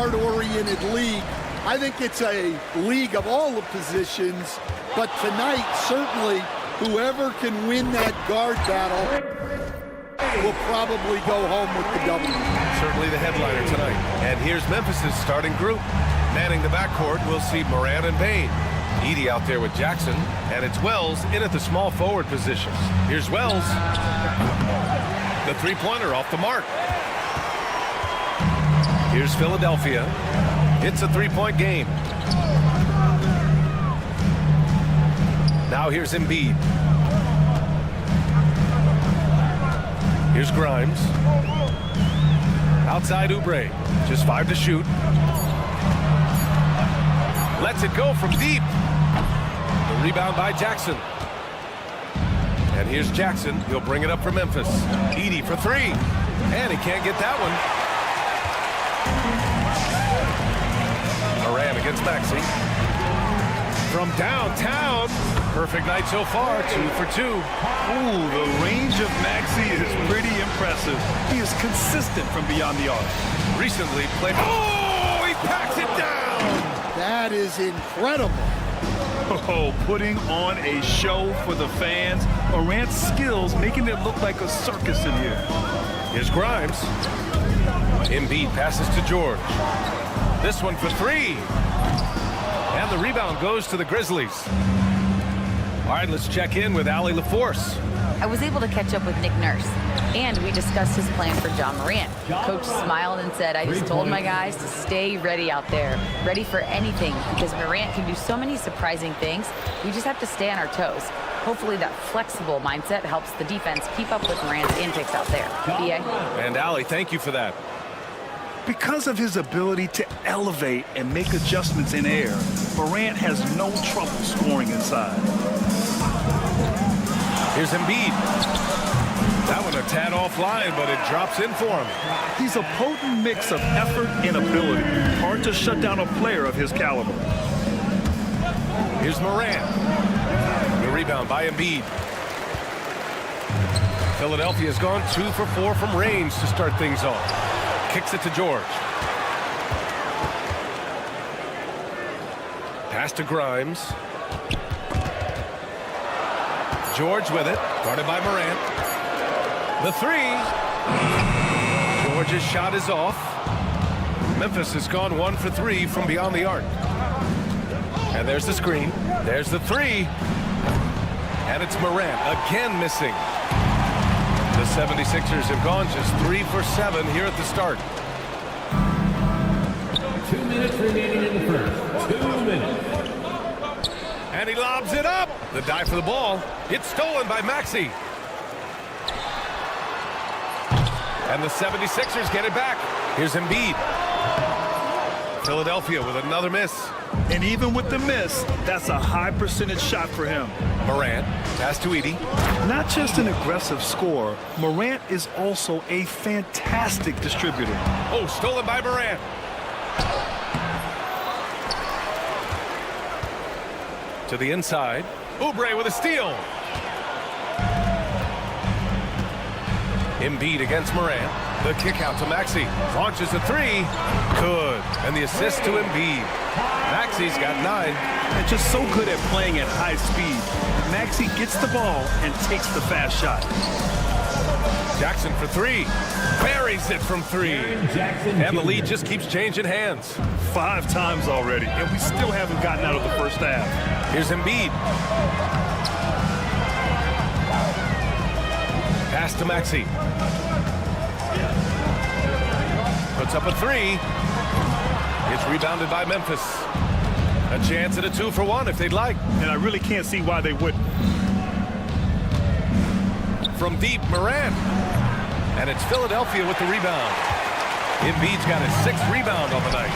guard-oriented league. I think it's a league of all the positions, but tonight, certainly, whoever can win that guard battle will probably go home with the W. Certainly the headliner tonight. And here's Memphis's starting group. Manning the backcourt, we'll see Moran and Bain. Edey out there with Jackson, and it's Wells in at the small forward positions. Here's Wells. The three-pointer off the mark. Here's Philadelphia. It's a three-point game. Now here's Embiid. Here's Grimes. Outside Oubre. Just 5 to shoot. Lets it go from deep. The rebound by Jackson. And here's Jackson. He'll bring it up for Memphis. Edey for 3. And he can't get that one. Moran against Maxey. From downtown. Perfect night so far. 2 for 2. Ooh, the range of Maxey is pretty impressive. He is consistent from beyond the arc. Recently played. Oh, he packs it down. That is incredible. Oh, putting on a show for the fans. Morant's skills making it look like a circus in here. Here's Grimes. Embiid passes to George. This one for 3. And the rebound goes to the Grizzlies. All right, let's check in with Allie LaForce. I was able to catch up with Nick Nurse, and we discussed his plan for John Morant. Coach smiled and said, I just told my guys to stay ready out there, ready for anything, because Morant can do so many surprising things. We just have to stay on our toes. Hopefully that flexible mindset helps the defense keep up with Morant's antics out there. B.A. And Allie, thank you for that. Because of his ability to elevate and make adjustments in air, Morant has no trouble scoring inside. Here's Embiid. That one a tad offline, but it drops in for him. He's a potent mix of effort and ability. Hard to shut down a player of his caliber. Here's Moran. The rebound by Embiid. Philadelphia's gone 2 for 4 from range to start things off. Kicks it to George. Pass to Grimes. George with it. Guarded by Morant. The 3. George's shot is off. Memphis has gone 1 for 3 from beyond the arc. And there's the screen. There's the 3. And it's Morant again missing. The 76ers have gone just 3 for 7 here at the start. 2 minutes remaining in the first. 2 minutes. And he lobs it up. The dive for the ball. It's stolen by Maxey. And the 76ers get it back. Here's Embiid. Philadelphia with another miss. And even with the miss, that's a high percentage shot for him. Morant, pass to Edey. Not just an aggressive scorer, Morant is also a fantastic distributor. Oh, stolen by Morant. To the inside. Oubre with a steal. Embiid against Morant. The kick out to Maxey. Launches a 3. Good. And the assist to Embiid. Maxey's got 9. And just so good at playing at high speed. Maxey gets the ball and takes the fast shot. Jackson for 3. Buries it from 3. And the lead just keeps changing hands. 5 times already, and we still haven't gotten out of the first half. Here's Embiid. Pass to Maxey. Puts up a 3. It's rebounded by Memphis. A chance at a 2 for 1 if they'd like. And I really can't see why they wouldn't. From deep, Morant. And it's Philadelphia with the rebound. Embiid's got his 6th rebound on the night.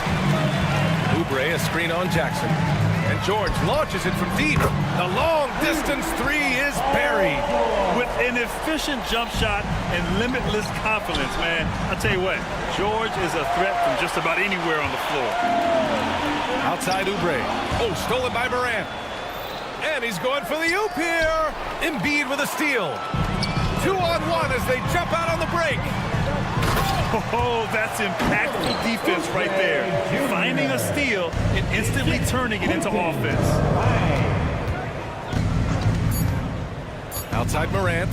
Oubre, a screen on Jackson. And George launches it from deep. The long-distance 3 is buried. With an efficient jump shot and limitless confidence, man. I'll tell you what, George is a threat from just about anywhere on the floor. Outside Oubre. Oh, stolen by Morant. And he's going for the oop here. Embiid with a steal. 2-on-1 as they jump out on the break. Oh, that's impactful defense right there. Finding a steal and instantly turning it into offense. Outside Morant.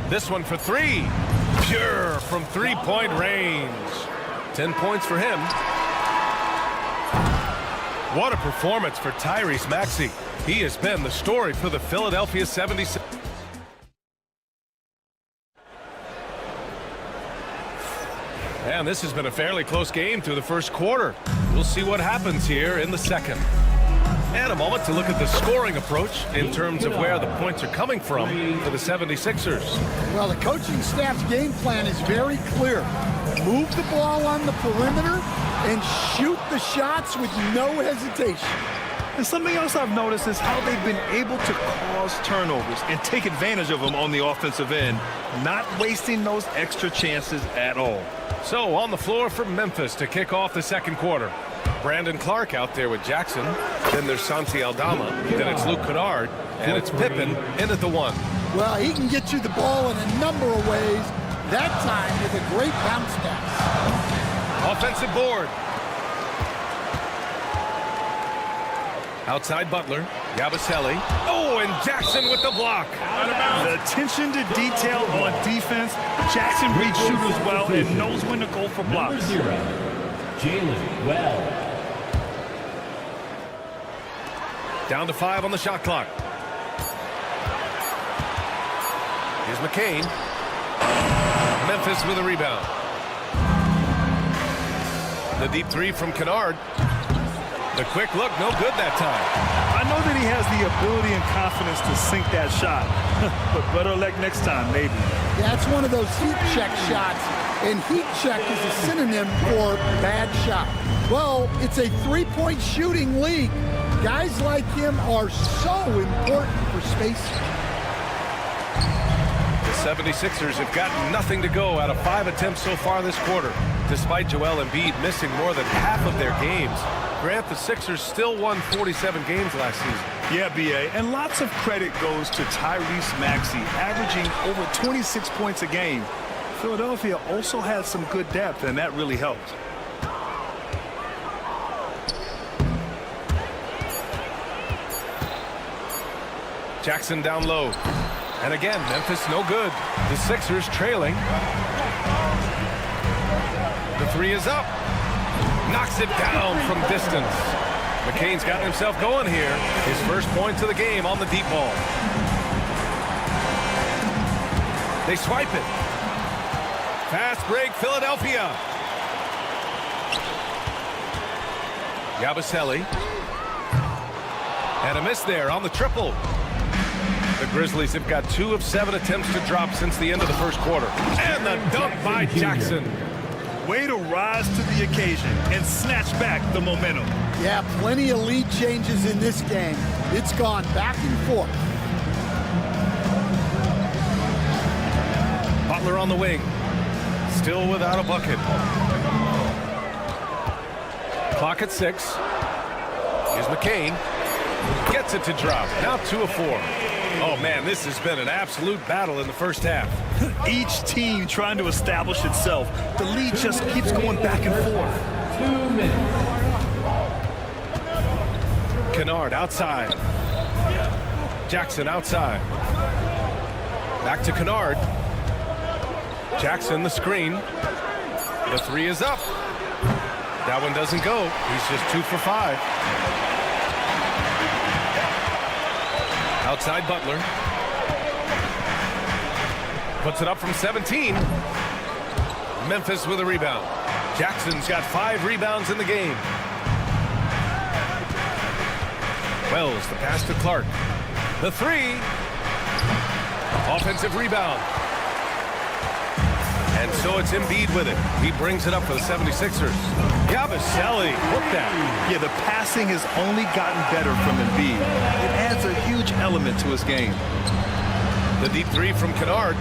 This one for three. Pure from three-point range. 10 points for him. What a performance for Tyrese Maxey. He has been the story for the Philadelphia 76ers. And this has been a fairly close game through the first quarter. We'll see what happens here in the second. And a moment to look at the scoring approach in terms of where the points are coming from for the 76ers. Well, the coaching staff's game plan is very clear. Move the ball on the perimeter and shoot the shots with no hesitation. And something else I've noticed is how they've been able to cause turnovers and take advantage of them on the offensive end, not wasting those extra chances at all. So on the floor for Memphis to kick off the second quarter. Brandon Clark out there with Jackson. Then there's Santi Aldama. Then it's Luke Kennard. And it's Pippen in at the one. Well, he can get you the ball in a number of ways. That time with a great bounce pass. Offensive board. Outside Butler. Yabusele. Oh, and Jackson with the block. The attention to detail on defense. Jackson reads shooters well and knows when to go for blocks. Jalen Well. Down to 5 on the shot clock. Here's McCain. Memphis with a rebound. The deep three from Kennard. The quick look, no good that time. I know that he has the ability and confidence to sink that shot, but better luck next time, maybe. That's one of those heat check shots, and heat check is a synonym for bad shot. Well, it's a three-point shooting league. Guys like him are so important for spacing. The 76ers have got nothing to go out of 5 attempts so far this quarter, despite Joel Embiid missing more than half of their games. Grant, the Sixers still won 47 games last season. Yeah, B.A., and lots of credit goes to Tyrese Maxey, averaging over 26 points a game. Philadelphia also had some good depth, and that really helped. Jackson down low. And again, Memphis no good. The Sixers trailing. The three is up. Knocks it down from distance. McCain's gotten himself going here. His first points of the game on the deep ball. They swipe it. Fast break, Philadelphia. Yabusele. And a miss there on the triple. The Grizzlies have got 2 of 7 attempts to drop since the end of the first quarter. And the dunk by Jackson. Way to rise to the occasion and snatch back the momentum. Yeah, plenty of lead changes in this game. It's gone back and forth. Butler on the wing. Still without a bucket. Clock at 6. Here's McCain. Gets it to drop. Now 2 of 4. Oh, man, this has been an absolute battle in the first half. Each team trying to establish itself. The lead just keeps going back and forth. 2 minutes. Kennard outside. Jackson outside. Back to Kennard. Jackson the screen. The three is up. That one doesn't go. He's just 2 for 5. Outside Butler. Puts it up from 17. Memphis with a rebound. Jackson's got 5 rebounds in the game. Wells, the pass to Clark. The three. Offensive rebound. And so it's Embiid with it. He brings it up for the 76ers. Yabusele, hook that. Yeah, the passing has only gotten better from Embiid. It adds a huge element to his game. The deep three from Kennard.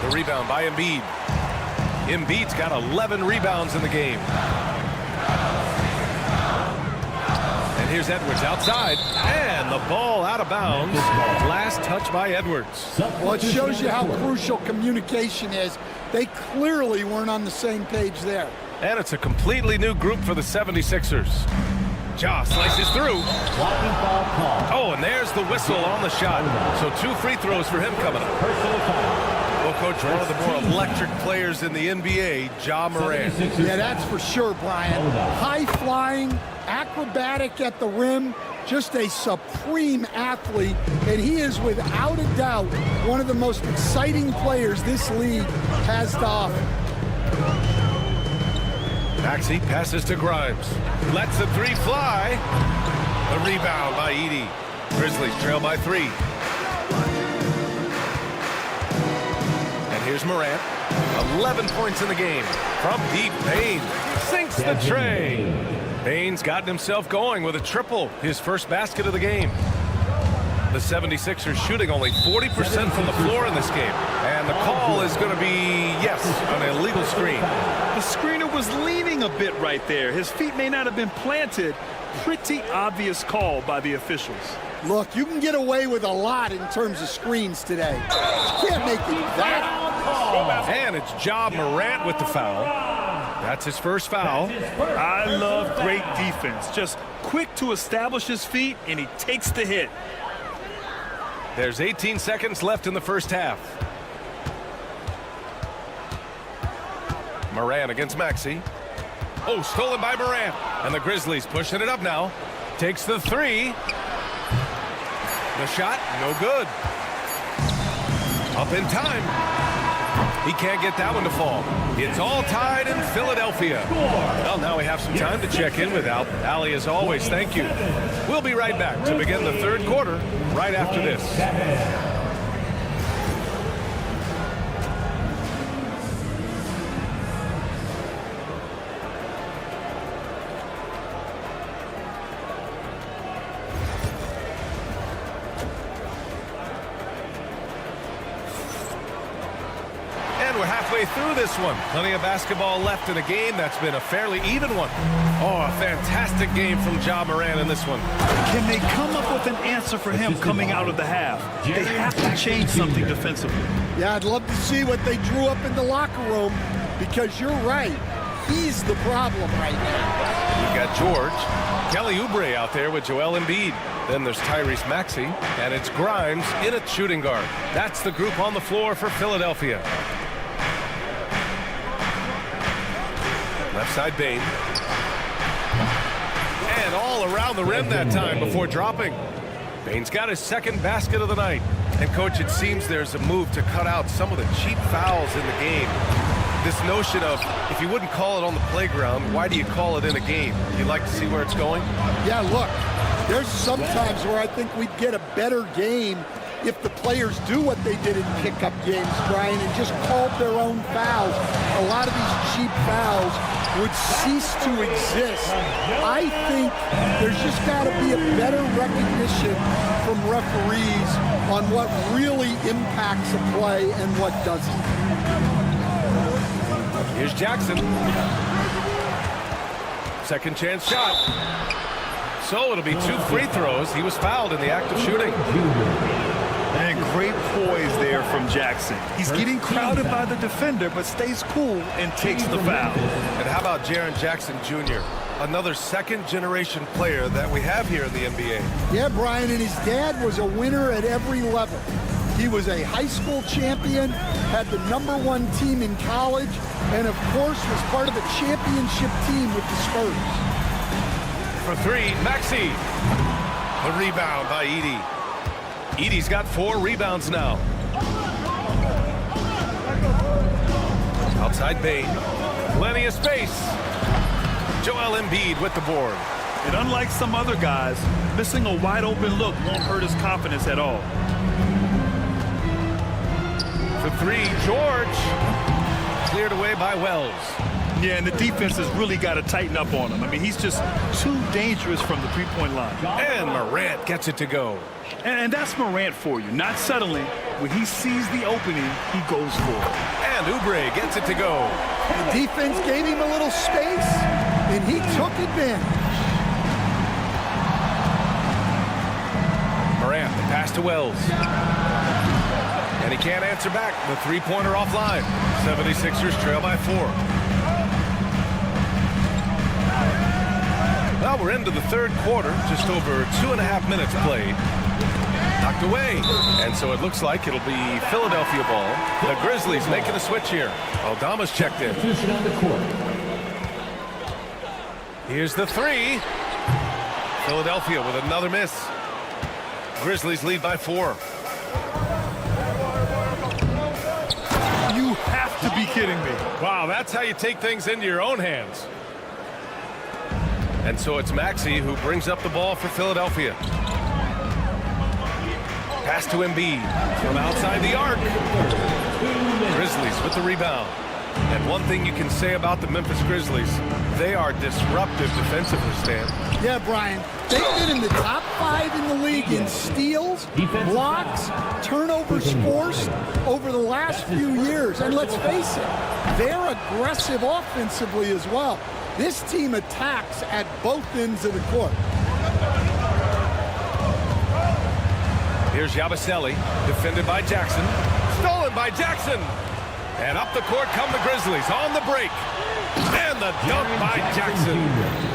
The rebound by Embiid. Embiid's got 11 rebounds in the game. And here's Edwards outside, and the ball out of bounds. Last touch by Edwards. Well, it shows you how crucial communication is. They clearly weren't on the same page there. And it's a completely new group for the 76ers. Ja slices through. Oh, and there's the whistle on the shot. So 2 free throws for him coming up. Well, Coach, one of the more electric players in the NBA, Ja Morant. Yeah, that's for sure, Brian. High-flying, acrobatic at the rim, just a supreme athlete, and he is without a doubt one of the most exciting players this league has to offer. Maxey passes to Grimes. Lets the 3 fly. The rebound by Edey. Grizzlies trail by 3. And here's Morant. 11 points in the game. From deep, Payne sinks the tray. Payne's gotten himself going with a triple. His first basket of the game. The 76ers shooting only 40% from the floor in this game. And the call is going to be, yes, an illegal screen. The screener was leaning a bit right there. His feet may not have been planted. Pretty obvious call by the officials. Look, you can get away with a lot in terms of screens today. You can't make it that. And it's Ja Morant with the foul. That's his first foul. I love great defense. Just quick to establish his feet, and he takes the hit. There's 18 seconds left in the first half. Morant against Maxey. Oh, stolen by Morant. And the Grizzlies pushing it up now. Takes the 3. The shot, no good. Up in time. He can't get that one to fall. It's all tied in Philadelphia. Well, now we have some time to check in with Al. Ali, as always, thank you. We'll be right back to begin the third quarter right after this. We're halfway through this one. Plenty of basketball left in a game that's been a fairly even one. Oh, a fantastic game from Ja Morant in this one. Can they come up with an answer for him coming out of the half? They have to change something defensively. Yeah, I'd love to see what they drew up in the locker room, because you're right. He's the problem right now. We've got George. Kelly Oubre out there with Joel Embiid. Then there's Tyrese Maxey, and it's Grimes in at shooting guard. That's the group on the floor for Philadelphia. Left side, Bane. And all around the rim that time before dropping. Bane's got his second basket of the night. And, Coach, it seems there's a move to cut out some of the cheap fouls in the game. This notion of, if you wouldn't call it on the playground, why do you call it in a game? You'd like to see where it's going? Yeah, look, there's some times where I think we'd get a better game if the players do what they did in pickup games, Brian, and just called their own fouls. A lot of these cheap fouls would cease to exist. I think there's just got to be a better recognition from referees on what really impacts a play and what doesn't. Here's Jackson. Second chance shot. So it'll be 2 free throws. He was fouled in the act of shooting. And great poise there from Jackson. He's getting crowded by the defender, but stays cool and takes the foul. And how about Jaren Jackson Jr., another second-generation player that we have here in the NBA? Yeah, Brian, and his dad was a winner at every level. He was a high school champion, had the #1 team in college, and of course was part of the championship team with the Spurs. For 3, Maxey. The rebound by Edey. Edey's got 4 rebounds now. Outside Bane. Plenty of space. Joel Embiid with the board. And unlike some other guys, missing a wide-open look won't hurt his confidence at all. For 3, George. Cleared away by Wells. Yeah, and the defense has really got to tighten up on him. I mean, he's just too dangerous from the three-point line. And Morant gets it to go. And that's Morant for you. Not settling. When he sees the opening, he goes for it. And Oubre gets it to go. The defense gave him a little space, and he took advantage. Pass to Wells. And he can't answer back. The three-pointer offline. 76ers trail by 4. Well, we're into the third quarter. Just over 2.5 minutes played. Knocked away. And so it looks like it'll be Philadelphia ball. The Grizzlies making a switch here. Aldama's checked in. Here's the three. Philadelphia with another miss. Grizzlies lead by 4. You have to be kidding me. Wow, that's how you take things into your own hands. And so it's Maxey who brings up the ball for Philadelphia. Pass to Embiid from outside the arc. Grizzlies with the rebound. And one thing you can say about the Memphis Grizzlies, they are disruptive defensively, Stan. Yeah, Brian. They've been in the top 5 in the league in steals, blocks, turnovers forced over the last few years. And let's face it, they're aggressive offensively as well. This team attacks at both ends of the court. Here's Yabusele, defended by Jackson. Stolen by Jackson. And up the court come the Grizzlies on the break. And the dunk by Jackson.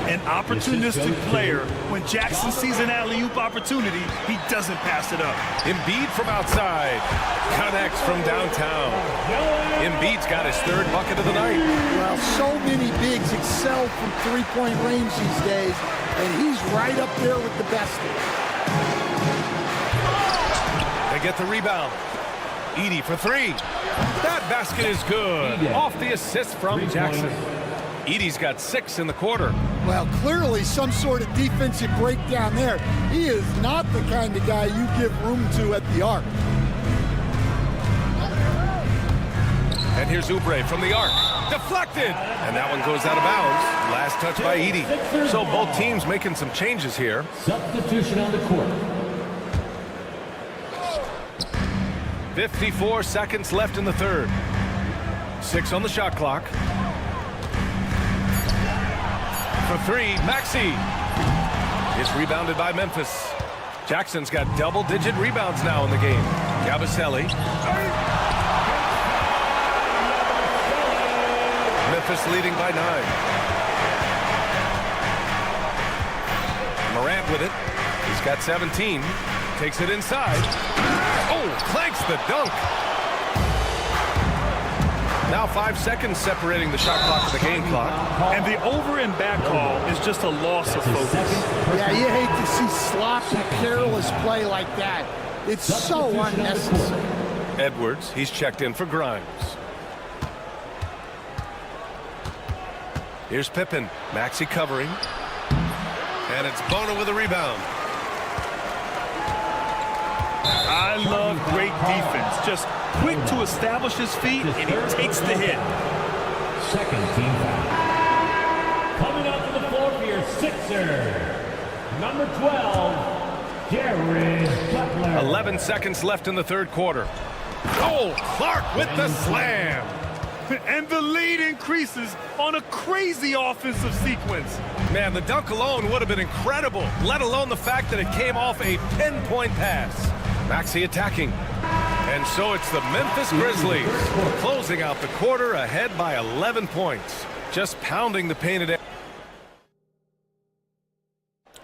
An opportunistic player. When Jackson sees an alley-oop opportunity, he doesn't pass it up. Embiid from outside. Connects from downtown. Embiid's got his 3rd bucket of the night. Well, so many bigs excel from three-point range these days, and he's right up there with the best of them. They get the rebound. Edey for 3. That basket is good. Off the assist from Jackson. Edey's got 6 in the quarter. Well, clearly some sort of defensive breakdown there. He is not the kind of guy you give room to at the arc. And here's Oubre from the arc. Deflected. And that one goes out of bounds. Last touch by Edey. So both teams making some changes here. Substitution on the court. 54 seconds left in the third. 6 on the shot clock. For 3, Maxey is rebounded by Memphis. Jackson's got double-digit rebounds now in the game. Yabusele. Memphis leading by 9. Morant with it. He's got 17. Takes it inside. Oh, clanks the dunk. Now 5 seconds separating the shot clock and the game clock. And the over and back call is just a loss of focus. Yeah, you hate to see sloppy, careless play like that. It's so unnecessary. Edwards, he's checked in for Grimes. Here's Pippen. Maxey covering. And it's Bona with a rebound. I love great defense. Just quick to establish his feet, and he takes the hit. Second team foul. Coming out to the floor for your Sixers, number 12, Jared Butler. 11 seconds left in the third quarter. Oh, Clark with the slam. And the lead increases on a crazy offensive sequence. Man, the dunk alone would have been incredible, let alone the fact that it came off a pinpoint pass. Maxey attacking. And so it's the Memphis Grizzlies closing out the quarter ahead by 11 points. Just pounding the painted area.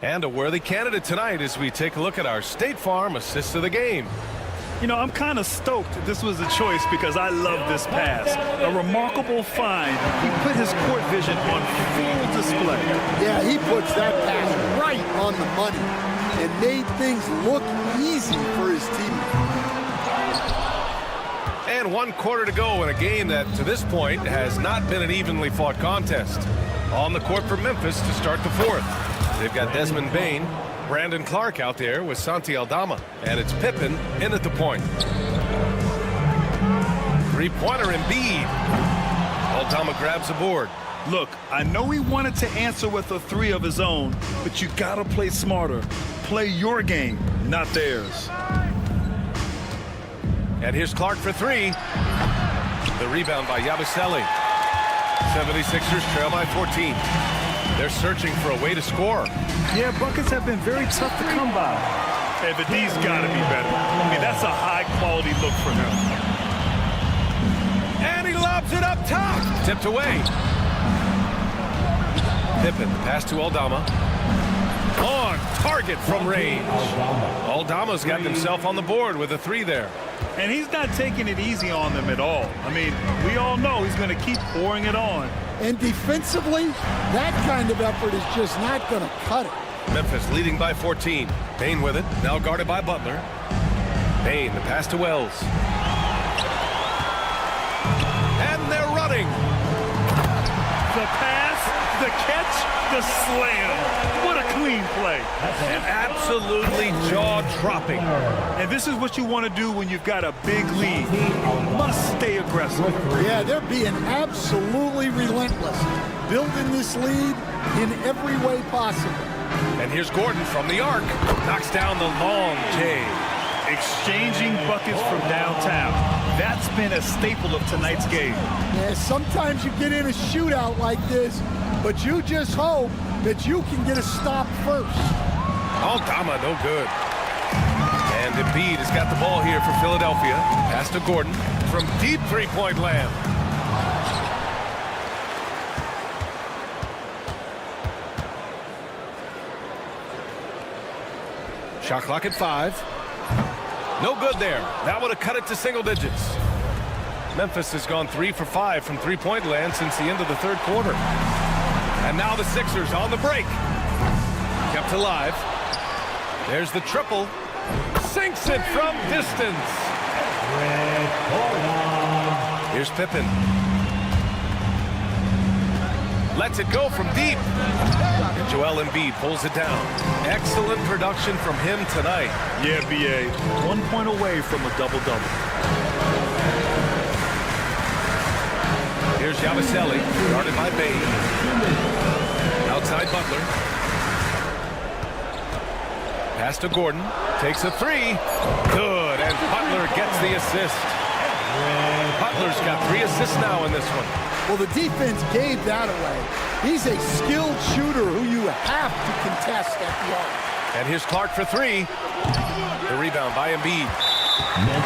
And a worthy candidate tonight as we take a look at our State Farm assist of the game. You know, I'm kind of stoked this was a choice because I love this pass. A remarkable find. He put his court vision on full display. Yeah, he puts that pass right on the money and made things look easy for his teammates. And 1 quarter to go in a game that, to this point, has not been an evenly fought contest. On the court for Memphis to start the fourth. They've got Desmond Bane, Brandon Clark out there with Santi Aldama. And it's Pippen in at the point. Three-pointer Embiid. Aldama grabs the board. Look, I know he wanted to answer with a 3 of his own, but you gotta play smarter. Play your game, not theirs. And here's Clark for 3. The rebound by Yabusele. 76ers trail by 14. They're searching for a way to score. Yeah, buckets have been very tough to come by. Hey, but D's got to be better. I mean, that's a high-quality look for him. And he lobs it up top. Tipped away. Pippen, pass to Aldama. On target from range. Aldama's got himself on the board with a 3 there. And he's not taking it easy on them at all. I mean, we all know he's going to keep pouring it on. And defensively, that kind of effort is just not going to cut it. Memphis leading by 14. Payne with it, now guarded by Butler. Payne, the pass to Wells. And they're running. The pass, the catch, the slam. What a clean play. And absolutely jaw-dropping. And this is what you want to do when you've got a big lead. Must stay aggressive. Yeah, they're being absolutely relentless, building this lead in every way possible. And here's Gordon from the arc. Knocks down the long J. Exchanging buckets from downtown. That's been a staple of tonight's game. Yeah, sometimes you get in a shootout like this, but you just hope that you can get a stop first. Aldama, no good. And Embiid has got the ball here for Philadelphia. Pass to Gordon from deep three-point land. Shot clock at 5. No good there. That would have cut it to single digits. Memphis has gone 3 for 5 from three-point land since the end of the third quarter. And now the Sixers on the break. Kept alive. There's the triple. Sinks it from distance. Here's Pippen. Lets it go from deep. And Joel Embiid pulls it down. Excellent production from him tonight. Yeah, B.A. 1 point away from a double-double. Here's Yabusele, guarded by Bay. Outside Butler. Pass to Gordon. Takes a 3. Good, and Butler gets the assist. Butler's got 3 assists now in this one. Well, the defense gave that away. He's a skilled shooter who you have to contest at the arc. And here's Clark for 3. The rebound by Embiid.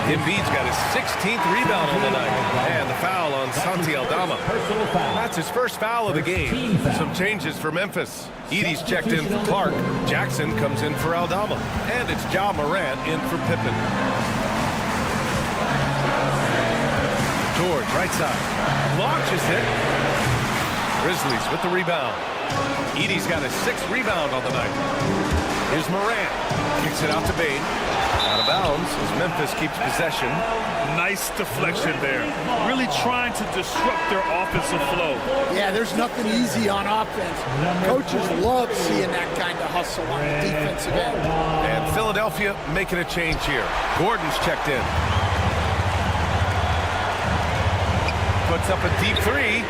Embiid's got his 16th rebound on the night. And the foul on Santi Aldama. That's his first foul of the game. Some changes for Memphis. Edey's checked in for Clark. Jackson comes in for Aldama. And it's Ja Morant in for Pippen. George, right side. Launches it. Grizzlies with the rebound. Edey's got his 6th rebound on the night. Here's Morant. Kicks it out to Bane. Out of bounds as Memphis keeps possession. Nice deflection there. Really trying to disrupt their offensive flow. Yeah, there's nothing easy on offense. Coaches love seeing that kind of hustle on the defensive end. And Philadelphia making a change here. Gordon's checked in. Puts up a deep 3.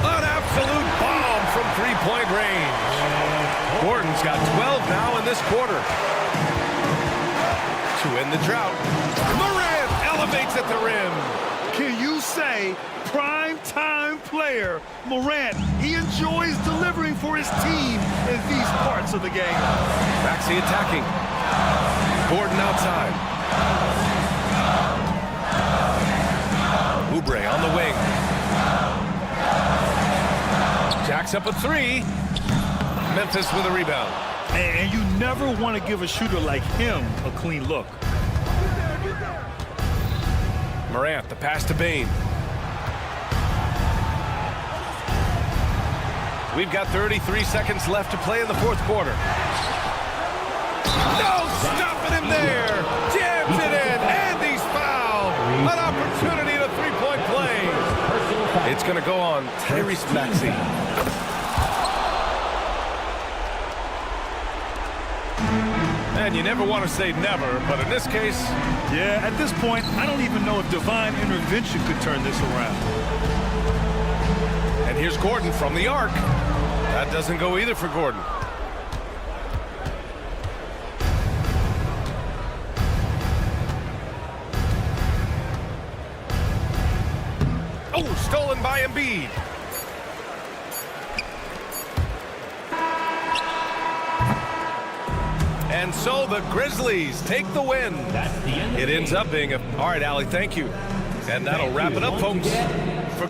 An absolute bomb from three-point range. Gordon's got 12 now in this quarter. To end the drought. Morant elevates at the rim. Can you say prime-time player Morant? He enjoys delivering for his team in these parts of the game. Maxey attacking. Gordon outside. Oubre on the wing. Jacks up a 3. Memphis with a rebound. And you never want to give a shooter like him a clean look. Morant, the pass to Bane. We've got 33 seconds left to play in the fourth quarter. No stopping him there. Jams it in, and he's fouled. An opportunity to three-point play. It's going to go on Tyrese Maxey. And you never want to say never, but in this case... Yeah, at this point, I don't even know if divine intervention could turn this around. And here's Gordon from the arc. That doesn't go either for Gordon. Oh, stolen by Embiid. And so the Grizzlies take the win. That's the end of the It ends game. up being a... All right, Allie, thank you. And that'll wrap it up, folks. For